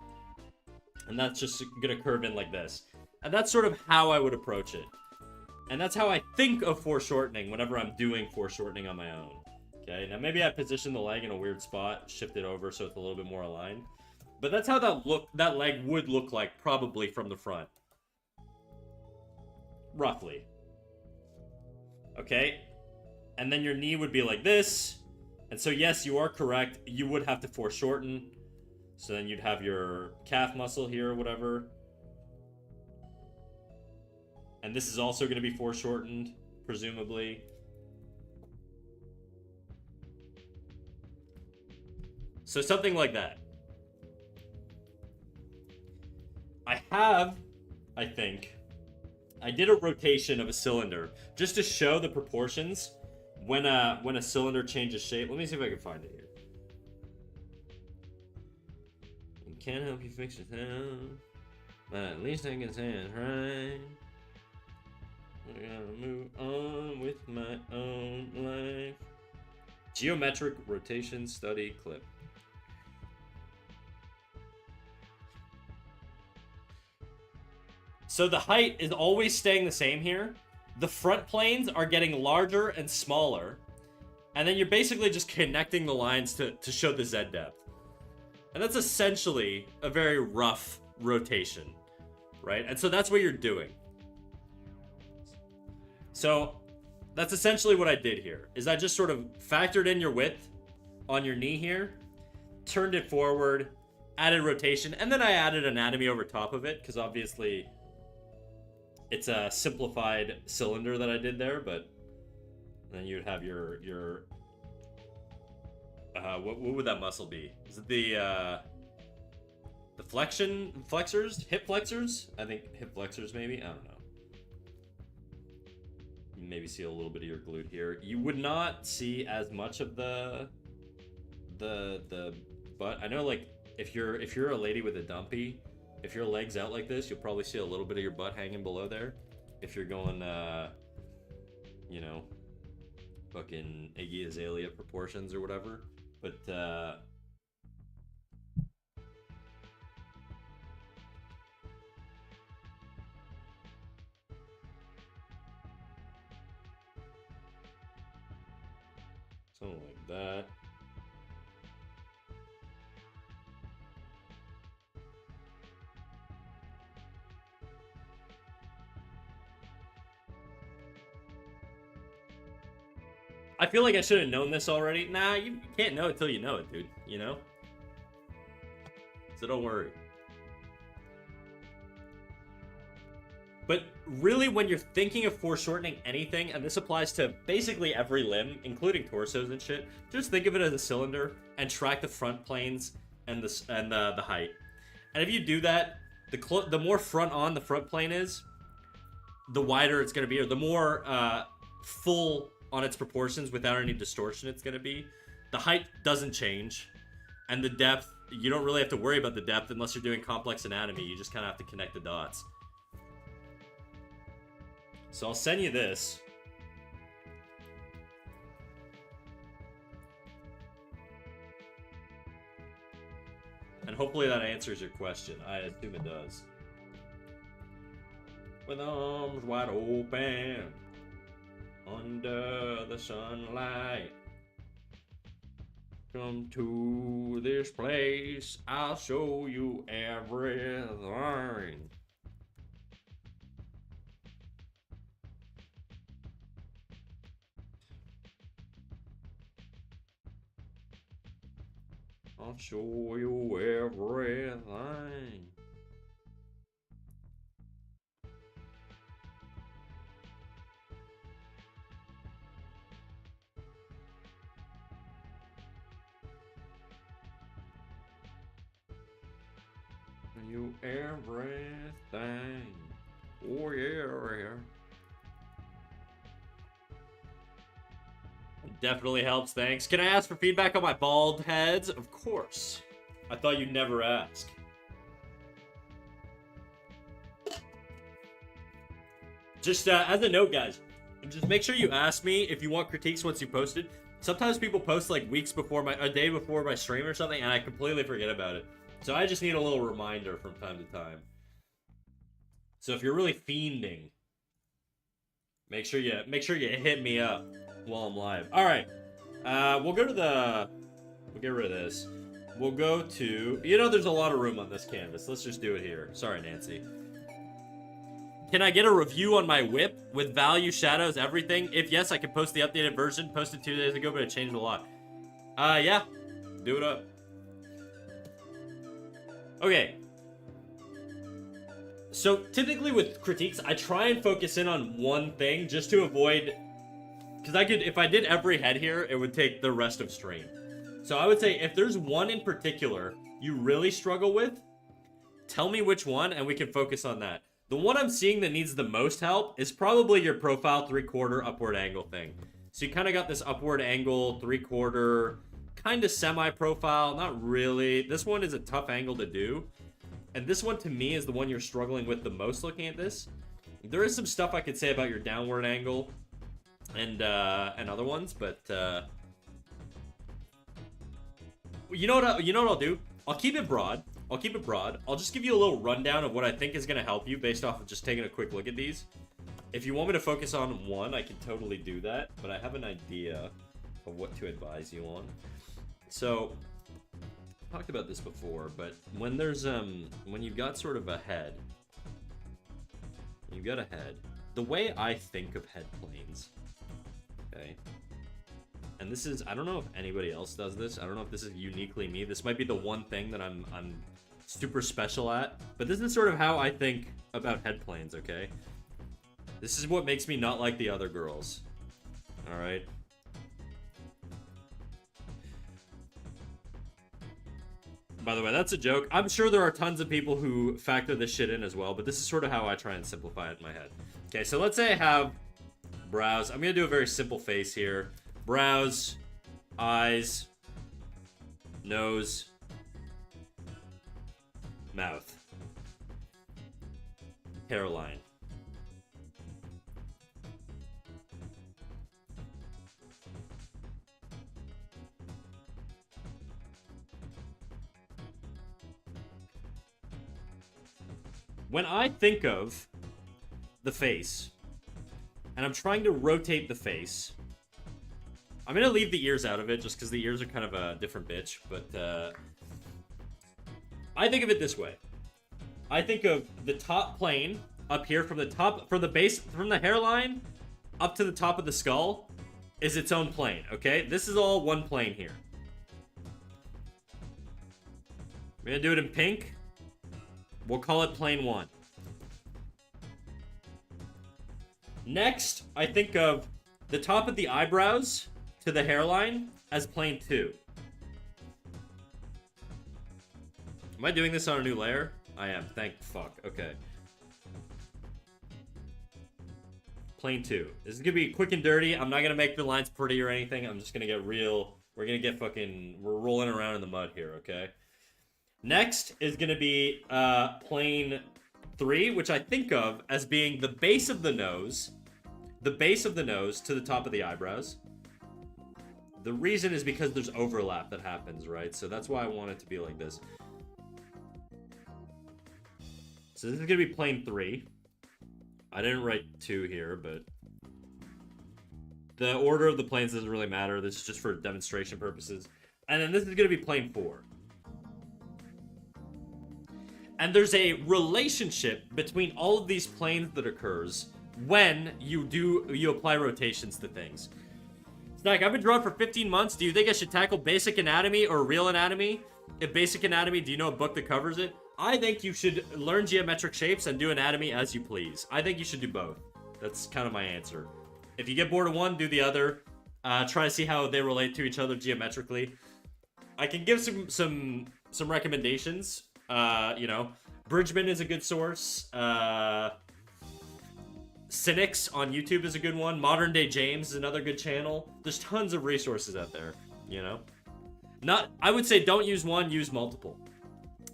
And that's just gonna curve in like this. And that's sort of how I would approach it. And that's how I think of foreshortening whenever I'm doing foreshortening on my own. Okay, now maybe I position the leg in a weird spot, shift it over so it's a little bit more aligned. But that's how that leg would look like probably from the front. Roughly. Okay? And then your knee would be like this. And so yes, you are correct. You would have to foreshorten. So then you'd have your calf muscle here or whatever. And this is also going to be foreshortened, presumably. So something like that. I think, I did a rotation of a cylinder just to show the proportions when a cylinder changes shape. Let me see if I can find it here. Can't help you fix it now, but at least I can say it's right. I gotta move on with my own life. Geometric rotation study clip. So the height is always staying the same here. The front planes are getting larger and smaller. And then you're basically just connecting the lines to show the Z depth. And that's essentially a very rough rotation, right? And so that's what you're doing. So that's essentially what I did here, is I just sort of factored in your width on your knee here, turned it forward, added rotation, and then I added anatomy over top of it, because obviously it's a simplified cylinder that I did there, but then you'd have your what would that muscle be? Is it the flexors? Hip flexors? I think hip flexors maybe? I don't know. You maybe see a little bit of your glute here. You would not see as much of the butt. I know, like, if you're a lady with a dumpy, if your leg's out like this, you'll probably see a little bit of your butt hanging below there. If you're going you know, fucking Iggy Azalea proportions or whatever. But something like that. I feel like I should have known this already. Nah, you can't know it till you know it, dude. You know? So don't worry. But really, when you're thinking of foreshortening anything, and this applies to basically every limb, including torsos and shit, just think of it as a cylinder and track the front planes and the height. And if you do that, the more front on the front plane is, the wider it's going to be, or the more full on its proportions without any distortion it's going to be. The height doesn't change, and the depth, you don't really have to worry about the depth unless you're doing complex anatomy. You just kind of have to connect the dots. So I'll send you this. And hopefully that answers your question. I assume it does. With arms wide open under the sunlight, come to this place, I'll show you everything. I'll show you everything. You everything. Oh yeah. Definitely helps, thanks. Can I ask for feedback on my bald heads? Of course. I thought you'd never ask. Just as a note, guys, just make sure you ask me if you want critiques once you post it. Sometimes people post like weeks before a day before my stream or something, and I completely forget about it. So I just need a little reminder from time to time. So if you're really fiending, make sure you hit me up while I'm live. All right, we'll get rid of this. We'll go to, there's a lot of room on this canvas. Let's just do it here. Sorry, Nancy. Can I get a review on my whip with value, shadows, everything? If yes, I can post the updated version. Posted 2 days ago, but it changed a lot. Yeah. Do it up. Okay. So, typically with critiques, I try and focus in on one thing just to avoid... Because if I did every head here, it would take the rest of stream. So I would say, if there's one in particular you really struggle with, tell me which one, and we can focus on that. The one I'm seeing that needs the most help is probably your profile 3/4 upward angle thing. So you kind of got this upward angle 3/4 kind of semi-profile, not really. This one is a tough angle to do. And this one to me is the one you're struggling with the most looking at this. There is some stuff I could say about your downward angle and other ones, but you know what I'll do? I'll keep it broad. I'll just give you a little rundown of what I think is going to help you based off of just taking a quick look at these. If you want me to focus on one, I can totally do that, but I have an idea of what to advise you on. So, I talked about this before, but when there's when you've got sort of a head, the way I think of head planes, okay? And this is, I don't know if anybody else does this. I don't know if this is uniquely me. This might be the one thing that I'm super special at. But this is sort of how I think about head planes, okay? This is what makes me not like the other girls. Alright? By the way, that's a joke. I'm sure there are tons of people who factor this shit in as well, but this is sort of how I try and simplify it in my head. Okay, so let's say I have brows. I'm going to do a very simple face here. Brows, eyes, nose, mouth, hairline. When I think of the face, and I'm trying to rotate the face, I'm gonna leave the ears out of it just because the ears are kind of a different bitch, but I think of it this way. I think of the top plane up here from the base, from the hairline up to the top of the skull is its own plane, okay? This is all one plane here. We're gonna do it in pink. We'll call it plane 1. Next, I think of the top of the eyebrows to the hairline as plane 2. Am I doing this on a new layer? I am. Thank fuck. Okay. Plane 2. This is gonna be quick and dirty. I'm not gonna make the lines pretty or anything. I'm just gonna get real. We're rolling around in the mud here, okay? Next is gonna be plane 3, which I think of as being the base of the nose to the top of the eyebrows. The reason is because there's overlap that happens, right? So that's why I want it to be like this. So this is gonna be plane 3. I didn't write 2 here, but the order of the planes doesn't really matter. This is just for demonstration purposes. And then this is gonna be plane 4. And there's a relationship between all of these planes that occurs when you apply rotations to things. Snack, I've been drawing for 15 months. Do you think I should tackle basic anatomy or real anatomy? If basic anatomy, do you know a book that covers it? I think you should learn geometric shapes and do anatomy as you please. I think you should do both. That's kind of my answer. If you get bored of one, do the other. Try to see how they relate to each other geometrically. I can give some recommendations. Bridgman is a good source. Cynics on YouTube is a good one. Modern Day James is another good channel. There's tons of resources out there, you know? I would say don't use one, use multiple.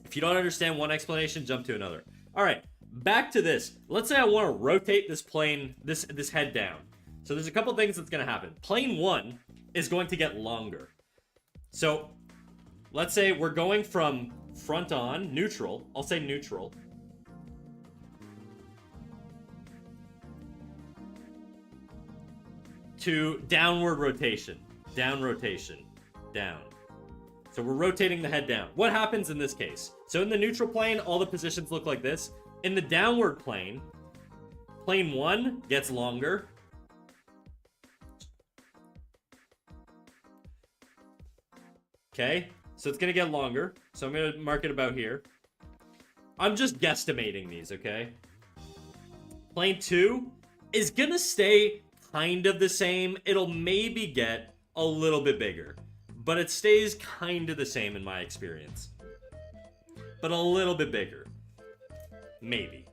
If you don't understand one explanation, jump to another. All right, back to this. Let's say I want to rotate this plane, this head down. So there's a couple things that's going to happen. Plane 1 is going to get longer. So let's say we're going from front on, neutral. I'll say neutral. To downward rotation. Down rotation. Down. So we're rotating the head down. What happens in this case? So in the neutral plane, all the positions look like this. In the downward plane, plane 1 gets longer. Okay, so it's gonna get longer. So I'm gonna mark it about here. I'm just guesstimating these, okay? Plane 2 is gonna stay kind of the same. It'll maybe get a little bit bigger, but it stays kind of the same in my experience. But a little bit bigger. Maybe.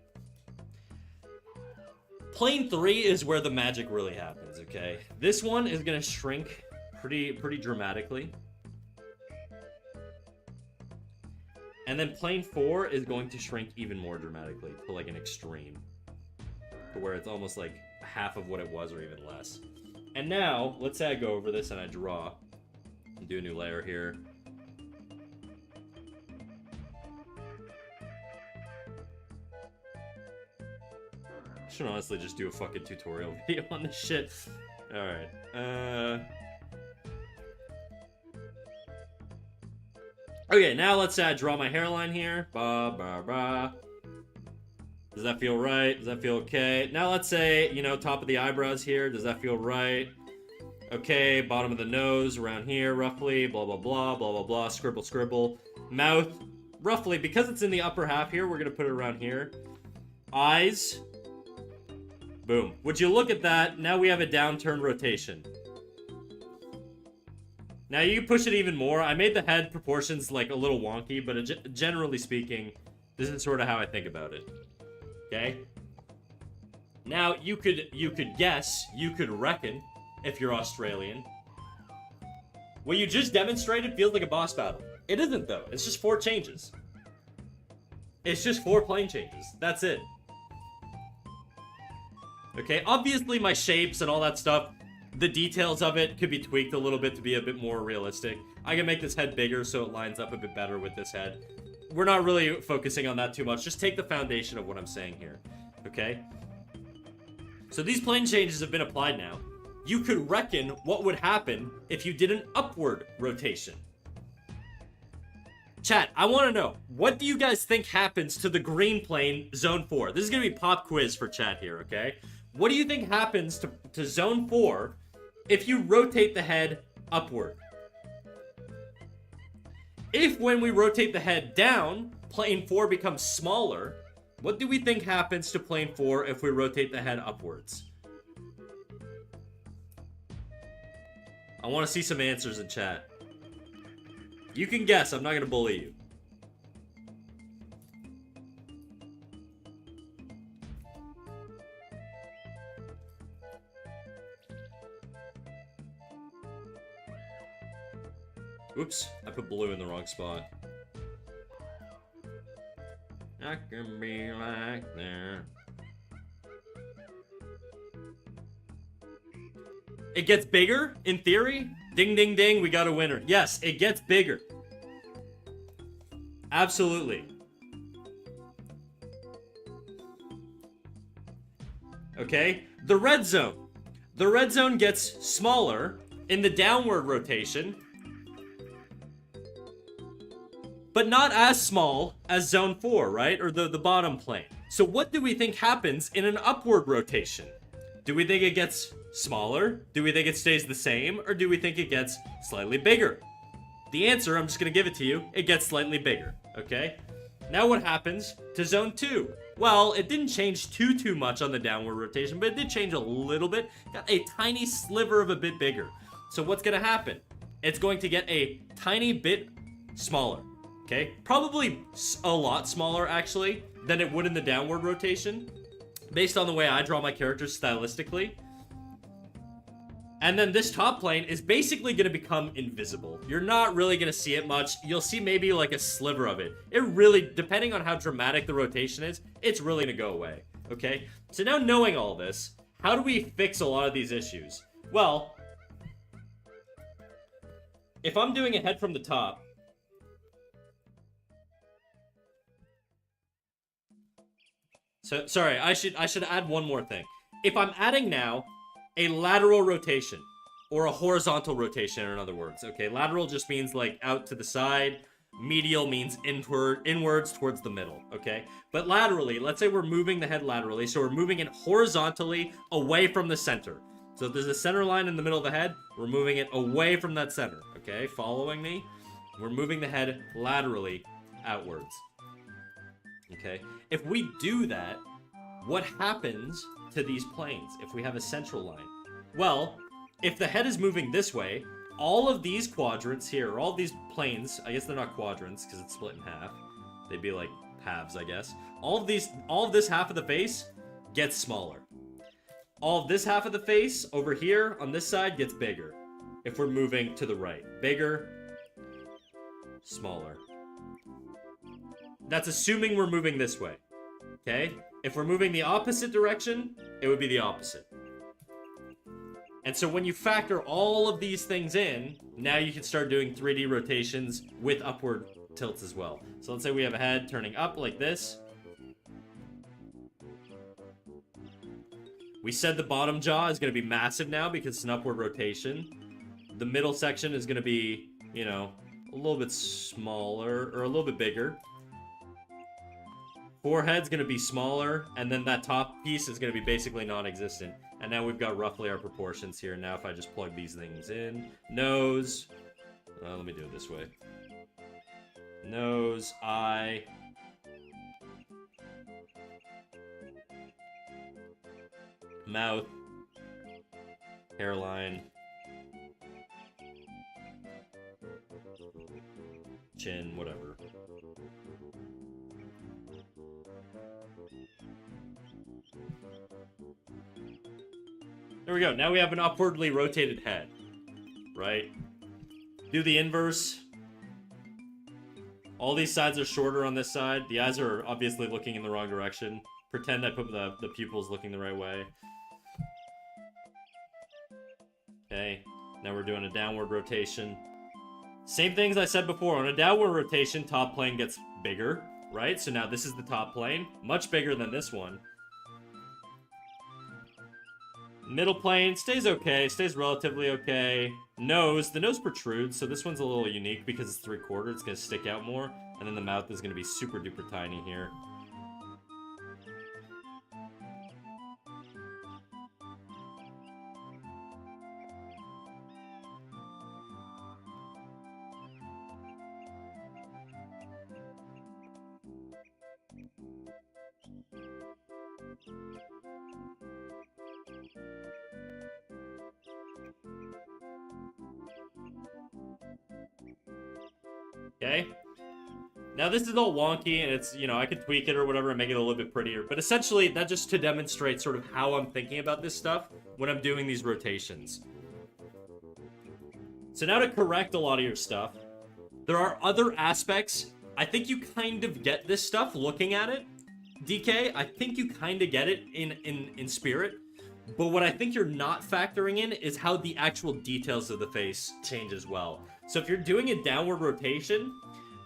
Plane 3 is where the magic really happens, okay? This one is gonna shrink pretty dramatically. And then plane 4 is going to shrink even more dramatically to like an extreme. To where it's almost like half of what it was or even less. And now, let's say I go over this and I draw. And do a new layer here. I should honestly just do a fucking tutorial video on this shit. Alright. Okay, now let's say I draw my hairline here. Ba, ba, ba. Does that feel right? Does that feel okay? Now let's say, you know, top of the eyebrows here. Does that feel right? Okay, bottom of the nose, around here, roughly. Blah, blah, blah, blah, blah, blah. Scribble, scribble. Mouth, roughly. Because it's in the upper half here, we're going to put it around here. Eyes. Boom. Would you look at that? Now we have a downturn rotation. Now you push it even more. I made the head proportions like a little wonky, but generally speaking, this is sort of how I think about it. Okay? Now you could guess, you could reckon, if you're Australian. What you just demonstrated feels like a boss battle. It isn't though. It's just 4 changes. It's just 4 plane changes. That's it. Okay, obviously my shapes and all that stuff, the details of it could be tweaked a little bit to be a bit more realistic. I can make this head bigger so it lines up a bit better with this head. We're not really focusing on that too much. Just take the foundation of what I'm saying here, okay? So these plane changes have been applied now. You could reckon what would happen if you did an upward rotation. Chat, I want to know, what do you guys think happens to the green plane, Zone 4? This is going to be pop quiz for chat here, okay? What do you think happens to Zone 4 if you rotate the head upward? If when we rotate the head down, plane 4 becomes smaller, what do we think happens to plane 4 if we rotate the head upwards? I want to see some answers in chat. You can guess, I'm not going to bully you. Oops, I put blue in the wrong spot. I can be like that. It gets bigger, in theory. Ding, ding, ding, we got a winner. Yes, it gets bigger. Absolutely. Okay, the red zone. The red zone gets smaller in the downward rotation, but not as small as Zone 4, right? Or the bottom plane. So what do we think happens in an upward rotation? Do we think it gets smaller? Do we think it stays the same? Or do we think it gets slightly bigger? The answer, I'm just going to give it to you, it gets slightly bigger, okay? Now what happens to Zone 2? Well, it didn't change too much on the downward rotation, but it did change a little bit. Got a tiny sliver of a bit bigger. So what's going to happen? It's going to get a tiny bit smaller. Okay, probably a lot smaller, actually, than it would in the downward rotation, based on the way I draw my characters stylistically. And then this top plane is basically going to become invisible. You're not really going to see it much. You'll see maybe like a sliver of it. It really, depending on how dramatic the rotation is, it's really going to go away. Okay? So now knowing all this, how do we fix a lot of these issues? Well, if I'm doing a head from the top, so sorry, I should add one more thing. If I'm adding now a lateral rotation or a horizontal rotation, in other words, okay, lateral just means like out to the side, medial means inwards towards the middle, okay? But laterally, let's say we're moving the head laterally, so we're moving it horizontally away from the center. So if there's a center line in the middle of the head, we're moving it away from that center, okay? Following me? We're moving the head laterally outwards. Okay? If we do that, what happens to these planes if we have a central line? Well, if the head is moving this way, all of these quadrants here, all these planes, I guess they're not quadrants because it's split in half. They'd be like halves, I guess. All of this half of the face gets smaller. All of this half of the face over here on this side gets bigger. If we're moving to the right. Bigger, smaller. That's assuming we're moving this way. Okay? If we're moving the opposite direction, it would be the opposite. And so when you factor all of these things in, now you can start doing 3D rotations with upward tilts as well. So let's say we have a head turning up like this. We said the bottom jaw is going to be massive now because it's an upward rotation. The middle section is going to be, you know, a little bit smaller or a little bit bigger. Forehead's going to be smaller, and then that top piece is going to be basically non-existent. And now we've got roughly our proportions here. Now if I just plug these things in. Nose. Let me do it this way. Nose, eye. Mouth. Hairline. Chin, whatever. There we go. Now we have an upwardly rotated head, right? Do the inverse. All these sides are shorter on this side. The eyes are obviously looking in the wrong direction. Pretend I put the pupils looking the right way. Okay. Now we're doing a downward rotation. Same things I said before. On a downward rotation, top plane gets bigger, right? So now this is the top plane. Much bigger than this one. Middle plane stays okay, stays relatively okay. Nose, the nose protrudes, so this one's a little unique because it's 3/4, it's gonna stick out more. And then the mouth is gonna be super duper tiny here. Okay? Now this is all wonky and it's, you know, I could tweak it or whatever and make it a little bit prettier. But essentially, that's just to demonstrate sort of how I'm thinking about this stuff when I'm doing these rotations. So now to correct a lot of your stuff, there are other aspects. I think you kind of get this stuff looking at it. DK, I think you kind of get it in spirit. But what I think you're not factoring in is how the actual details of the face change as well. So if you're doing a downward rotation,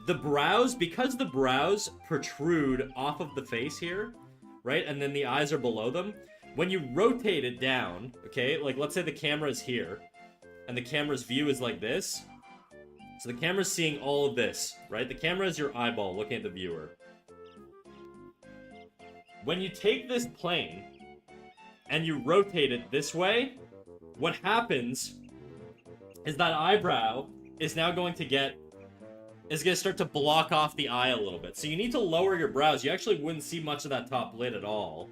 the brows, because the brows protrude off of the face here, right? And then the eyes are below them. When you rotate it down, okay, like let's say the camera is here, and the camera's view is like this. So the camera's seeing all of this, right? The camera is your eyeball looking at the viewer. When you take this plane and you rotate it this way, what happens is that eyebrow is now going to start to block off the eye a little bit. So you need to lower your brows. You actually wouldn't see much of that top lid at all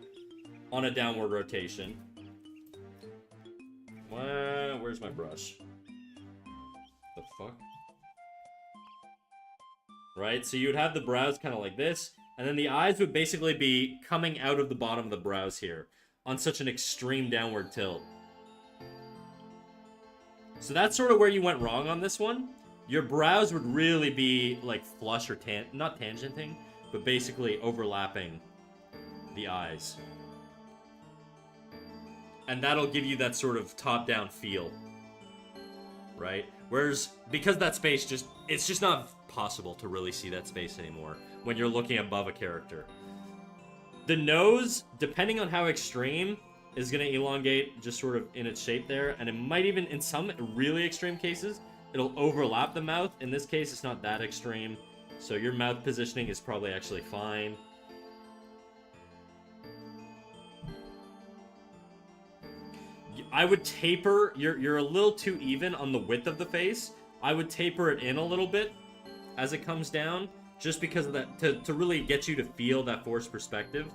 on a downward rotation. Where's my brush? The fuck? Right, so you'd have the brows kind of like this, and then the eyes would basically be coming out of the bottom of the brows here on such an extreme downward tilt. So that's sort of where you went wrong on this one. Your brows would really be like flush or not tangenting, but basically overlapping the eyes. And that'll give you that sort of top-down feel, right? Whereas, because that space it's just not possible to really see that space anymore when you're looking above a character. The nose, depending on how extreme, is going to elongate just sort of in its shape there, and it might even, in some really extreme cases, it'll overlap the mouth. In this case, it's not that extreme, so your mouth positioning is probably actually fine. I would taper, you're a little too even on the width of the face. I would taper it in a little bit as it comes down, just because of that, to really get you to feel that forced perspective.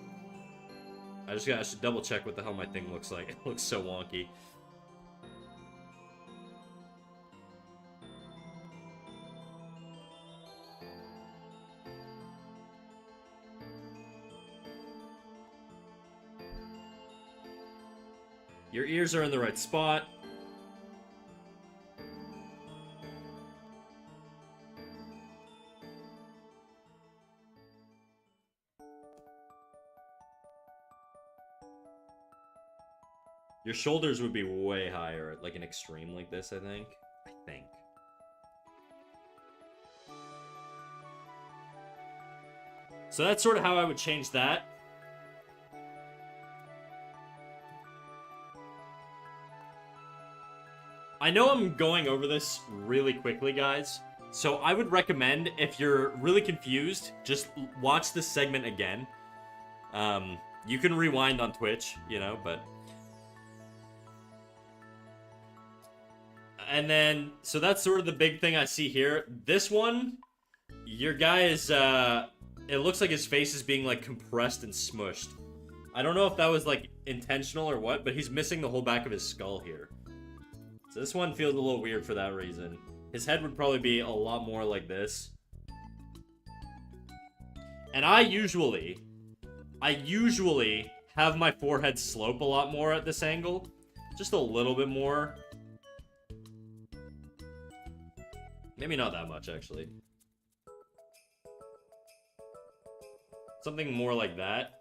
I should double check what the hell my thing looks like. It looks so wonky. Your ears are in the right spot. Your shoulders would be way higher at like an extreme like this, I think. So that's sort of how I would change that. I know I'm going over this really quickly, guys. So I would recommend, if you're really confused, just watch this segment again. You can rewind on Twitch, you know, but... And then, so that's sort of the big thing I see here. This one, your guy is, it looks like his face is being, like, compressed and smushed. I don't know if that was, like, intentional or what, but he's missing the whole back of his skull here. So this one feels a little weird for that reason. His head would probably be a lot more like this. And I usually have my forehead slope a lot more at this angle. Just a little bit more. Maybe not that much, actually. Something more like that.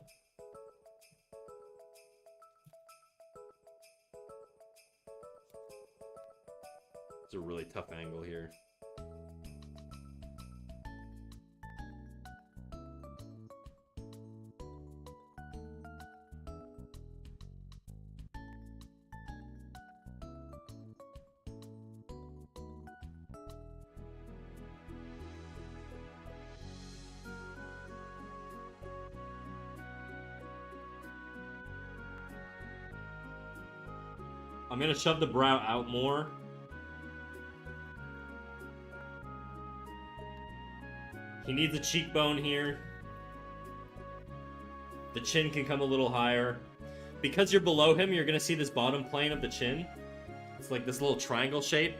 It's a really tough angle here. I'm gonna shove the brow out more. He needs a cheekbone here. The chin can come a little higher. Because you're below him, you're gonna see this bottom plane of the chin. It's like this little triangle shape.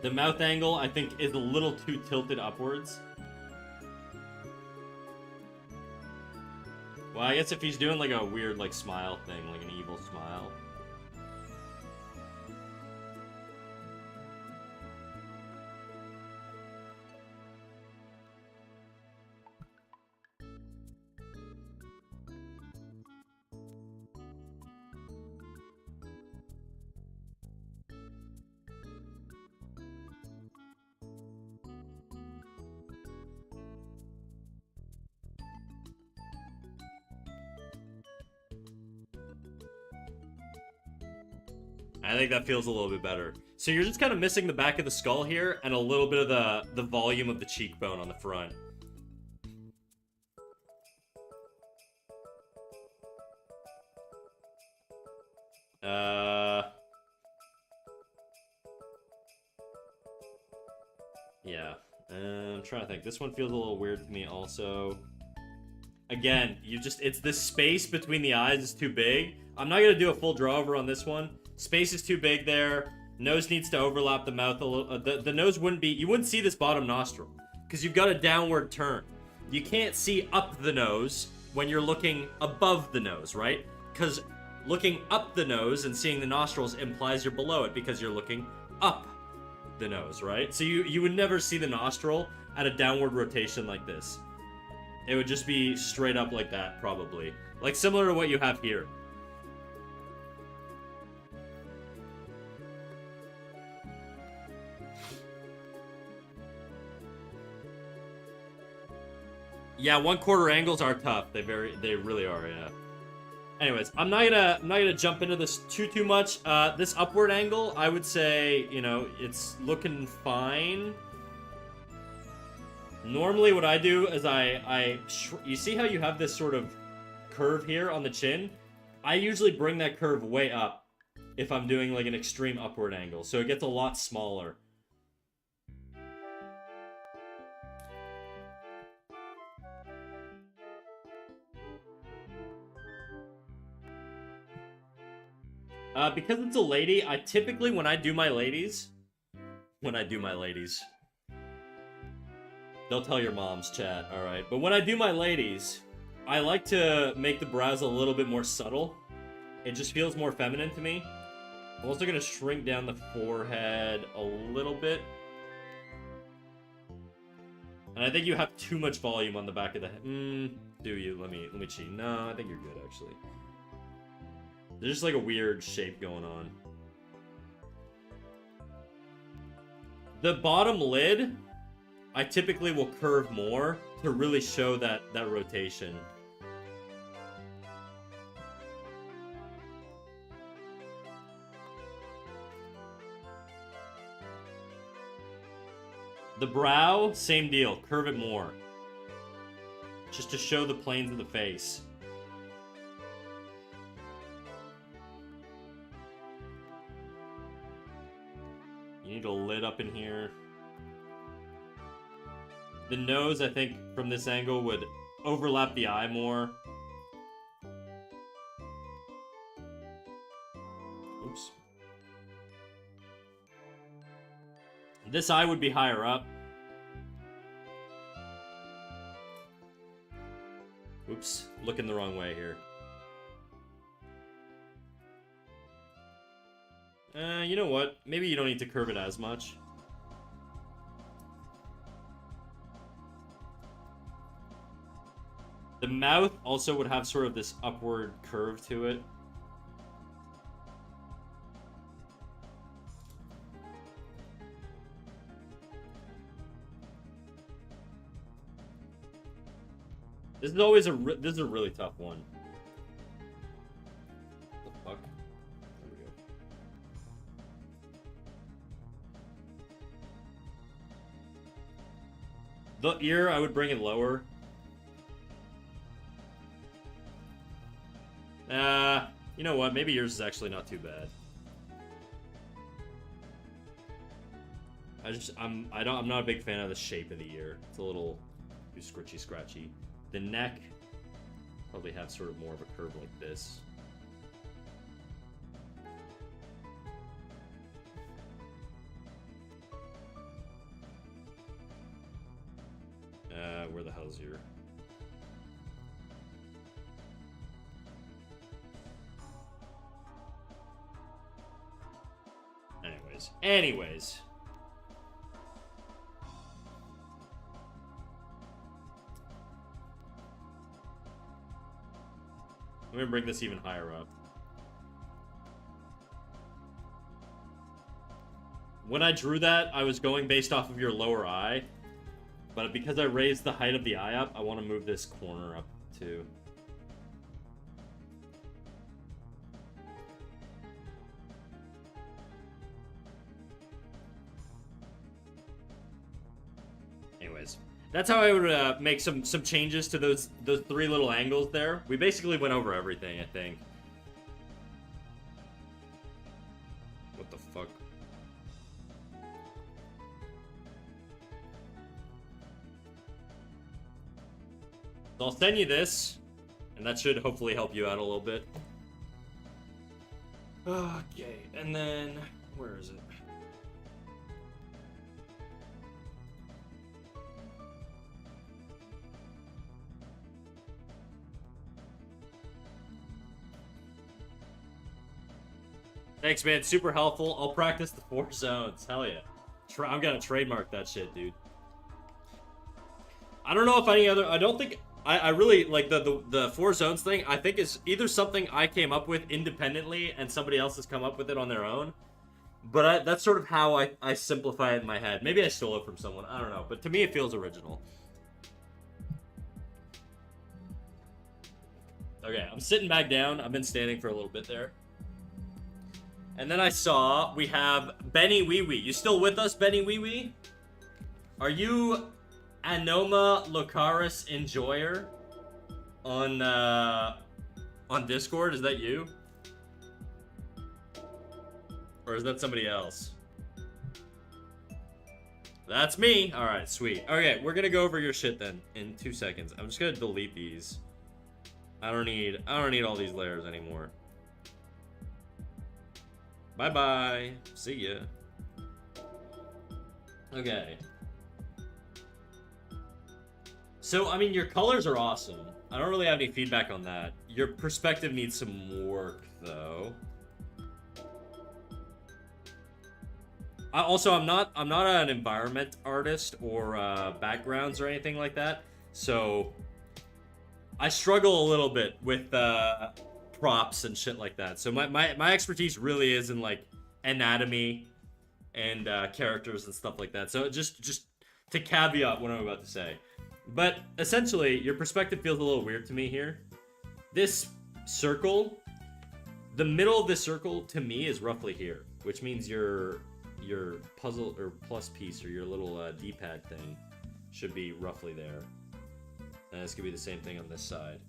The mouth angle, I think, is a little too tilted upwards. Well, I guess if he's doing like a weird like smile thing, like an evil smile. I think that feels a little bit better. So you're just kind of missing the back of the skull here and a little bit of the volume of the cheekbone on the front. Yeah. I'm trying to think. This one feels a little weird to me also. Again, it's this space between the eyes is too big. I'm not going to do a full draw over on this one. Space is too big there. Nose needs to overlap the mouth a little. The nose wouldn't be... You wouldn't see this bottom nostril. Because you've got a downward turn. You can't see up the nose when you're looking above the nose, right? Because looking up the nose and seeing the nostrils implies you're below it because you're looking up the nose, right? So you would never see the nostril at a downward rotation like this. It would just be straight up like that, probably. Like similar to what you have here. Yeah, 1/4 angles are tough. They really are, yeah. Anyways, I'm not gonna jump into this too much. This upward angle, I would say, you know, it's looking fine. Normally, what I do is you see how you have this sort of curve here on the chin? I usually bring that curve way up if I'm doing like an extreme upward angle, so it gets a lot smaller. Because it's a lady, I typically, when I do my ladies, they'll tell your moms, chat, alright. But when I do my ladies, I like to make the brows a little bit more subtle. It just feels more feminine to me. I'm also gonna shrink down the forehead a little bit. And I think you have too much volume on the back of the head. Do you? Let me cheat. No, I think you're good, actually. There's just like a weird shape going on. The bottom lid, I typically will curve more to really show that rotation. The brow, same deal. Curve it more. Just to show the planes of the face. You need a lid up in here. The nose, I think, from this angle would overlap the eye more. Oops. This eye would be higher up. Oops, looking the wrong way here. You know what? Maybe you don't need to curve it as much. The mouth also would have sort of this upward curve to it. This is always this is a really tough one. What the fuck? There we go. The ear, I would bring it lower. You know what? Maybe yours is actually not too bad. I'm not a big fan of the shape of the ear. It's a little too scratchy. The neck probably have sort of more of a curve like this. Where the hell's your... Anyways. I'm gonna bring this even higher up. When I drew that, I was going based off of your lower eye. But because I raised the height of the eye up, I want to move this corner up too. Anyways, that's how I would make some changes to those three little angles there. We basically went over everything, I think. What the fuck? So I'll send you this, and that should hopefully help you out a little bit. Okay, and then where is it? Thanks, man. Super helpful. I'll practice the 4 zones. Hell yeah. I'm gonna trademark that shit, dude. I don't know if any other... I don't think... I really... Like, the 4 zones thing, I think is either something I came up with independently and somebody else has come up with it on their own. But that's sort of how I simplify it in my head. Maybe I stole it from someone. I don't know. But to me, it feels original. Okay, I'm sitting back down. I've been standing for a little bit there. And then I saw we have Benny Wee Wee. You still with us, Benny Wee Wee? Are you Anoma Locaris Enjoyer on Discord? Is that you? Or is that somebody else? That's me. All right, sweet. Okay, we're gonna go over your shit then in 2 seconds. I'm just gonna delete these. I don't need all these layers anymore. Bye-bye. See ya. Okay. So, I mean, your colors are awesome. I don't really have any feedback on that. Your perspective needs some work, though. I'm not an environment artist or backgrounds or anything like that. So, I struggle a little bit with props and shit like that. So my expertise really is in like anatomy and characters and stuff like that. So just to caveat what I'm about to say. But essentially, your perspective feels a little weird to me here. This circle, the middle of this circle to me is roughly here, which means your puzzle or plus piece or your little D-pad thing should be roughly there. And it's gonna be the same thing on this side.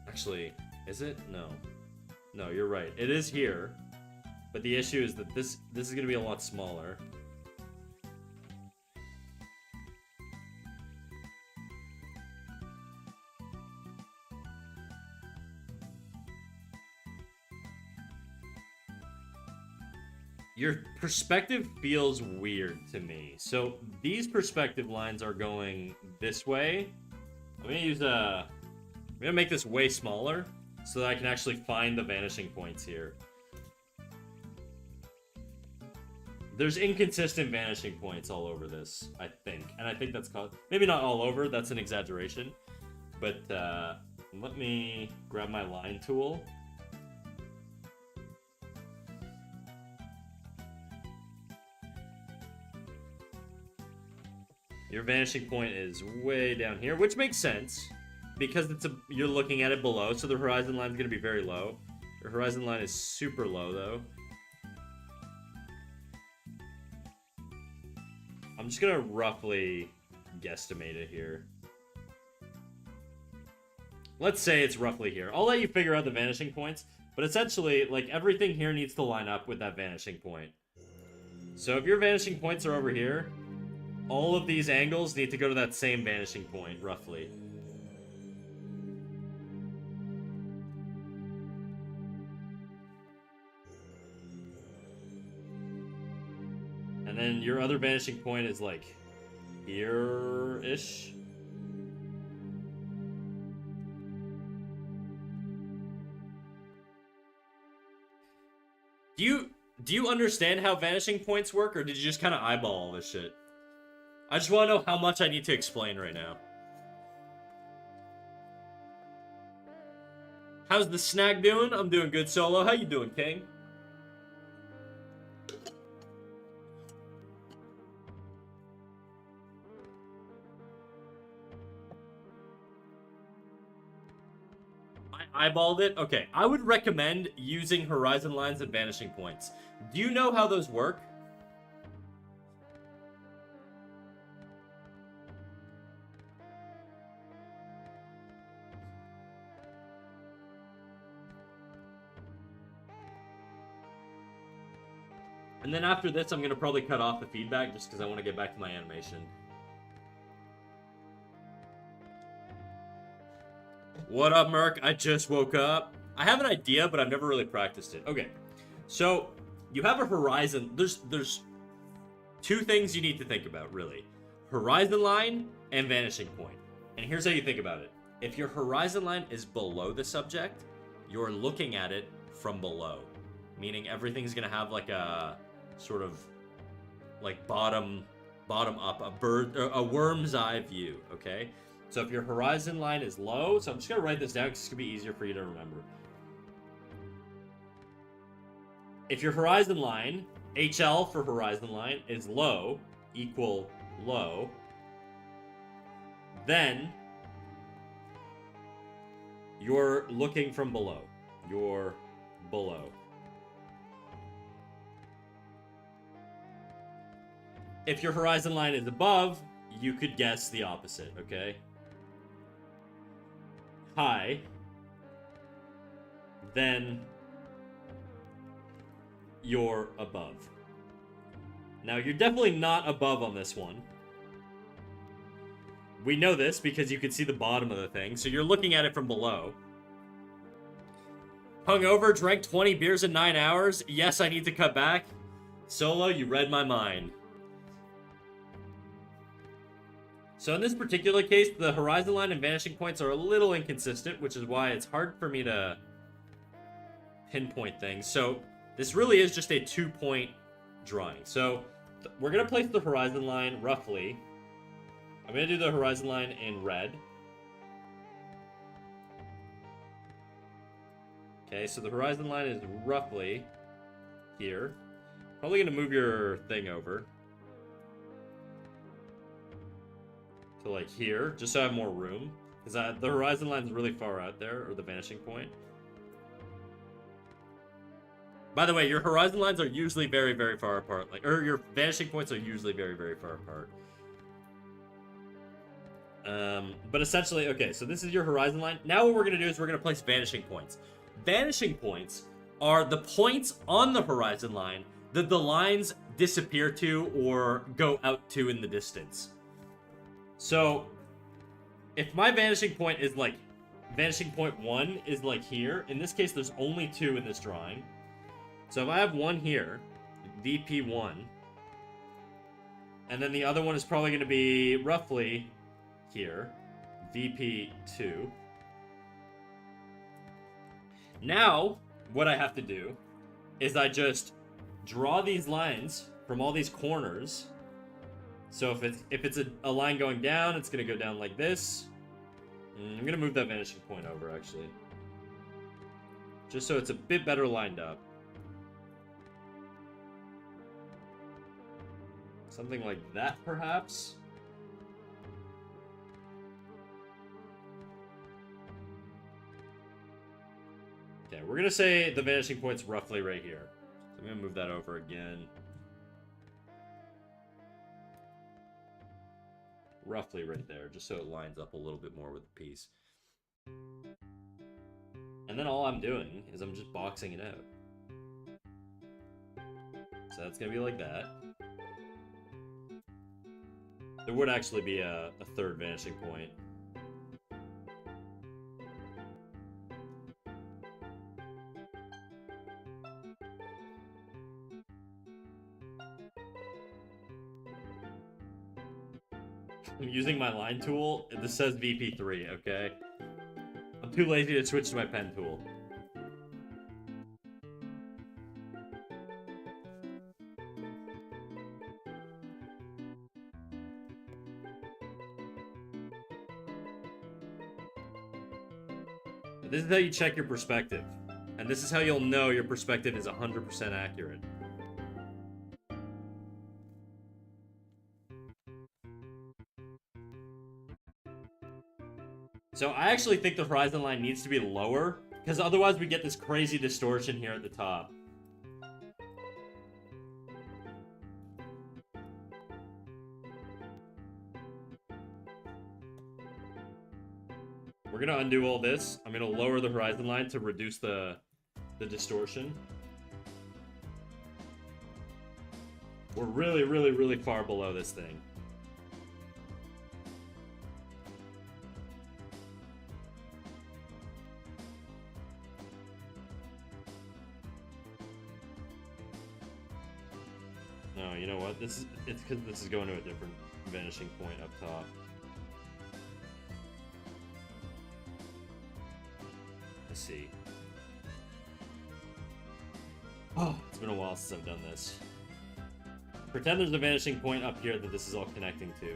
Actually, is it? No. No, you're right. It is here. But the issue is that this is gonna be a lot smaller. Your perspective feels weird to me. So these perspective lines are going this way. I'm gonna make this way smaller so that I can actually find the vanishing points here. There's inconsistent vanishing points all over this, I think. And I think that's caused... Maybe not all over, that's an exaggeration. But let me grab my line tool. Your vanishing point is way down here, which makes sense because you're looking at it below, so the horizon line is going to be very low. Your horizon line is super low, though. I'm just going to roughly guesstimate it here. Let's say it's roughly here. I'll let you figure out the vanishing points, but essentially, like, everything here needs to line up with that vanishing point. So if your vanishing points are over here, all of these angles need to go to that same vanishing point, roughly. And then your other vanishing point is like here-ish. Do you understand how vanishing points work, or did you just kind of eyeball all this shit? I just want to know how much I need to explain right now. How's the snack doing? I'm doing good, Solo. How you doing, King? I eyeballed it? Okay, I would recommend using horizon lines and vanishing points. Do you know how those work? And then after this, I'm going to probably cut off the feedback just because I want to get back to my animation. What up, Merc? I just woke up. I have an idea, but I've never really practiced it. Okay, so you have a horizon. There's two things you need to think about, really. Horizon line and vanishing point. And here's how you think about it. If your horizon line is below the subject, you're looking at it from below. meaning everything's gonna have like a sort of like bottom up, a worm's eye view, okay? So if your horizon line is low, so I'm just gonna write this down because it's gonna be easier for you to remember. If your horizon line, HL for horizon line, is low, equal low, then you're looking from below. You're below. If your horizon line is above, you could guess the opposite, okay? High, then you're above. Now, you're definitely not above on this one. We know this because you can see the bottom of the thing, so you're looking at it from below. Hungover, drank 20 beers in 9 hours. Yes, I need to cut back. Solo, you read my mind. So in this particular case, the horizon line and vanishing points are a little inconsistent, which is why it's hard for me to pinpoint things. So this really is just a 2-point drawing. So we're going to place the horizon line roughly. I'm going to do the horizon line in red. Okay, so the horizon line is roughly here. Probably going to move your thing over to like here, just so I have more room. Because the horizon line is really far out there, or the vanishing point. By the way, your horizon lines are usually very, very far apart. Or your vanishing points are usually very, very far apart. But essentially, okay, so this is your horizon line. Now what we're going to do is we're going to place vanishing points. Vanishing points are the points on the horizon line that the lines disappear to or go out to in the distance. So, if my vanishing point is like, vanishing point 1 is like here, in this case there's only 2 in this drawing. So if I have one here, VP1, and then the other one is probably going to be roughly here, VP2. Now, what I have to do is I just draw these lines from all these corners. So if it's a line going down, it's going to go down like this. I'm going to move that vanishing point over, actually. Just so it's a bit better lined up. Something like that, perhaps? Okay, we're going to say the vanishing point's roughly right here. So I'm going to move that over again. Roughly right there, just so it lines up a little bit more with the piece. And then all I'm doing is I'm just boxing it out. So that's going to be like that. There would actually be a third vanishing point. I'm using my line tool. This says VP3, okay? I'm too lazy to switch to my pen tool. This is how you check your perspective. And this is how you'll know your perspective is 100% accurate. So I actually think the horizon line needs to be lower, because otherwise we get this crazy distortion here at the top. We're gonna undo all this. I'm gonna lower the horizon line to reduce the distortion. We're really, really, really far below this thing. No, you know what? It's because this is going to a different vanishing point up top. Let's see. Oh, it's been a while since I've done this. Pretend there's a vanishing point up here that this is all connecting to.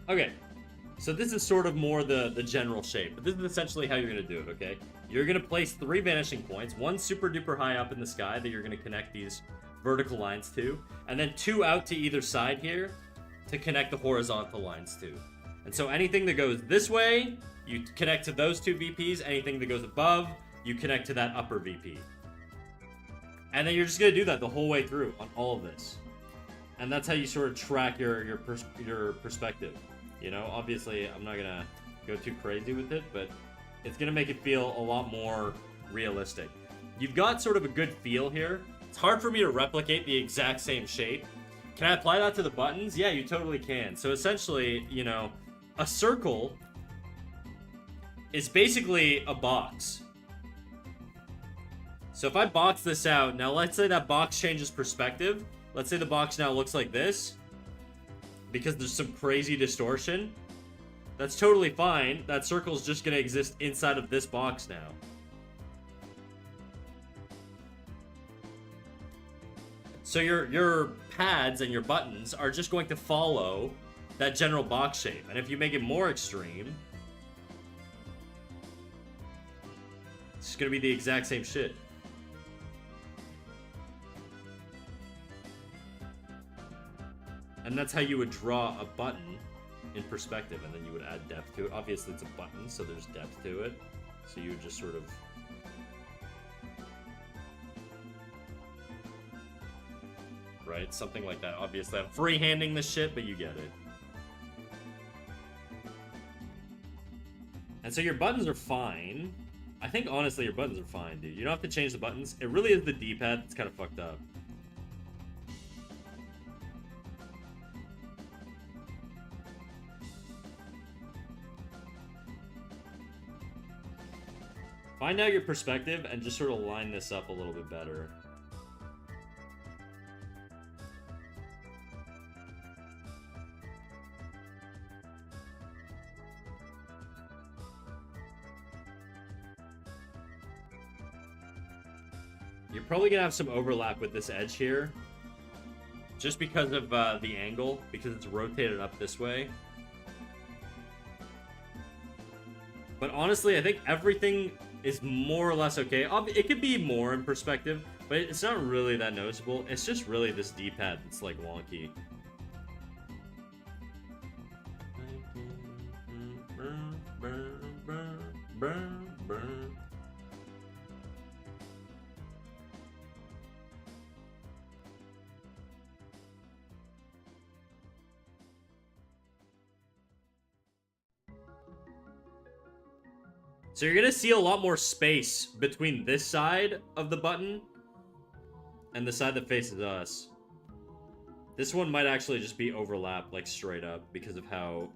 Okay, so this is sort of more the general shape, but this is essentially how you're going to do it, okay? You're going to place 3 vanishing points, 1 super duper high up in the sky that you're going to connect these vertical lines to, and then 2 out to either side here to connect the horizontal lines to. And so anything that goes this way, you connect to those 2 VPs. Anything that goes above, you connect to that upper VP. And then you're just going to do that the whole way through on all of this. And that's how you sort of track your perspective. You know, obviously, I'm not gonna go too crazy with it, but it's gonna make it feel a lot more realistic. You've got sort of a good feel here. It's hard for me to replicate the exact same shape. Can I apply that to the buttons? Yeah, you totally can. So essentially, you know, a circle is basically a box. So if I box this out, now let's say that box changes perspective. Let's say the box now looks like this, because there's some crazy distortion. That's totally fine. That circle's just gonna exist inside of this box now. So your pads and your buttons are just going to follow that general box shape. And if you make it more extreme, it's gonna be the exact same shit. And that's how you would draw a button in perspective, and then you would add depth to it. Obviously, it's a button, so there's depth to it. So you would just sort of... Right? Something like that. Obviously, I'm freehanding this shit, but you get it. And so your buttons are fine. I think, honestly, your buttons are fine, dude. You don't have to change the buttons. It really is the D-pad that's kind of fucked up. Find out your perspective and just sort of line this up a little bit better. You're probably gonna have some overlap with this edge here, just because of the angle, because it's rotated up this way. But honestly, I think everything is more or less okay. It could be more in perspective, but it's not really that noticeable. It's just really this D-pad that's like wonky. So you're gonna see a lot more space between this side of the button and the side that faces us. This one might actually just be overlapped, like, straight up because of how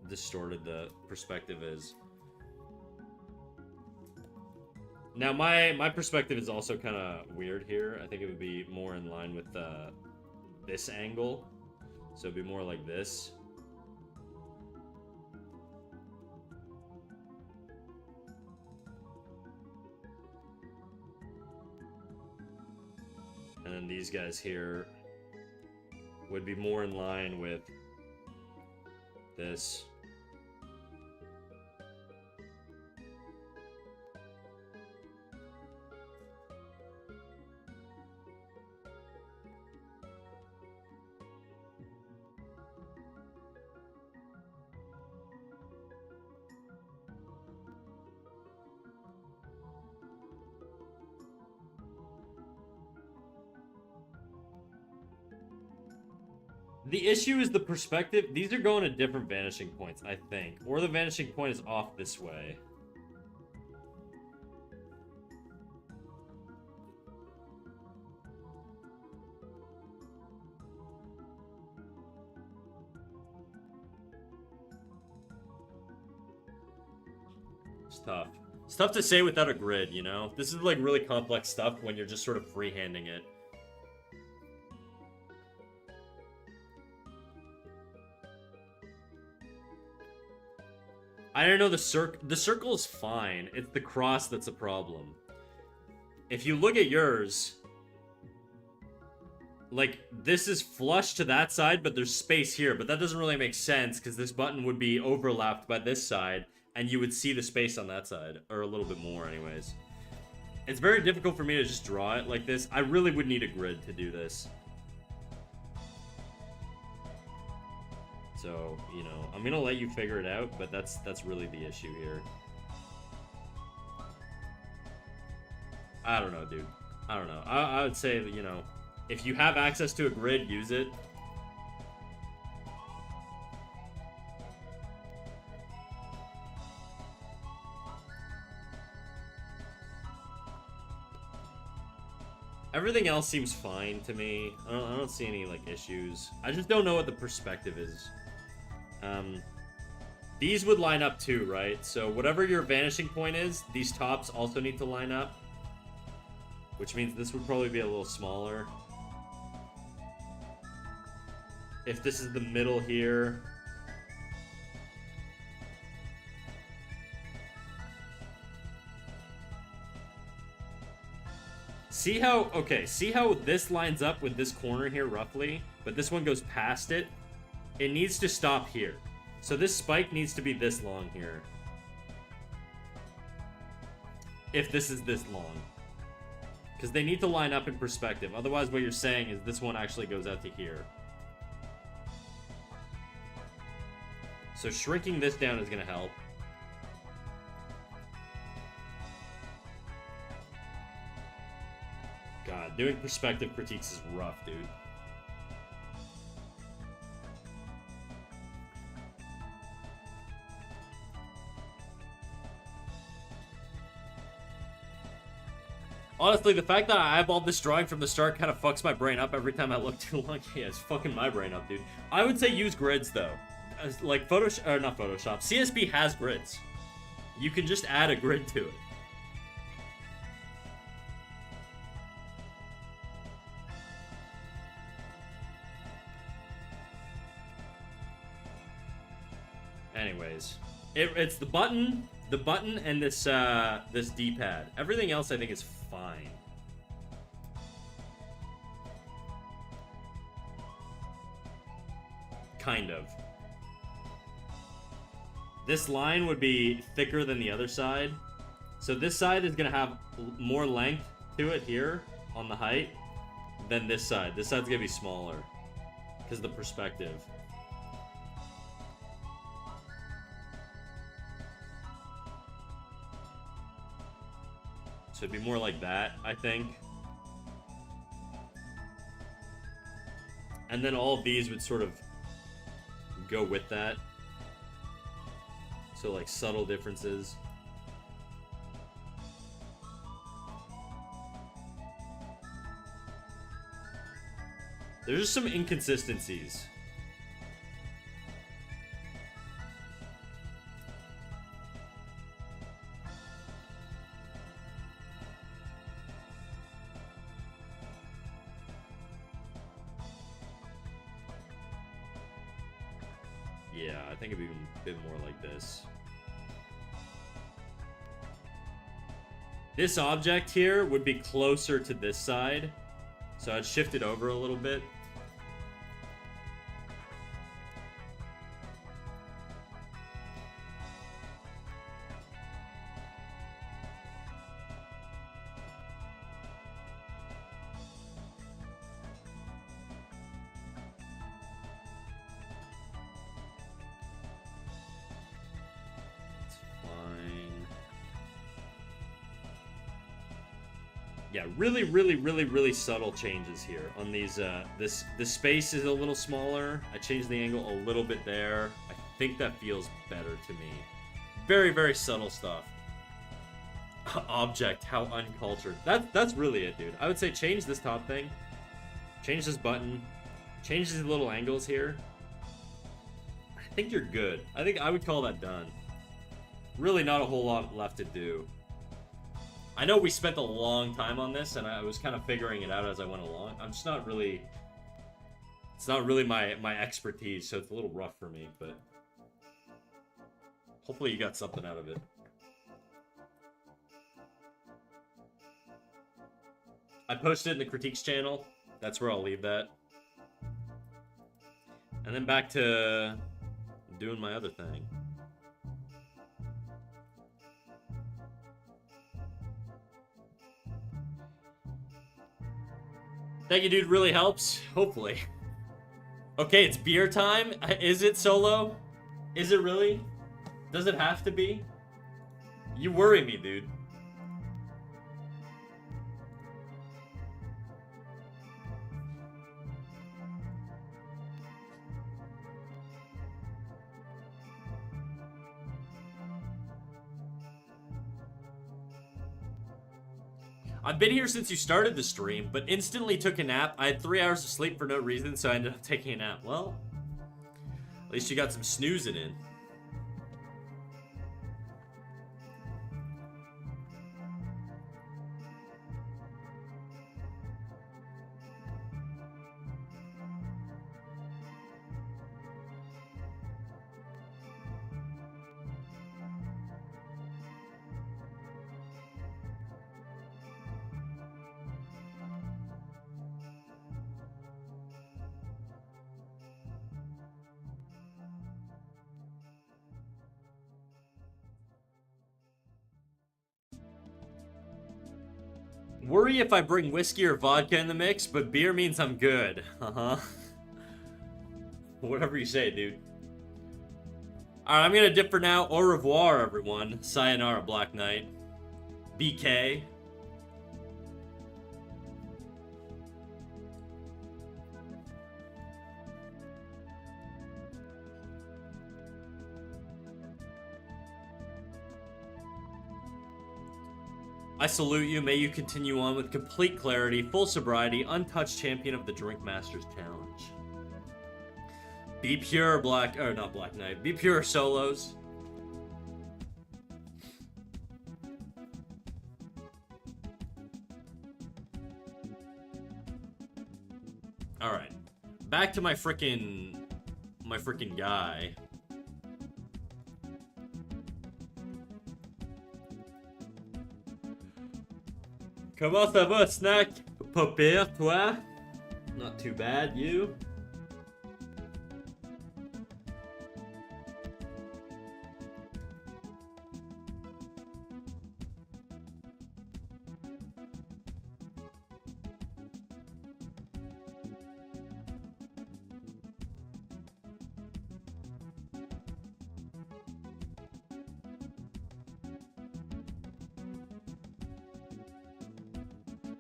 distorted the perspective is. Now, my perspective is also kind of weird here. I think it would be more in line with this angle. So it'd be more like this. And then these guys here would be more in line with this. The issue is the perspective. These are going to different vanishing points, I think. Or the vanishing point is off this way. It's tough. It's tough to say without a grid, you know? This is like really complex stuff when you're just sort of freehanding it. I don't know, the circle is fine. It's the cross that's a problem. If you look at yours, like, this is flush to that side, but there's space here. But that doesn't really make sense, because this button would be overlapped by this side, and you would see the space on that side. Or a little bit more, anyways. It's very difficult for me to just draw it like this. I really would need a grid to do this. So, you know, I'm gonna let you figure it out, but that's really the issue here. I don't know, dude. I don't know. I would say that, you know, if you have access to a grid, use it. Everything else seems fine to me. I don't see any, like, issues. I just don't know what the perspective is. These would line up too, right? So whatever your vanishing point is, these tops also need to line up. Which means this would probably be a little smaller. If this is the middle here. See how, okay, see how this lines up with this corner here roughly, but this one goes past it? It needs to stop here. So this spike needs to be this long here. If this is this long. Because they need to line up in perspective. Otherwise, what you're saying is this one actually goes out to here. So shrinking this down is going to help. God, doing perspective critiques is rough, dude. Honestly, the fact that I eyeballed this drawing from the start kind of fucks my brain up every time I look too long. Yeah, it's fucking my brain up, dude. I would say use grids, though. Like, Photoshop, or not Photoshop, CSB has grids. You can just add a grid to it. Anyways, it's the button and this this D-pad. Everything else I think is fine. Kind of. This line would be thicker than the other side. So this side is gonna have more length to it here on the height than this side. This side's gonna be smaller because of the perspective. So it'd be more like that, I think. And then all of these would sort of go with that. So, like, subtle differences. There's just some inconsistencies. Yeah, I think it'd be a bit more like this. This object here would be closer to this side, so I'd shift it over a little bit. Yeah, really subtle changes here on these. This space is a little smaller. I changed the angle a little bit there. I think that feels better to me. Very subtle stuff. Object, how uncultured. That's really it, dude. I would say change this top thing. Change this button. Change these little angles here. I think you're good. I think I would call that done. Really not a whole lot left to do. I know we spent a long time on this, and I was kind of figuring it out as I went along. I'm just not really... It's not really my expertise, so it's a little rough for me, but... Hopefully you got something out of it. I posted it in the critiques channel. That's where I'll leave that. And then back to doing my other thing. Thank you, dude. Really helps. Hopefully. Okay, it's beer time. Is it, Solo? Is it really? Does it have to be? You worry me, dude. I've been here since you started the stream, but instantly took a nap. I had 3 hours of sleep for no reason, so I ended up taking a nap. Well, at least you got some snoozing in. Worry if I bring whiskey or vodka in the mix, but beer means I'm good. Uh-huh. Whatever you say, dude. Alright, I'm gonna dip for now. Au revoir, everyone. Sayonara, Black Knight. BK. I salute you. May you continue on with complete clarity, full sobriety, untouched champion of the Drink Masters Challenge. Be pure, Black... Or not Black Knight. Be pure, Solos. Alright. Back to my frickin' guy. Comment ça va, Snack? Pas pire, toi? Not too bad, you?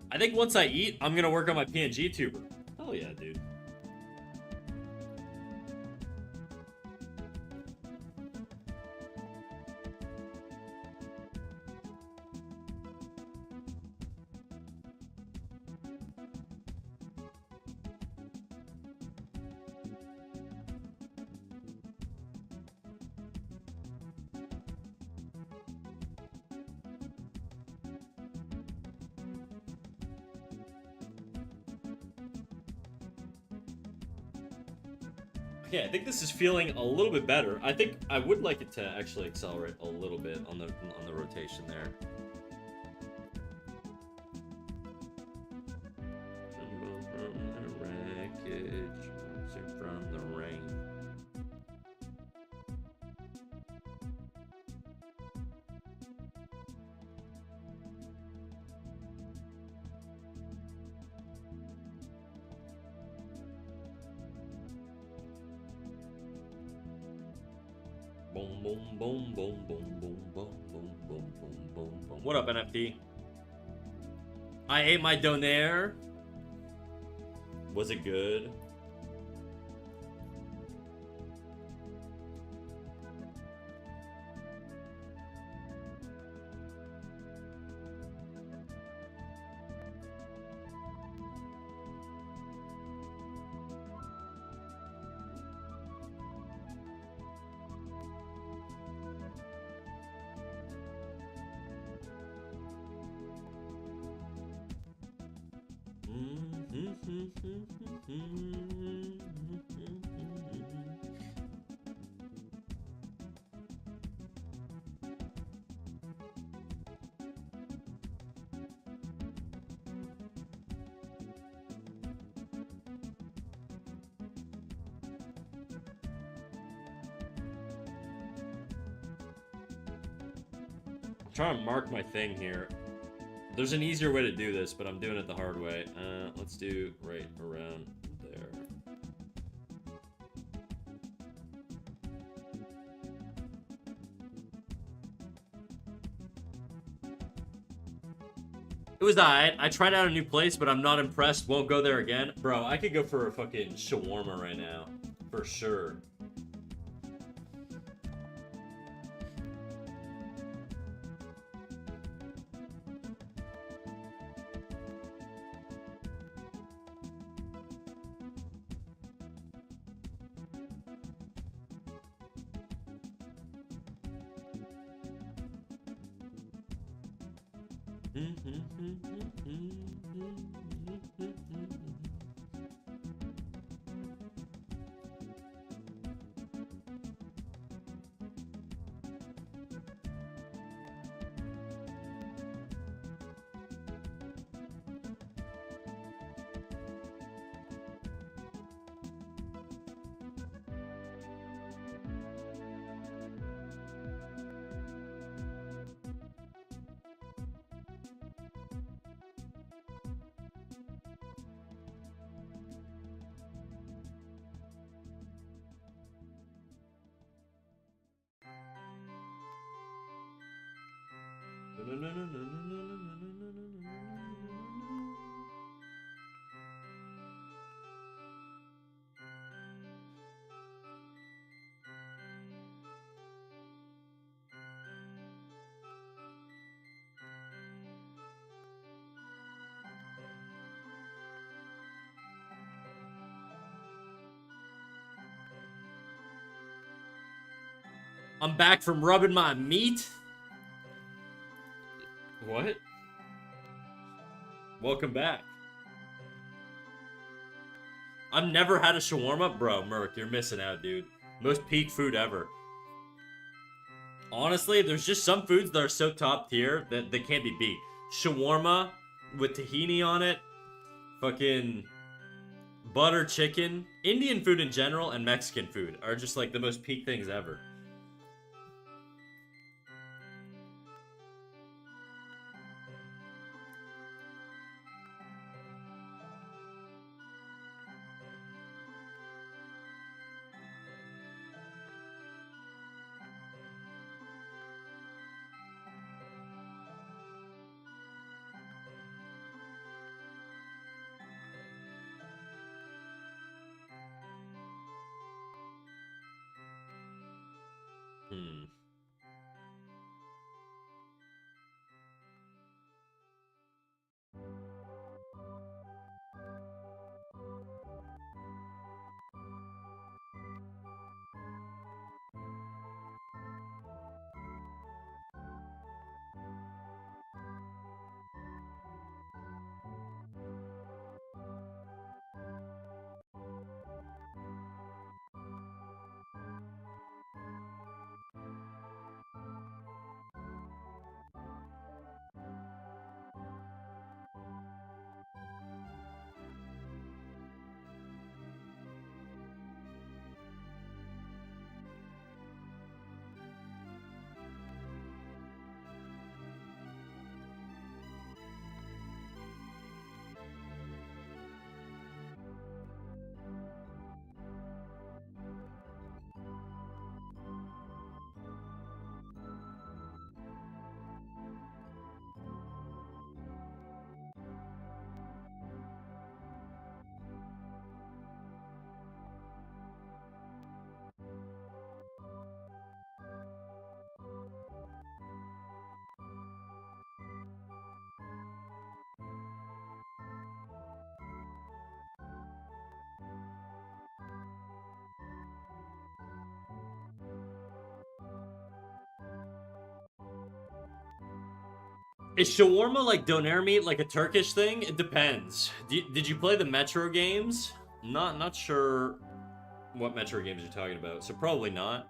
I think once I eat, I'm gonna work on my PNG tuber. Hell yeah, dude. Okay, I think this is feeling a little bit better. I think I would like it to actually accelerate a little bit on the rotation there. From the wreckage, from the rain. Boom, boom, boom, boom, boom, boom, boom, boom, boom, boom, boom, boom. What up, NFT? I ate my donair. Was it good? Trying to mark my thing here. There's an easier way to do this, but I'm doing it the hard way. Let's do right around there. It was alright. I tried out a new place, but I'm not impressed. Won't go there again. Bro, I could go for a fucking shawarma right now. For sure. I'm back from rubbing my meat. What? Welcome back. I've never had a shawarma. Bro, Merc, you're missing out, dude. Most peak food ever. Honestly, there's just some foods that are so top tier that they can't be beat. Shawarma with tahini on it. Fucking butter chicken. Indian food in general and Mexican food are just like the most peak things ever. Hmm. Is shawarma like doner meat, like a Turkish thing? It depends. Did you play the Metro games? Not sure what Metro games you're talking about, so probably not.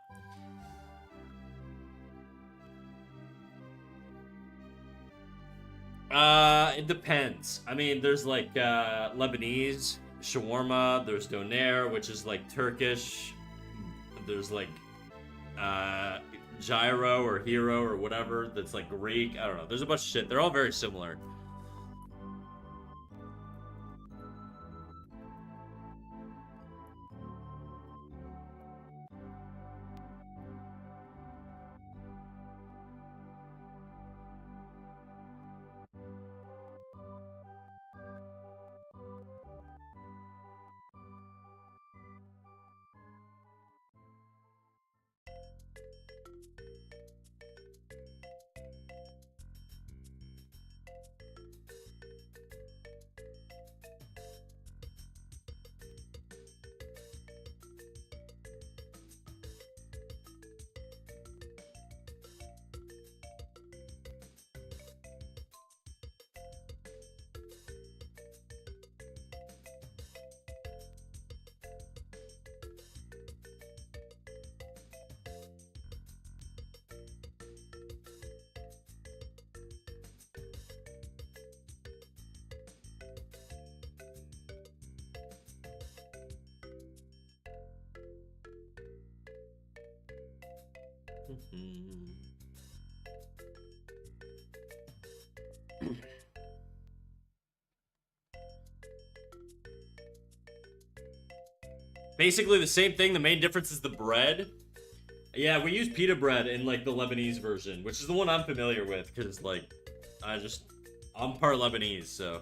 It depends. I mean, there's like Lebanese shawarma. There's doner, which is like Turkish. There's like gyro or hero or whatever that's like Greek. I don't know. There's a bunch of shit. They're all very similar. Basically the same thing. The main difference is the bread. Yeah, we use pita bread in like the Lebanese version, which is the one I'm familiar with because like I'm part Lebanese, so.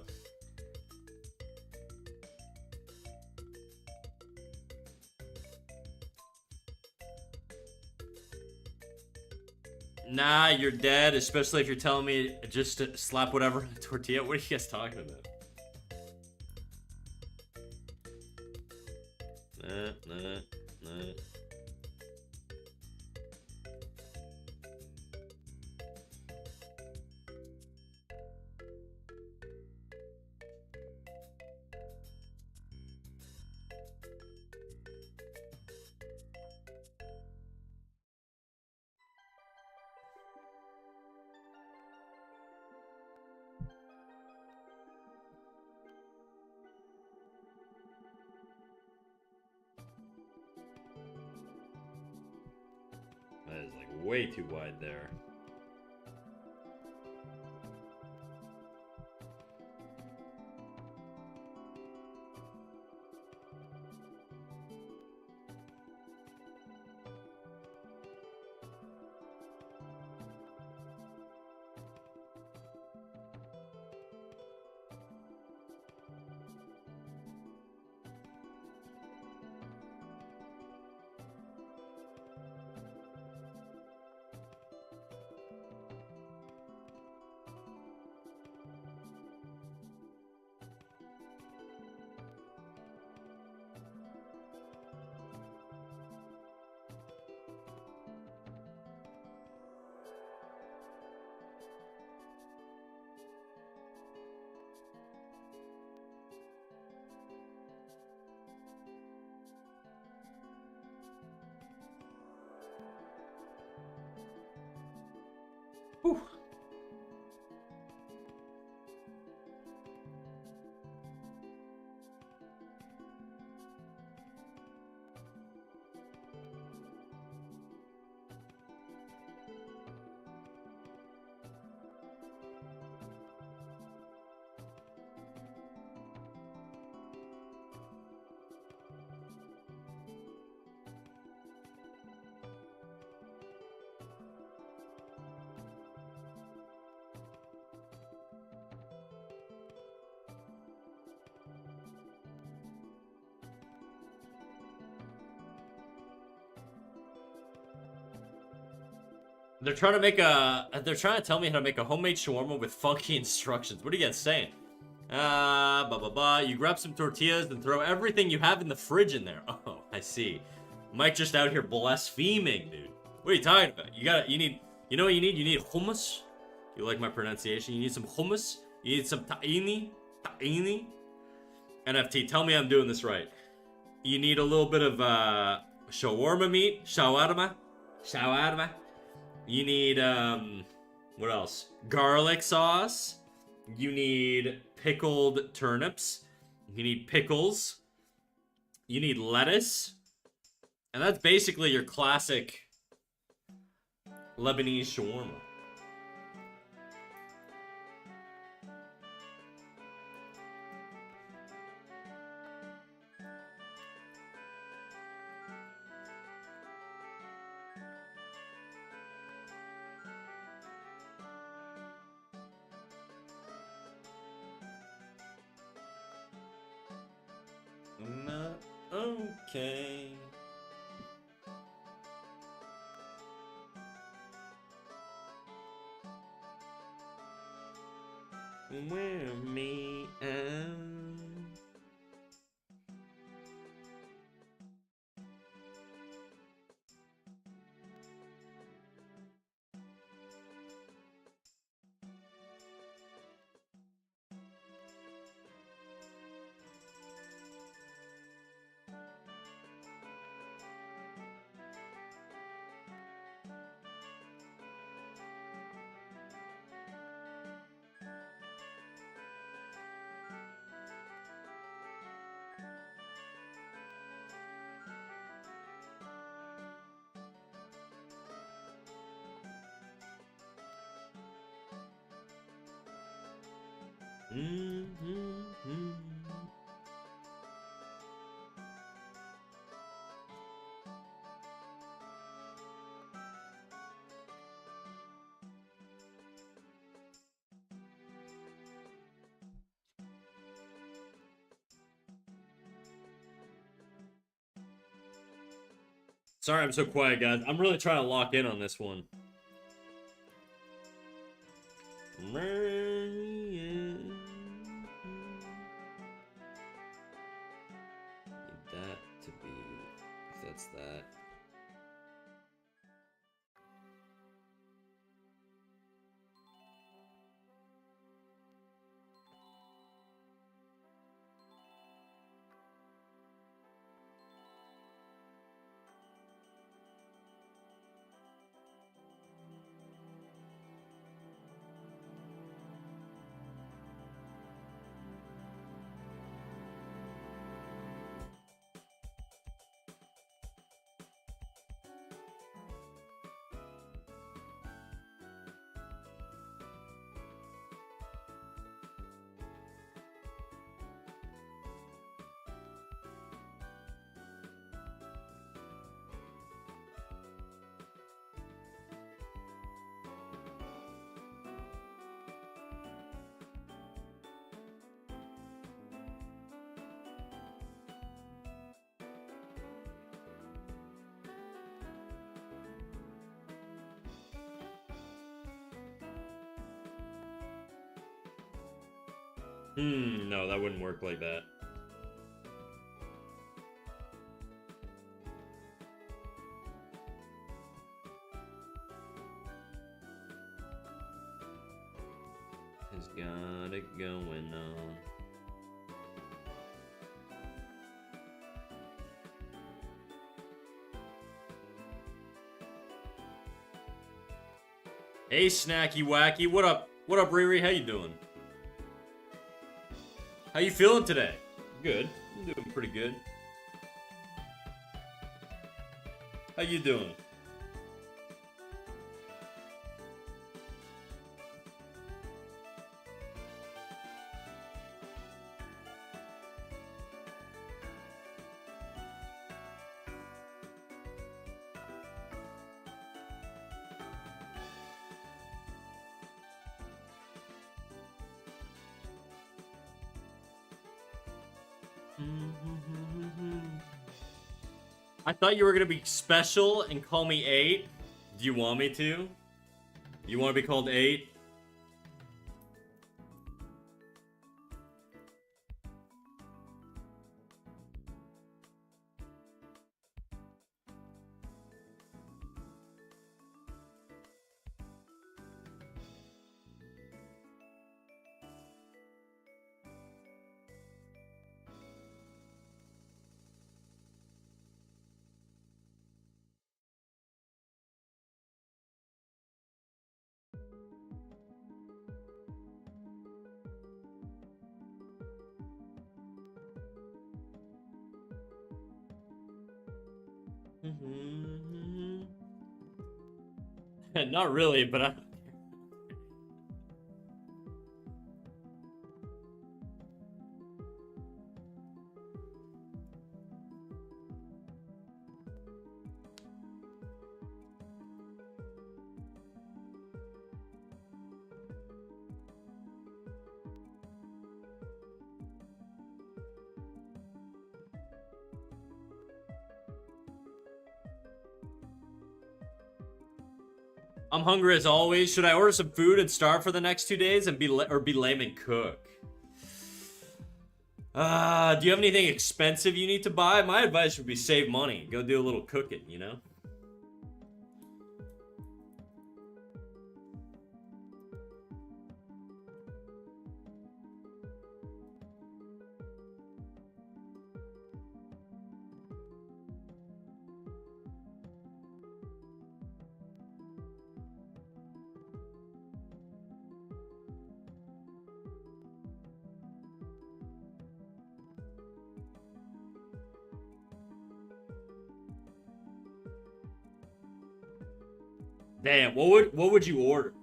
Nah, you're dead, especially if you're telling me just to slap whatever on a tortilla. What are you guys talking about? Nah. That is like way too wide there. Whew. They're trying to tell me how to make a homemade shawarma with funky instructions. What are you guys saying? Blah, blah, blah. You grab some tortillas and throw everything you have in the fridge in there. Oh, I see. Mike just out here blaspheming, dude. What are you talking about? You know what you need? You need hummus. You like my pronunciation? You need some hummus? You need some tahini? Tahini? NFT, tell me I'm doing this right. You need a little bit of shawarma meat. Shawarma. Shawarma. You need, what else? Garlic sauce. You need pickled turnips. You need pickles. You need lettuce. And that's basically your classic Lebanese shawarma. Not okay. Wear me out. Sorry I'm so quiet, guys. I'm really trying to lock in on this one. Need that to be, if that's that. No, that wouldn't work like that. Has got it going on. Hey, Snacky Wacky, what up? What up, Riri? How you doing? How you feeling today? Good. I'm doing pretty good. How you doing? I thought you were gonna be special and call me 8. Do you want me to? You want to be called 8? Not really, but I... I'm hungry as always. Should I order some food and starve for the next 2 days and be lame and cook? Do you have anything expensive you need to buy? My advice would be save money. Go do a little cooking, you know? Damn, what would you order?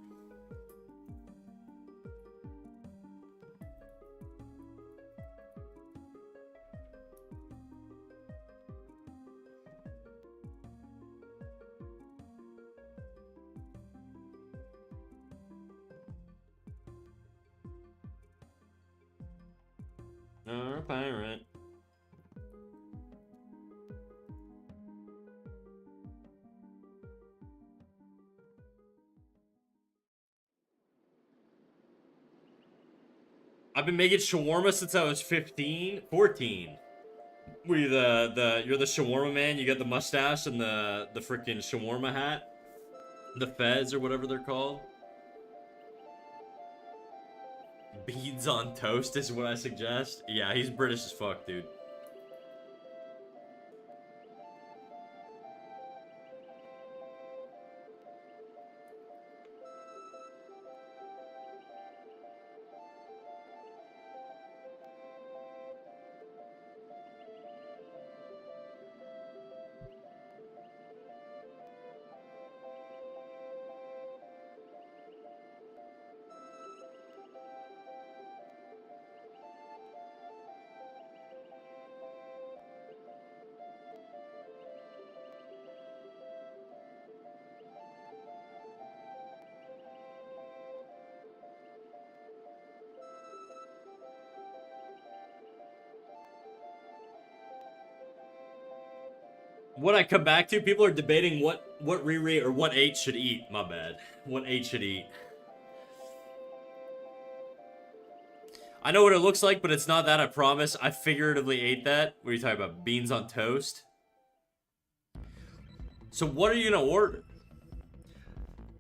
Pirate. I've been making shawarma since I was 15, 14. Were you you're the shawarma man? You got the mustache and the freaking shawarma hat? The fez or whatever they're called? Beans on toast is what I suggest. Yeah, he's British as fuck, dude. What I come back to, people are debating what Riri or what 8 should eat. My bad. What 8 should eat. I know what it looks like, but it's not that, I promise. I figuratively ate that. What are you talking about? Beans on toast? So what are you gonna order?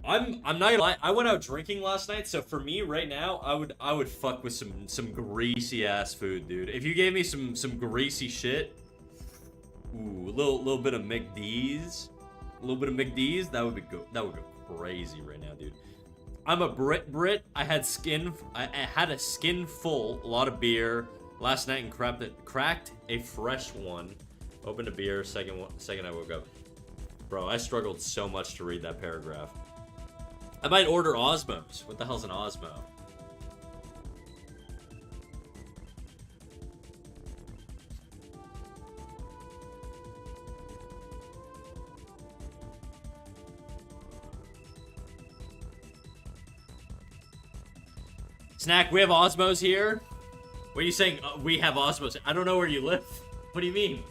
I'm not gonna lie, I went out drinking last night, so for me right now, I would fuck with some greasy ass food, dude. If you gave me some greasy shit, ooh, a little bit of McD's, that would go crazy right now, dude. I'm a Brit. I had a skin full, a lot of beer last night and cracked a fresh one. Opened a beer, second I woke up. Bro, I struggled so much to read that paragraph. I might order Osmos. What the hell's an Osmo? Snack, we have Osmos here? What are you saying? We have Osmos. I don't know where you live. What do you mean?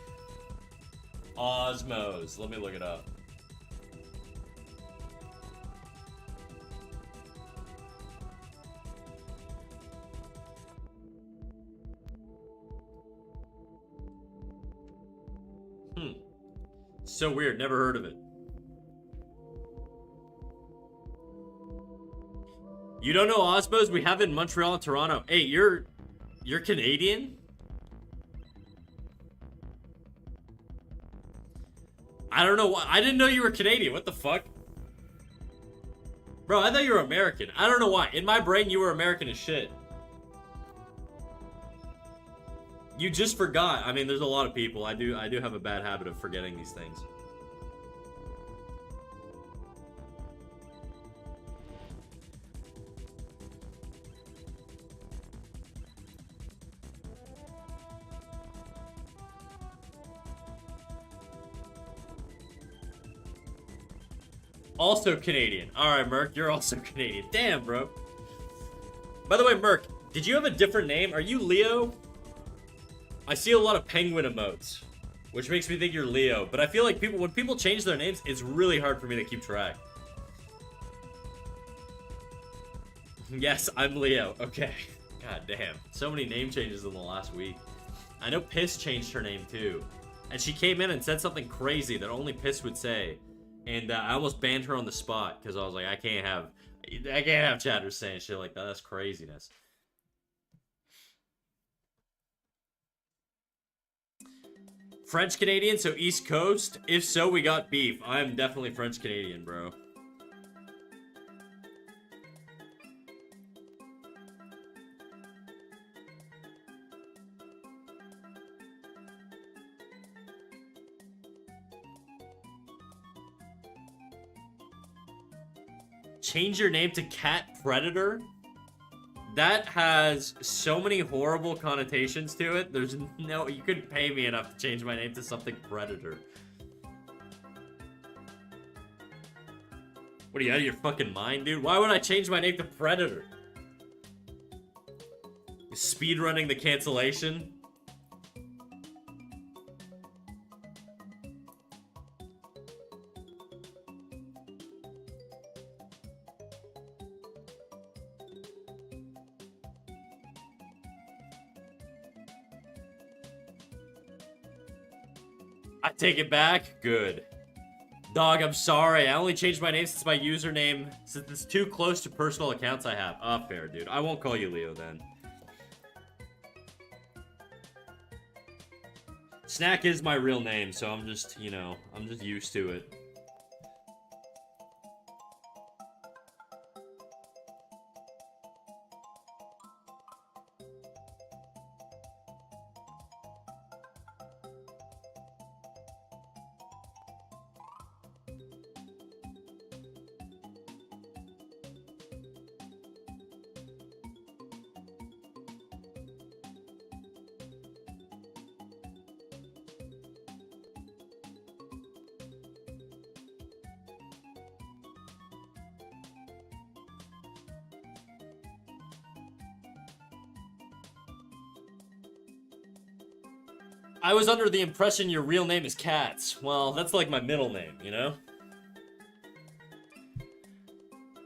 Osmos. Let me look it up. So weird. Never heard of it. You don't know Osmos? We have it in Montreal and Toronto. Hey, you're Canadian? I don't know why. I didn't know you were Canadian. What the fuck? Bro, I thought you were American. I don't know why. In my brain, you were American as shit. You just forgot. I mean, there's a lot of people. I do have a bad habit of forgetting these things. Also Canadian. Alright, Merc, you're also Canadian. Damn, bro. By the way, Merc, did you have a different name? Are you Leo? I see a lot of penguin emotes, which makes me think you're Leo. But I feel like when people change their names, it's really hard for me to keep track. Yes, I'm Leo. Okay. God damn. So many name changes in the last week. I know Piss changed her name too. And she came in and said something crazy that only Piss would say. And I almost banned her on the spot because I was like, I can't have chatters saying shit like that. That's craziness. French Canadian, so East Coast? If so, we got beef. I'm definitely French Canadian, bro. Change your name to Cat Predator? That has so many horrible connotations to it. There's no... You couldn't pay me enough to change my name to something Predator. What are you, out of your fucking mind, dude? Why would I change my name to Predator? Speedrunning the cancellation? I take it back? Good. Dog, I'm sorry. I only changed my name since my username, since it's too close to personal accounts I have. Ah, fair, dude. I won't call you Leo then. Snack is my real name, so I'm just, you know, I'm just used to it. I was under the impression your real name is Katz. Well, that's like my middle name, you know?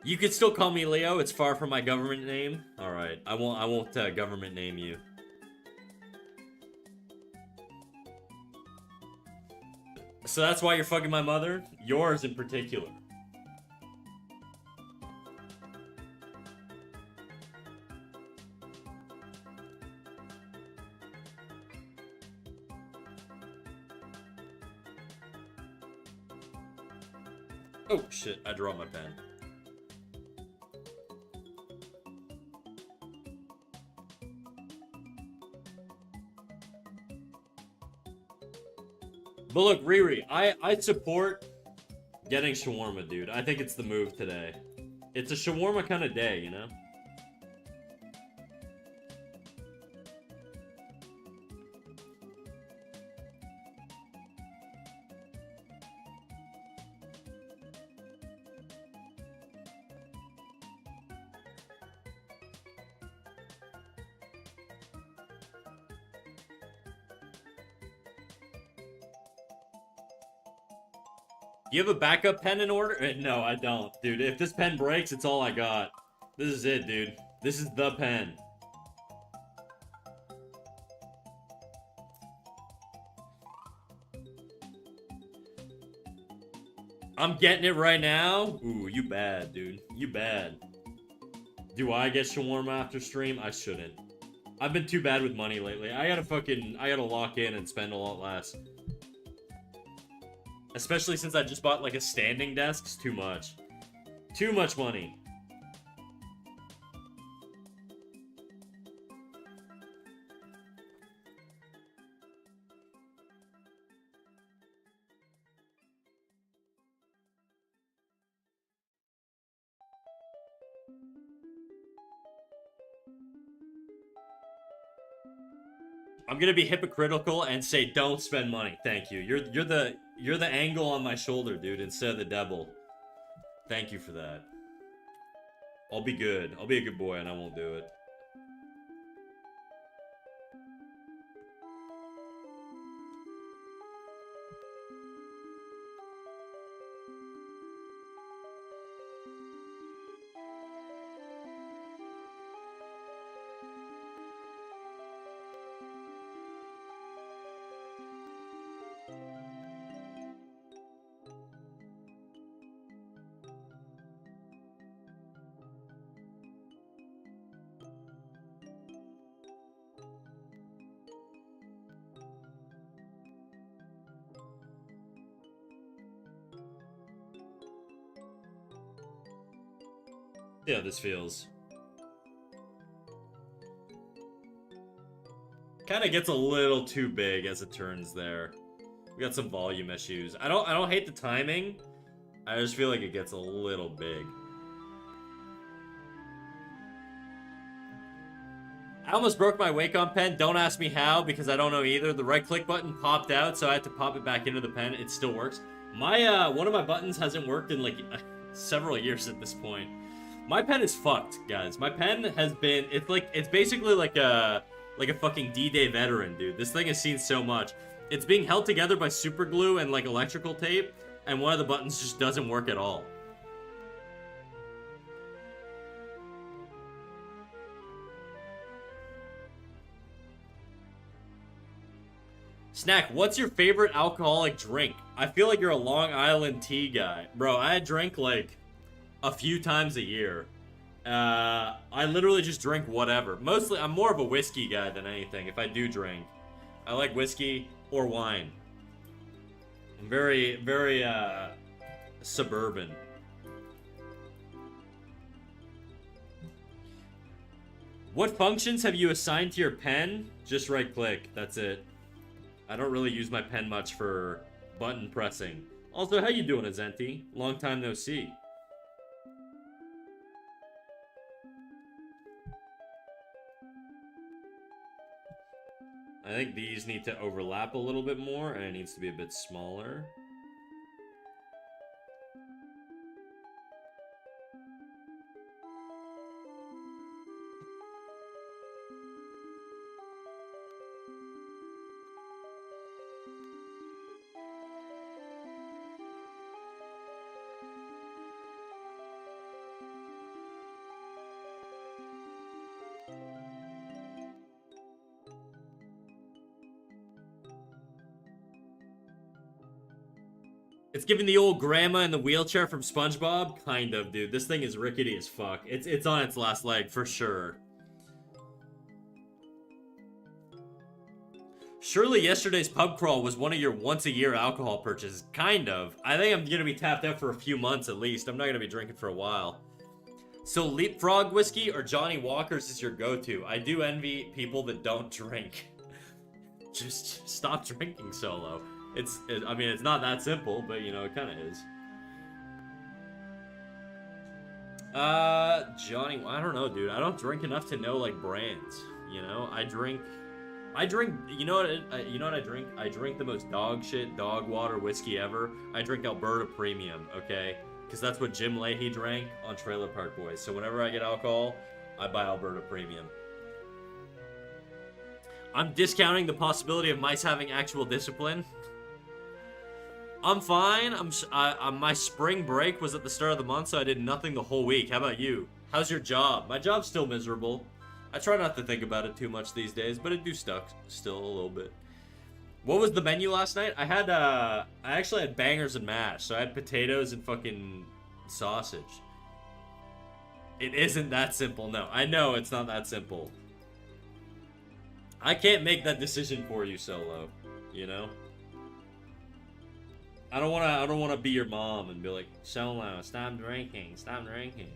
You could still call me Leo. It's far from my government name. All right, I won't government name you. So that's why you're fucking my mother? Yours in particular. Oh shit, I dropped my pen. But look, Riri, I support getting shawarma, dude. I think it's the move today. It's a shawarma kind of day, you know? You have a backup pen in order? No, I don't. Dude, if this pen breaks, it's all I got. This is it, dude. This is the pen. I'm getting it right now? Ooh, you bad, dude. You bad. Do I get shawarma after stream? I shouldn't. I've been too bad with money lately. I gotta lock in and spend a lot less. Especially since I just bought like a standing desk, it's too much. Too much money. I'm gonna be hypocritical and say don't spend money. Thank you. You're the angle on my shoulder, dude, instead of the devil. Thank you for that. I'll be good. I'll be a good boy and I won't do it. Yeah, this feels. Kind of gets a little too big as it turns there. We got some volume issues. I don't hate the timing. I just feel like it gets a little big. I almost broke my Wacom pen. Don't ask me how, because I don't know either. The right click button popped out, so I had to pop it back into the pen. It still works. My one of my buttons hasn't worked in like several years at this point. My pen is fucked, guys. My pen has been, it's basically like a fucking D-Day veteran, dude. This thing has seen so much. It's being held together by super glue and like electrical tape, and one of the buttons just doesn't work at all. Snack, what's your favorite alcoholic drink? I feel like you're a Long Island tea guy. Bro, I drink like a few times a year. I literally just drink whatever. Mostly, I'm more of a whiskey guy than anything, if I do drink. I like whiskey or wine. I'm very, very, suburban. What functions have you assigned to your pen? Just right click, that's it. I don't really use my pen much for button pressing. Also, how you doing, Azenti? Long time no see. I think these need to overlap a little bit more, and it needs to be a bit smaller. It's giving the old grandma in the wheelchair from SpongeBob? Kind of, dude. This thing is rickety as fuck. It's on its last leg, for sure. Surely yesterday's pub crawl was one of your once-a-year alcohol purchases. Kind of. I think I'm gonna be tapped out for a few months at least. I'm not gonna be drinking for a while. So Leapfrog whiskey or Johnny Walker's is your go-to. I do envy people that don't drink. Just stop drinking, Solo. I mean, it's not that simple, but, you know, it kind of is. Johnny, I don't know, dude. I don't drink enough to know, like, brands, you know? I drink, you know what I drink? I drink the most dog shit, dog water whiskey ever. I drink Alberta Premium, okay? Because that's what Jim Leahy drank on Trailer Park Boys. So whenever I get alcohol, I buy Alberta Premium. I'm discounting the possibility of mice having actual discipline. I'm fine. My spring break was at the start of the month, so I did nothing the whole week. How about you? How's your job? My job's still miserable. I try not to think about it too much these days, but it do stuck still a little bit. What was the menu last night? I actually had bangers and mash, so I had potatoes and fucking sausage. It isn't that simple, no. I know it's not that simple. I can't make that decision for you, Solo, you know? I don't wanna be your mom and be like, Solo, stop drinking, stop drinking.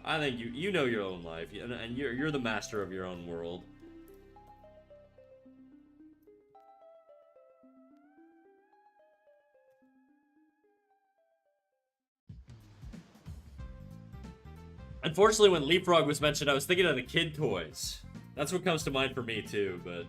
I think you know your own life, and you're the master of your own world. Unfortunately, when Leapfrog was mentioned, I was thinking of the kid toys. That's what comes to mind for me too, but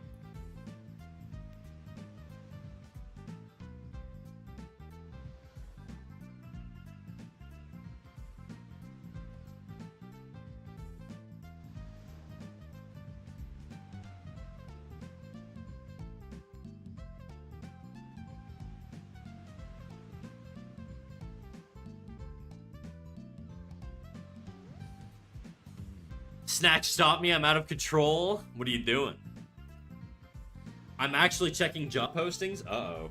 Snack, stop me, I'm out of control. What are you doing? I'm actually checking job postings? Uh-oh.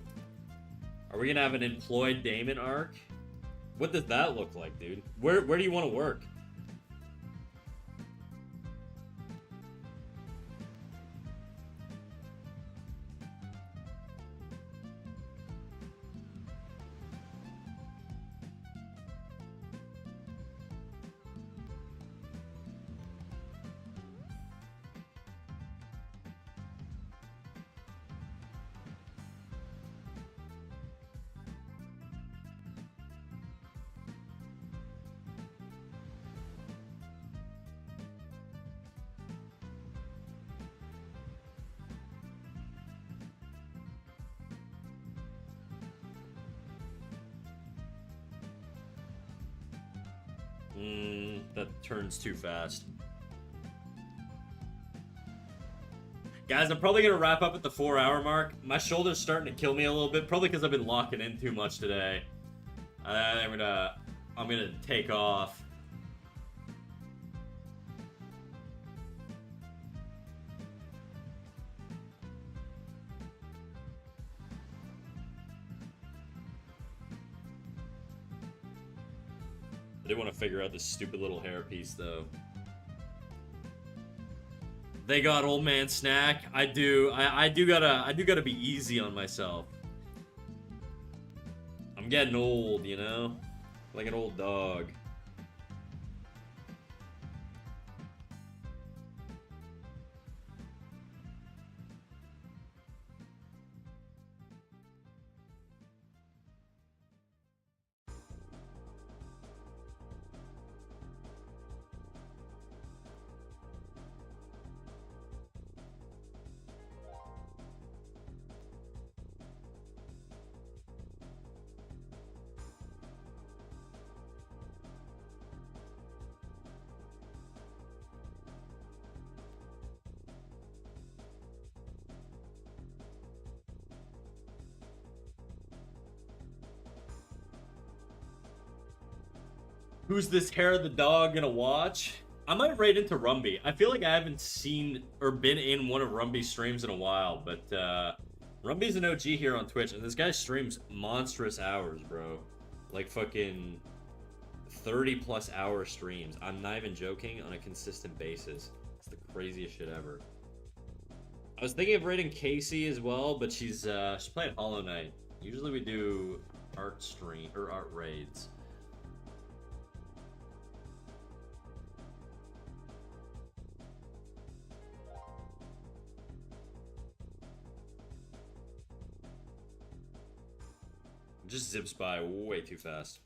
Are we gonna have an employed Damon arc? What does that look like, dude? Where do you want to work? That turns too fast. Guys, I'm probably gonna wrap up at the 4-hour mark. My shoulder's starting to kill me a little bit, probably because I've been locking in too much today. I'm gonna take off. I did want to figure out this stupid little hairpiece though. They got old man Snack. I do gotta be easy on myself. I'm getting old, you know? Like an old dog. Who's this hair of the dog gonna watch? I might raid into Rumby. I feel like I haven't seen or been in one of Rumby's streams in a while, but Rumby's an OG here on Twitch, and this guy streams monstrous hours, bro. Like fucking 30 plus hour streams. I'm not even joking, on a consistent basis. It's the craziest shit ever. I was thinking of raiding Casey as well, but she's playing Hollow Knight. Usually we do art stream or art raids. Just zips by way too fast.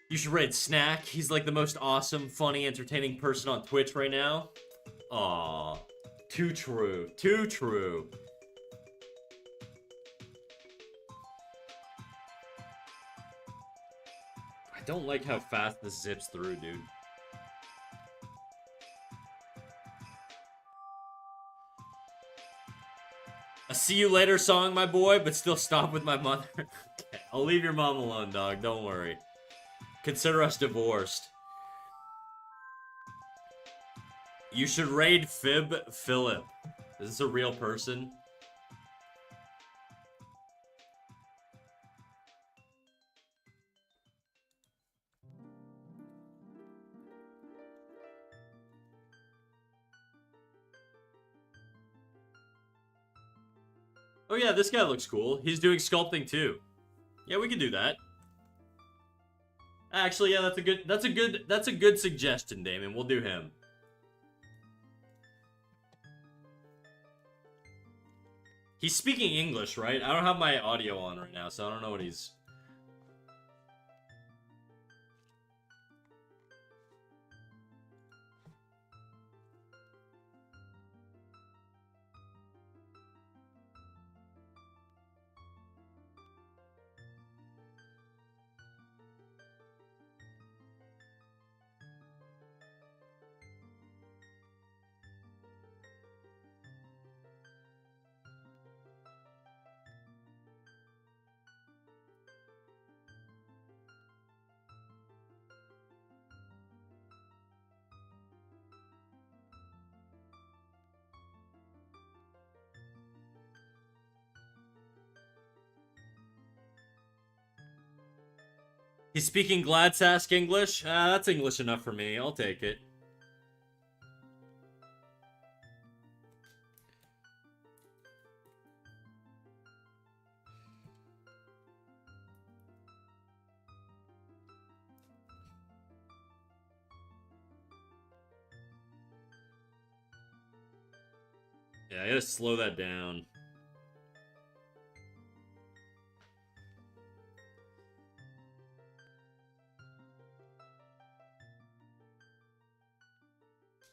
You should raid Snack. He's like the most awesome, funny, entertaining person on Twitch right now. Aw. Too true. Too true. don't like how fast this zips through, dude. A see you later song, my boy, but still stop with my mother. Okay, I'll leave your mom alone, dog. Don't worry. Consider us divorced. You should raid Fib Philip. Is this a real person? Oh yeah, this guy looks cool. He's doing sculpting too. Yeah, we can do that. Actually, yeah, that's a good suggestion, Damon. We'll do him. He's speaking English, right? I don't have my audio on right now, so I don't know what he's... He's speaking Gladsask English? That's English enough for me. I'll take it. Yeah, I gotta slow that down.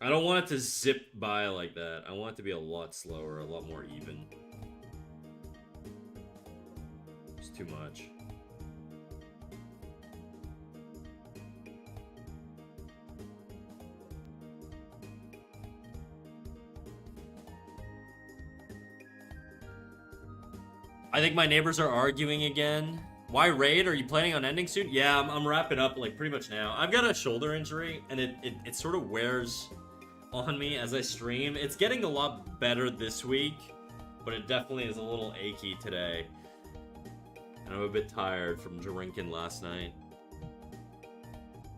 I don't want it to zip by like that. I want it to be a lot slower, a lot more even. It's too much. I think my neighbors are arguing again. Why raid? Are you planning on ending soon? Yeah, I'm wrapping up like pretty much now. I've got a shoulder injury and it sort of wears on me as I stream. It's getting a lot better this week, but it definitely is a little achy today. And I'm a bit tired from drinking last night.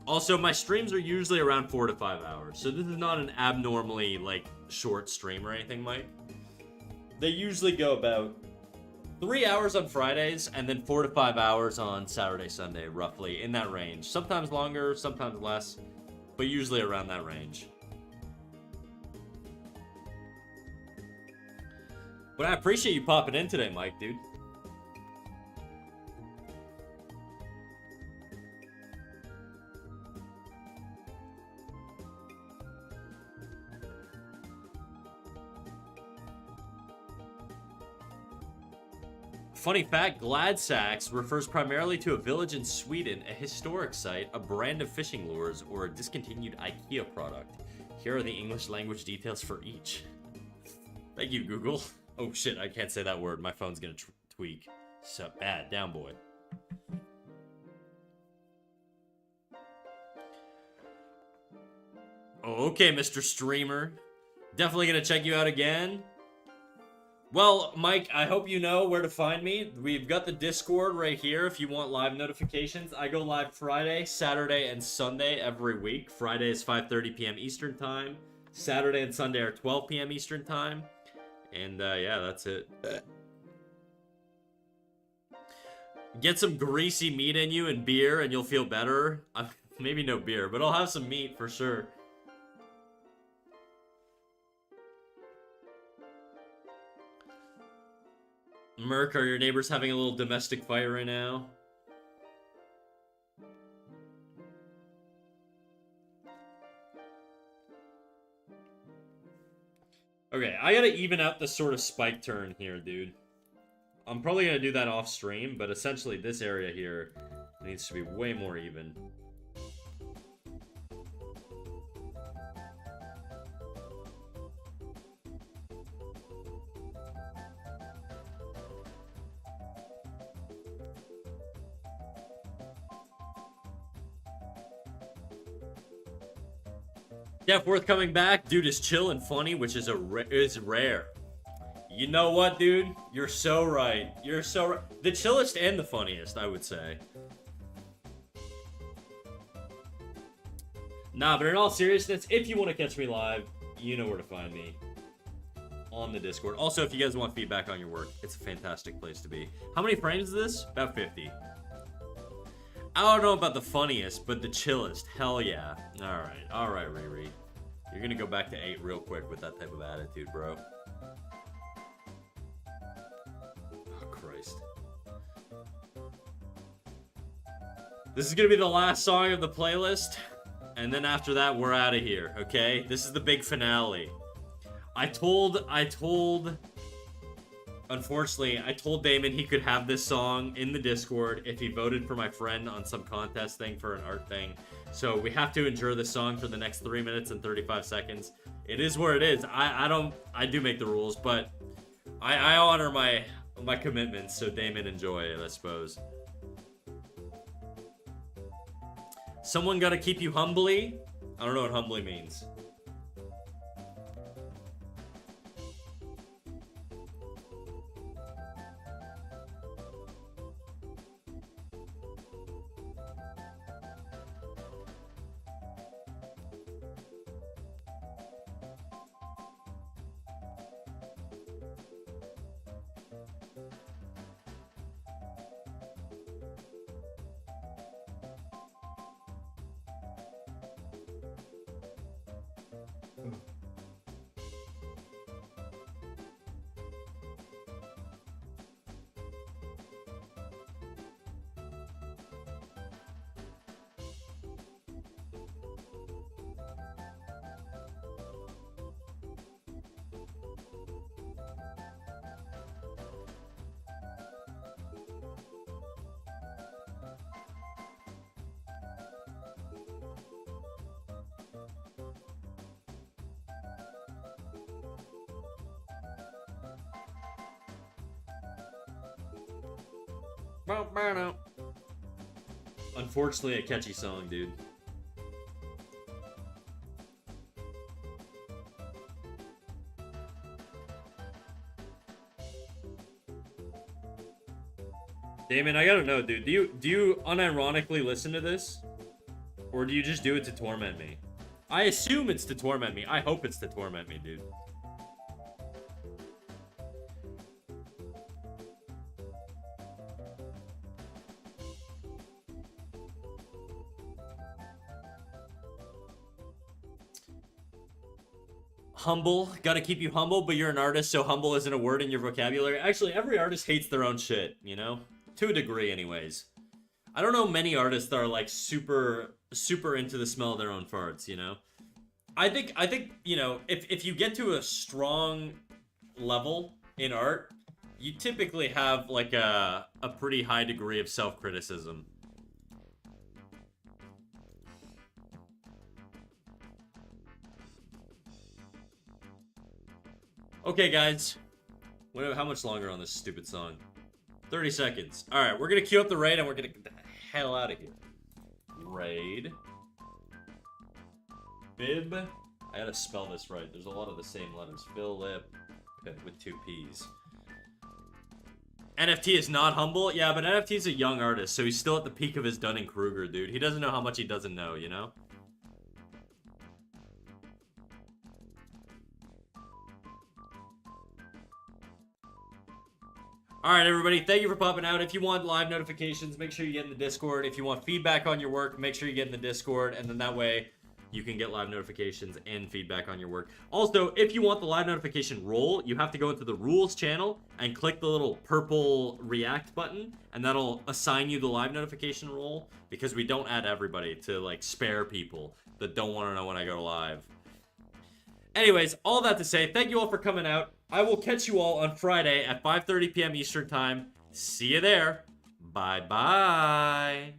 Also, my streams are usually around 4 to 5 hours, so this is not an abnormally like short stream or anything, Mike. They usually go about 3 hours on Fridays, and then 4 to 5 hours on Saturday, Sunday, roughly, in that range. Sometimes longer, sometimes less, but usually around that range. But I appreciate you popping in today, Mike, dude. Funny fact, Gladsax refers primarily to a village in Sweden, a historic site, a brand of fishing lures, or a discontinued IKEA product. Here are the English language details for each. Thank you, Google. Oh shit, I can't say that word. My phone's gonna tweak. So bad. Down, boy. Oh, okay, Mr. Streamer. Definitely gonna check you out again. Well, Mike, I hope you know where to find me. We've got the Discord right here if you want live notifications. I go live Friday, Saturday, and Sunday every week. Friday is 5:30 p.m. Eastern Time. Saturday and Sunday are 12 p.m. Eastern Time. And, yeah, that's it. Get some greasy meat in you and beer, and you'll feel better. Maybe no beer, but I'll have some meat for sure. Merc, are your neighbors having a little domestic fight right now? Okay, I gotta even out the sort of spike turn here, dude. I'm probably gonna do that off stream, but essentially this area here It needs to be way more even. Jeff Worth coming back. Dude is chill and funny, which is is rare. You know what, dude? You're so right. You're so right. The chillest and the funniest, I would say. Nah, but in all seriousness, if you want to catch me live, you know where to find me. On the Discord. Also, if you guys want feedback on your work, it's a fantastic place to be. How many frames is this? About 50. I don't know about the funniest, but the chillest. Hell yeah. Alright, Riri. You're gonna go back to 8 real quick with that type of attitude, bro. Oh, Christ. This is gonna be the last song of the playlist, and then after that, we're out of here, okay? This is the big finale. Unfortunately, I told Damon he could have this song in the Discord if he voted for my friend on some contest thing for an art thing. So we have to endure this song for the next 3 minutes and 35 seconds. It is where it is. I do make the rules, but I honor my commitments, so Damon enjoy it, I suppose. Someone gotta keep you humbly. I don't know what humbly means. Unfortunately, a catchy song, dude. Damon, I gotta know, dude. Do you unironically listen to this? Or do you just do it to torment me? I assume it's to torment me. I hope it's to torment me, dude. Humble, gotta keep you humble, but you're an artist, so humble isn't a word in your vocabulary. Actually, every artist hates their own shit, you know? To a degree, anyways. I don't know many artists that are, like, super into the smell of their own farts, you know? I think, you know, if you get to a strong level in art, you typically have, like, a pretty high degree of self-criticism. Okay, guys. How much longer on this stupid song? 30 seconds. Alright, we're gonna queue up the raid and we're gonna get the hell out of here. Raid. Bib. I gotta spell this right. There's a lot of the same letters. Philip. Okay, with 2 P's. NFT is not humble? Yeah, but NFT's a young artist, so he's still at the peak of his Dunning-Kruger, dude. He doesn't know how much he doesn't know, you know? Alright, everybody, thank you for popping out. If you want live notifications, make sure you get in the Discord. If you want feedback on your work, make sure you get in the Discord, and then that way you can get live notifications and feedback on your work. Also, if you want the live notification role, you have to go into the rules channel and click the little purple react button, and that'll assign you the live notification role, because we don't add everybody to, like, spare people that don't want to know when I go live. Anyways, all that to say, thank you all for coming out. I will catch you all on Friday at 5:30 p.m. Eastern Time. See you there. Bye-bye.